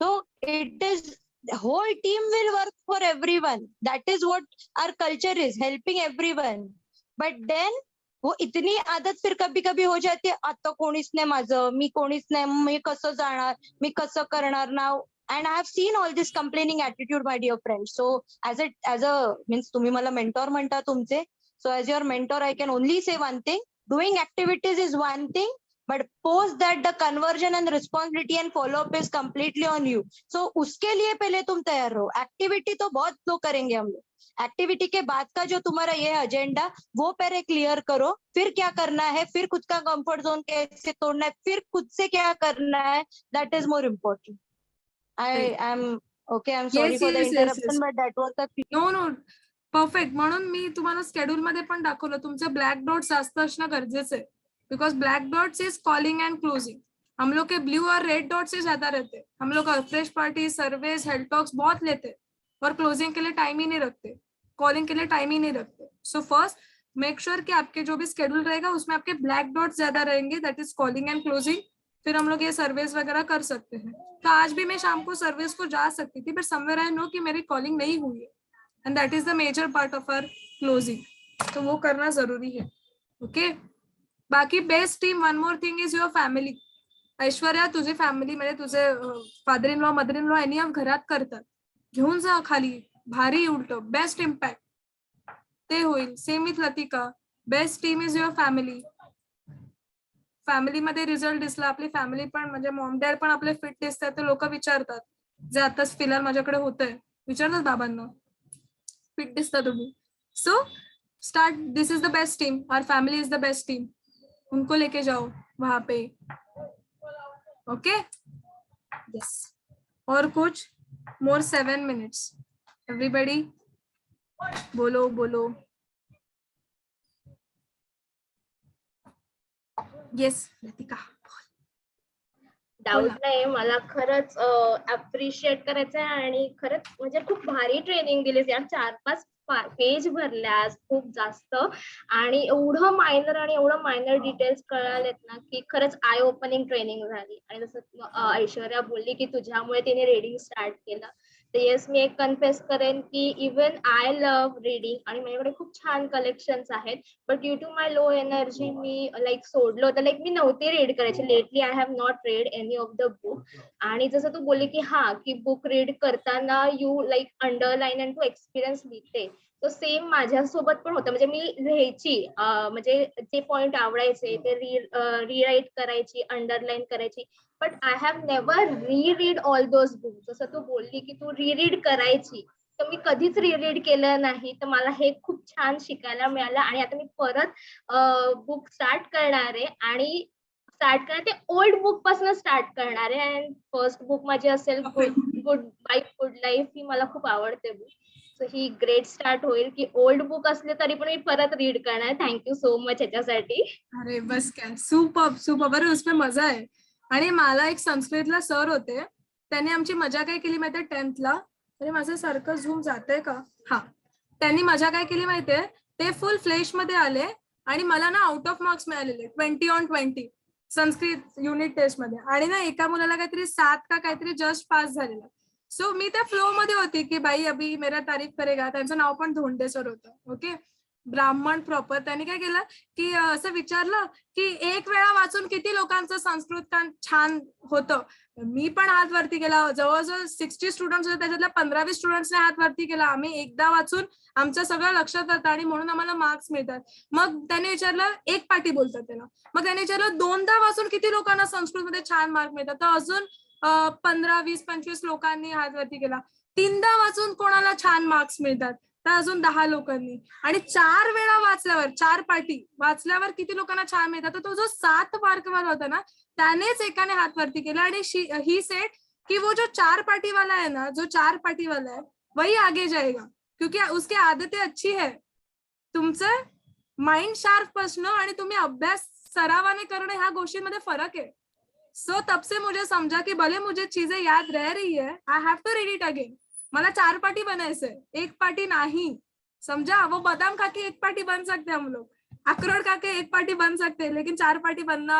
So it is, the whole team will work for everyone. That is what our culture is, helping everyone. But then वो इतनी आदत फिर कभी कभी हो जाती है, आता कोणीच नाही माझं, मी कोणीच नाही, मी कसं जाणार, मी कसं करणार नाव. And I have seen all this complaining attitude, my dear friends. So as a means तुम्ही मला mentor म्हणता तुमचे. So as your mentor, I can only say one thing. Doing activities is one thing, but post that the conversion and responsibility and follow up is completely on you. So उसके लिए पहले तुम तैयार रहो. Activity तो बहुत लोग करेंगे हम लोग. एक्टिविटी के बाद का जो तुम्हारा ये एजेंडा, वो पहले क्लियर करो, फिर क्या करना है, फिर खुद का कंफर्ट जोन कैसे तोड़ना है, फिर खुद से क्या करना है, that is more important. I am okay, I am sorry for the interruption, but that was the. No no, perfect. म्हणून मी तुम्हाला शेड्यूल मध्ये पण दाखवलं, तुमचे ब्लॅक डॉट्स जास्त असणं गरजेचं आहे. Because black dots is calling and closing. हम लोग के ब्लू और रेड डॉट से ज्यादा रहते हैं. हम लोग fresh party, surveys, health talks बहुत लेते हैं और क्लोजिंग के लिए टाइम ही नहीं रखते. कॉलिंग के लिए टाइम ही नहीं रखते. सो फर्स्ट मेक श्योर कि आपके जो भी स्केड्यूल रहेगा उसमें आपके ब्लैक डॉट्स ज्यादा रहेंगे, that is calling and closing. फिर हम लोग ये सर्विस वगैरह कर सकते हैं. तो आज भी मैं शाम को सर्विस को जा सकती थी, बट समवेयर आई नो कि मेरी कॉलिंग नहीं हुई है, and that is the major part of our closing. तो वो करना जरूरी है. ओके. बाकी best team, one more thing is your family. Aishwarya, तुझी फॅमिली म्हणजे तुझे father in law, mother in law यांनी घरात करतात, घेऊन जा खाली, भारी उलट बेस्ट इम्पॅक्ट ते होईल. Same with Latika, best team is your family. फॅमिलीमध्ये रिझल्ट दिसला, आपली फॅमिली पण म्हणजे मॉम डॅड पण आपले फिट दिसतात, तर लोक विचारतात, जे आताच फिलहाल माझ्याकडे होतंय, विचारतात बाबांना फिट दिसता तुम्ही. So start, this is the best team, our family is the best team, उनको लेके जाओ वहां पे. ओके. यस. और कुछ मोर 7 minutes. एवरीबडी बोलो बोलो. येस लतिका. डाऊट नाही, मला खरंच अप्रिशिएट करायचं आहे आणि खरंच म्हणजे खूप भारी ट्रेनिंग दिलीस यार. 4-5 पेज भरल्यास खूप जास्त, आणि एवढं मायनर आणि एवढं मायनर डिटेल्स कळालेत ना की खरंच आय ओपनिंग ट्रेनिंग झाली. आणि जसं ऐश्वर्या बोलली की तुझ्यामुळे तिने रीडिंग स्टार्ट केलं, तर येस मी एक कन्फेस करेन की इवन आय लव्ह रीडिंग आणि माझ्याकडे खूप छान कलेक्शन्स आहेत, but due to my low energy मी लाईक सोडलं होतं. लाईक मी नव्हते रीड करायचे. Lately I have not read any of the book. आणि जसं तू बोलली की हा की बुक रीड करताना you like underline and to experience लिहिते, तो सेम माझ्यासोबत पण होतं. म्हणजे मी लिहायची, म्हणजे जे पॉइंट आवडायचे ते रिराईट करायची, अंडरलाईन करायची, but I have never reread all those book. जसं तू बोलली की तू रीरीड करायची, तर मी कधीच रीरीड केलं नाही. तर मला हे खूप छान शिकायला मिळालं, आणि आता मी परत बुक स्टार्ट करणार आहे, आणि स्टार्ट करणार ते ओल्ड बुक पासून स्टार्ट करणार आहे. अँड फर्स्ट बुक माझी असेल गुड बाय गुड लाईफ. ही मला खूप आवडते बुक. सो ही ग्रेट स्टार्ट होईल की ओल्ड बुक असले तरी पण मी परत रीड करणार. थँक्यू सो मच ह्याच्यासाठी. अरे बस काय, सुपर सुपर. बरं उसमें मजा आहे. आणि मला एक संस्कृतला सर होते, त्यांनी आमची मजा काय केली माहितीये 10th ला. अरे माझं सारखं झूम जातंय का? हा. त्यांनी मजा काय केली माहितीये, ते फुल फ्लेश मध्ये आले आणि मला ना आउट ऑफ मार्क्स मिळालेले 20 on 20 संस्कृत युनिट टेस्ट मध्ये. आणि ना एका मुलाला काहीतरी 7 का काहीतरी जस्ट पास झालेला. सो मी त्या फ्लो मध्ये होती की बाई अभी मेरा तारीफ करेगा. त्यांचं नाव पण धोंडे सर होतं. ओके. ब्राह्मण प्रॉपर. त्यांनी काय केलं की असं विचारलं की एक वेळा वाचून किती लोकांचं संस्कृत छान होतं. मी पण हात वरती केला. जवळजवळ 60 स्टुडंट्स होते, त्याच्यातल्या 15-20 स्टुडंट्सने हात वरती केला. आम्ही एकदा वाचून आमचं सगळं लक्षात राहतं आणि म्हणून आम्हाला मार्क्स मिळतात. मग त्याने विचारलं, एक पाटी बोलतात त्याला, मग त्याने विचारलं 2दा वाचून किती लोकांना संस्कृतमध्ये छान मार्क मिळतात. तर अजून 15, 20, 25 लोकांनी हात वरती केला. 3दा वाचून कोणाला छान मार्क्स मिळतात, तर अजून 10 लोकांनी. आणि 4 वेळा वाचल्यावर, 4 पाटी वाचल्यावर किती लोकांना छान मिळतात. तर तो जो 7 मार्क वाला होता ना, त्यानेच एकाने हात वरती केला. आणि ही सेड कि वो जो 4 पाटी वाला है ना, जो 4 पाटी वाला है वही आगे जाएगा, क्योंकि उसकी आदतें अच्छी है. तुमचं माइंड शार्प असणं आणि तुम्ही अभ्यास सरावाने करणं, ह्या गोष्टींमध्ये फरक आहे. सो तब से मुझे समझा कि भले मुझे चीजें याद रह रही है, I have to read it again. मला 4 पाटी बनायचंय, 1 पाटी नाही. समझा. वो बादाम खा के 1 पाटी बन सकते हम लोग, अखरोट खा के 1 पाटी बन सकते हैं, लेकिन 4 पाटी बनना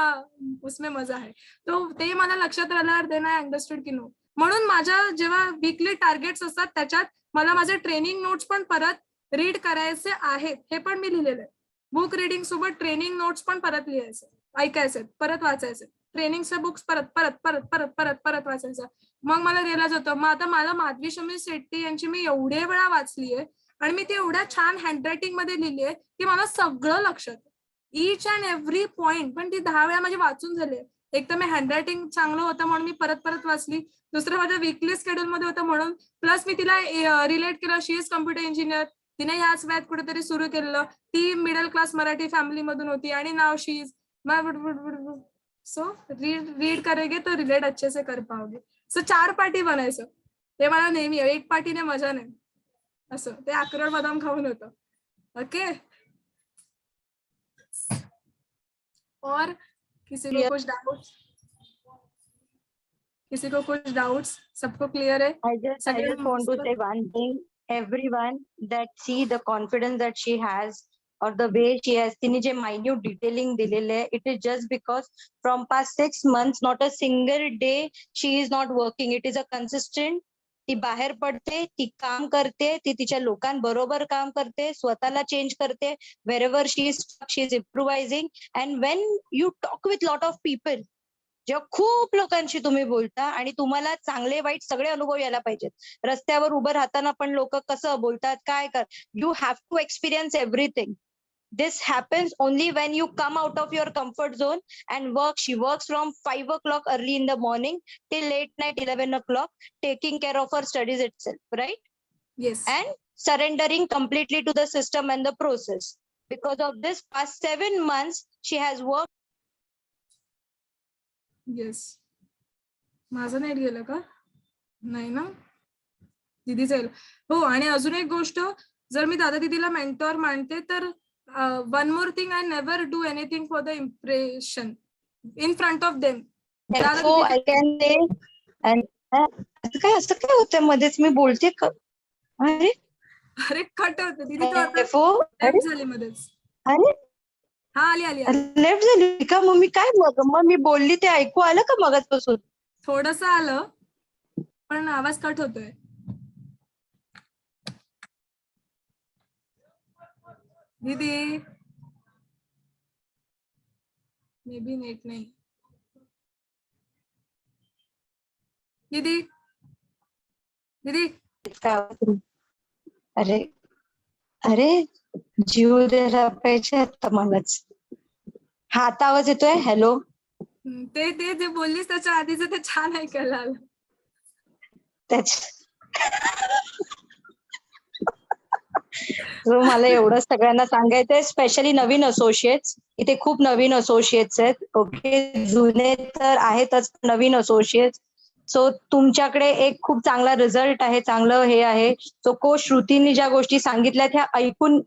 उसमें मजा है. तो ते मला लक्षात राहिल्यावर देन आय अंडरस्टूड की नो. म्हणून माझ्या जेव्हा वीकली टार्गेट्स असतात त्याच्यात मला माझे ट्रेनिंग नोट्स पण परत रीड करायचे आहेत, हे पण मी लिहिलेलं आहे. बुक रिडिंग सोबत ट्रेनिंग नोट्स पण परत लिहायचे, ऐकायचे, परत वाचायचे. ट्रेनिंगचे बुक्स परत परत परत परत परत परत वाचायचं. मग मला रिअलाइज होतं, मग आता मला माधवी शमी शेट्टी यांची मी एवढे वेळा वाचलीये आणि मी ती एवढ्या छान हँडरायटिंग मध्ये लिहिलीये की मला सगळं लक्षात, इच अँड एव्हरी पॉइंट. पण ती 10 वेळा माझी वाचून झाली. एक तर मी हँडरायटिंग चांगलं होतं म्हणून मी परत परत वाचली. दुसरं माझ्या वीकली शेड्यूल मध्ये होतं म्हणून. प्लस मी तिला रिलेट केलं, शी इज कम्प्युटर इंजिनियर. तिने ह्याच वयात कुठेतरी सुरू केलेलं. ती मिडल क्लास मराठी फॅमिली मधून होती आणि now she is. So read करेगे तो रिलेट अच्छे से कर पाओगे. सो 4 पाटी बनायचं, ते मला नेहमी. 1 पाटीने मजा नाही. असं ते अक्रोड बदाम खाऊन होतं. ओके. और किसी को कुछ डाउट्स? किसी को कुछ डाउट्स? सबको क्लियर है? I just want to say one thing. everyone that see the confidence that she has or the way she has, तिने जे minute detailing दिलेले आहे, it is just because from past 6 months not a single day she is not working. It is a consistent. ती बाहेर पडते, ती काम करते, ती तिच्या लोकांबरोबर काम करते, स्वतःला चेंज करते. wherever she is improvising. And when you talk with lot of people, जेव्हा खूप लोकांशी तुम्ही बोलता आणि तुम्हाला चांगले वाईट सगळे अनुभव यायला पाहिजेत. रस्त्यावर उभं राहताना पण लोक कसं बोलतात, काय कर, you have to experience everything. This happens only when you come out of your comfort zone and work. She works from 5 o'clock early in the morning till late night 11 o'clock, taking care of her studies itself, right? Yes. And surrendering completely to the system and the process. Because of this past 7 months, she has worked. Yes. माझं net गेलं का? नाही ना, दिदी जाईल. हो, आणि अजून एक गोष्ट, जर मी दादा दिदीला मेंटॉर मानते तर one more thing, I never do anything for the impression in front of them. Therefore, I can say, and असं काय होतंय मध्येच मी बोलते का? अरे अरे कट होते दीदी, तू आता therefore, left झाली मध्येच. अरे हा, आली आली आली. लेफ्ट झाली का? मग मी काय, मग मी बोलली ते ऐकू आलं का मगाचपासून? थोडस आलं, पण आवाज कट होतोय. दीदी मे बी नेट नाही. दीदी दीदी अरे अरे जीव द्यायला पाहिजे आता मलाच. हा, आता आवाज येतोय? हॅलो. ते ते जे बोललीस त्याच्या आधीच ते छान ऐकायला आलं. मला एवढं सगळ्यांना सांगायचंय, स्पेशली नवीन असोसिएट्स. इथे खूप नवीन असोसिएट्स आहेत. ओके, जुने तर आहेतच, नवीन असोसिएट्स. सो तुमच्याकडे एक खूप चांगला रिझल्ट आहे, चांगलं हे आहे. सो कोच श्रुतीने ज्या गोष्टी सांगितल्यात ह्या ऐकून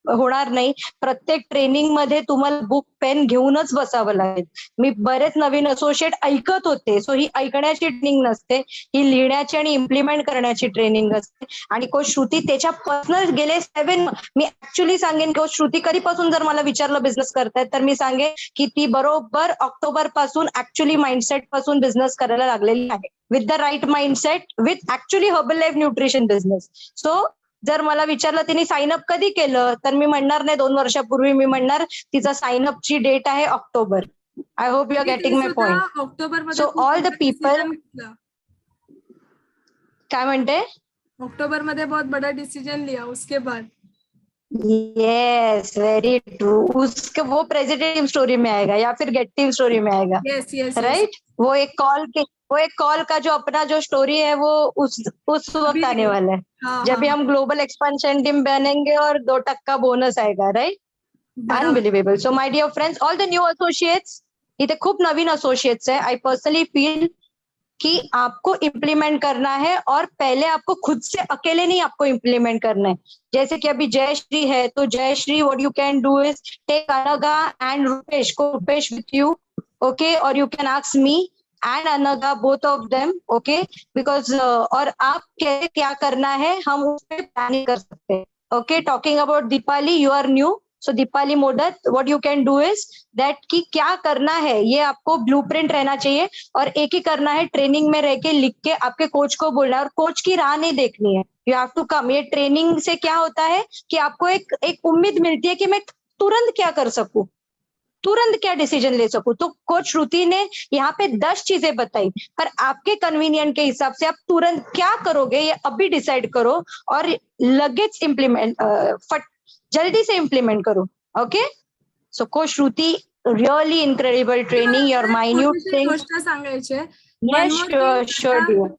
होणार नाही. प्रत्येक ट्रेनिंग मध्ये तुम्हाला बुक पेन घेऊनच बसावं लागेल. मी बरेच नवीन असोसिएट ऐकत होते. सो ही ऐकण्याची ट्रेनिंग नसते, ही लिहिण्याची आणि इम्प्लिमेंट करण्याची ट्रेनिंग असते. आणि कोच श्रुती त्याच्या पर्सनल गेले 7, मी ऍक्च्युली सांगेन कोच श्रुती कधीपासून जर मला विचारलं बिझनेस करतायत तर मी सांगेन की ती बरोबर ऑक्टोबर पासून ऍक्च्युली माइंडसेट पासून बिझनेस करायला लागलेली आहे. With the right mindset, with actually herbal life nutrition business. सो जर मला विचारलं तिने साइन अप कधी केलं तर मी म्हणणार नाही 2 वर्षापूर्वी, मी म्हणणार तिचा साइन अपची डेट आहे October. I hope you are getting my point. October so all the people, काय म्हणते? अक्टूबर में बहुत बड़ा डिसीजन लिया उसके बाद. Yes, very true. उसके वो प्रेसिडेंट स्टोरी में आएगा या फिर गेट टीम स्टोरी में आएगा. Yes yes right. वो एक कॉल का जो अपना जो स्टोरी है वो उस वक्त आने वाला है. जब भी हम ग्लोबल एक्सपेंशन टीम बनेंगे और 2% बोनस आएगा. Right. Unbelievable. So my dear friends, all the new associates, इथे खूप नवीन एसोसिएट्स है. आई पर्सनली फील कि आपको इम्प्लीमेंट करना है और पहले आपको खुद से अकेले नहीं, आपको इम्प्लीमेंट करना है. जैसे कि अभी जयश्री है तो Jayshree, what you can do is take Anaga and Rupesh with you. Okay, और you can ask me and Anaga, both of them. Okay, because और आप क्या करना है हम उस पर प्लानिंग कर सकते हैं. Okay, talking about Deepali, you are new. So Deepali Modat, what you can do is that कि क्या करना है ये आपको ब्लूप्रिंट रहना चाहिए और एक ही करना है. ट्रेनिंग में रह के लिख के आपके कोच को बोलना है और कोच की राह नहीं देखनी है. You have to come. ये ट्रेनिंग से क्या होता है कि आपको एक उम्मीद मिलती है कि मैं तुरंत क्या कर सकूं, तुरंत क्या डिसीजन ले सकूं. तो कोच श्रुति ने यहाँ पे 10 चीजें बताई, पर आपके कन्वीनियंट के हिसाब से आप तुरंत क्या करोगे ये अभी डिसाइड करो और लगेच इम्प्लीमेंट, जल्दी से इम्प्लीमेंट करो. Okay. So coach Shruti, really incredible training, your minute thing. गोष्ट सांगायची आहे. Yes, sure dear.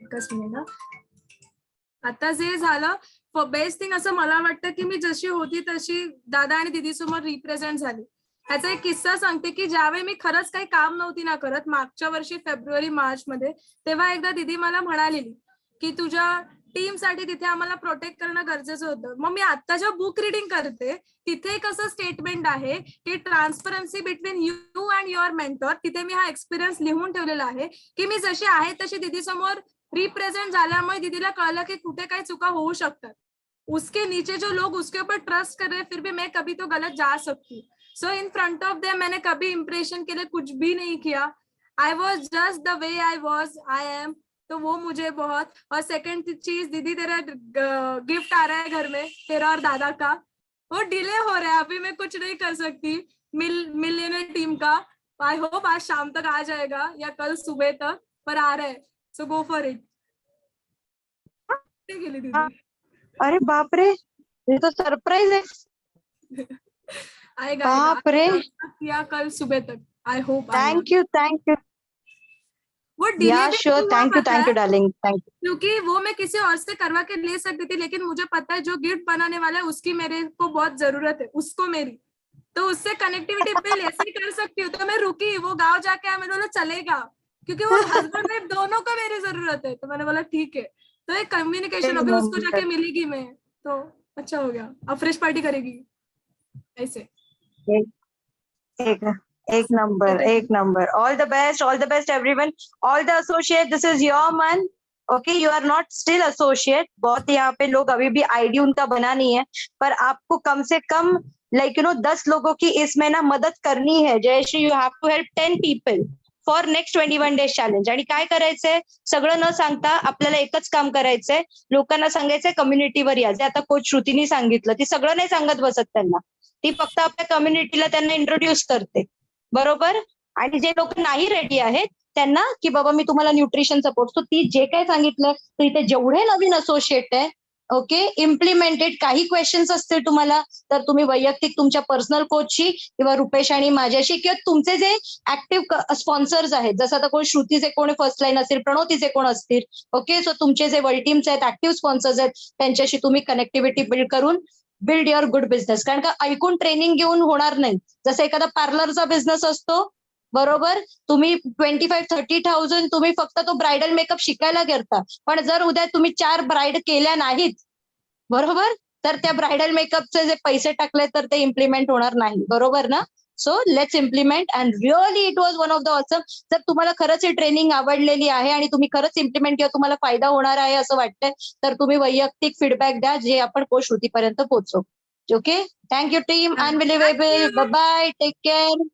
एकच मिनिट. आता जे झालं, बेस्ट थिंग असं मला वाटतं की मी जशी होती तशी दादा आणि दीदी समोर रिप्रेझेंट झाली. ह्याचा एक किस्सा सांगते की ज्यावेळी मी खरंच काही काम नव्हती ना करत, मागच्या वर्षी फेब्रुवारी मार्च मध्ये, तेव्हा एकदा दीदी मला म्हणालेली की तुझ्या टीम साठी तिथे आम्हाला प्रोटेक्ट करणं गरजेचं होतं. मग मी आता जेव्हा बुक रिडिंग करते तिथे कसं स्टेटमेंट आहे की transparency between you and your mentor, तिथे मी हा एक्सपिरियन्स लिहून ठेवलेला आहे की मी जशी आहे तशी दीदी समोर रिप्रेझेंट झाल्यामुळे दीदीला कळलं की कुठे काही चुका होऊ शकतात. उसके नीचे जो लोग उसके ऊपर ट्रस्ट कर रहे हैं फिर भी मैं कभी तो गलत जा सकती हूँ. So in front of them मैंने कभी इम्प्रेशन के लिए कुछ भी नहीं किया. I was just the way I am. तो वो मुझे बहुत. और सेकंड चीज, दीदी तेरा गिफ्ट आ रहा है घर में, तेरा और दादा का. वो डिले हो रहा है, अभी मैं कुछ नहीं कर सकती. मिलियनर टीम का आई होप आज शाम तक आ जाएगा या कल सुबह तक, पर आ रहा है. So go for it. गेली दीदी. अरे बाप रे, ये तो सरप्राइज है. आएगा बाप रे. या कल सुबह तक. I hope. Thank you. वो डिले या भी श्योर. हुआ थैंक यू पता है, डार्लिंग. Thank you. क्योंकि वो मैं किसी और से करवा के ले सकती थी, लेकिन मुझे पता है जो गिफ्ट बनाने वाला है उसकी मेरे को बहुत जरूरत है, उसको मेरी. तो उससे कनेक्टिविटी बिल्ड ऐसे ही कर सकती हूँ. तो मैं रुकी, वो गाँव जाके आया, मैंने बोला चलेगा, क्योंकि वो हस्बैंड वाइफ दोनों को मेरी जरूरत है. तो मैंने बोला ठीक है. तो एक कम्युनिकेशन, अभी उसको जाके मिलेगी मैं, तो अच्छा हो गया. अब फ्रेश पार्टी करेगी ऐसे. एक number. All the best everyone. All the associate, this is your month. Okay, you are not still associate. बहुत यहाँ पे लोग अभी भी आईडी उनका बना नहीं है, पर आपको कम से कम 10 लोगों की इसमें ना मदद करनी है. Jayashree, you have to help 10 people for next 21 days challenge. आणि काय करायचंय, सगळं न सांगता आपल्याला एकच काम करायचंय. लोकांना सांगायचंय कम्युनिटीवर या. जे आता कोच श्रुतीने सांगितलं, ती सगळं नाही सांगत बसत त्यांना. ती फक्त आपल्या कम्युनिटीला त्यांना इंट्रोड्यूस करते, बरोबर. आणि जे लोक नाही रेडी आहेत त्यांना, की बाबा मी तुम्हाला न्यूट्रिशन सपोर्ट, तो ती जे काय सांगितलं, तर इथे जेवढे नवीन असोसिएट आहे, ओके, इम्प्लिमेंटेड. काही क्वेश्चन्स असतील तुम्हाला तर तुम्ही वैयक्तिक तुमच्या पर्सनल कोचशी किंवा रुपेश आणि माझ्याशी, किंवा तुमचे जे ऍक्टिव्ह स्पॉन्सर्स आहेत, जसं आता कोण श्रुतीचे कोण फर्स्ट लाईन असतील, प्रणोतीचे कोण असतील, ओके. सो तुमचे जे वर्ल्ड टीम्स आहेत, ऍक्टिव्ह स्पॉन्सर्स आहेत, त्यांच्याशी तुम्ही कनेक्टिव्हिटी बिल्ड करून बिल्ड युअर गुड बिझनेस. कारण का ऐकून ट्रेनिंग घेऊन होणार नाही. जसं एखादा पार्लरचा बिझनेस असतो, बरोबर, तुम्ही 25-30,000 तुम्ही फक्त तो ब्रायडल मेकअप शिकायला करता, पण जर उद्या तुम्ही 4 ब्राईड केल्या नाहीत, बरोबर, तर त्या ब्रायडल मेकअपचे जे पैसे टाकले तर ते इम्प्लिमेंट होणार नाही, बरोबर ना. So let's implement. And really it was one of the awesome. जर तुम्हाला खरंच ही ट्रेनिंग आवडलेली आहे आणि तुम्ही खरंच इम्प्लिमेंट किंवा तुम्हाला फायदा होणार आहे असं वाटतंय, तर तुम्ही वैयक्तिक फीडबॅक द्या, जे आपण कोच श्रुतीपर्यंत पोहोचू. Okay. Thank you team. Unbelievable. Bye bye. Take care.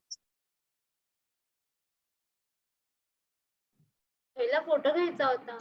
पहिला फोटो घ्यायचा होता.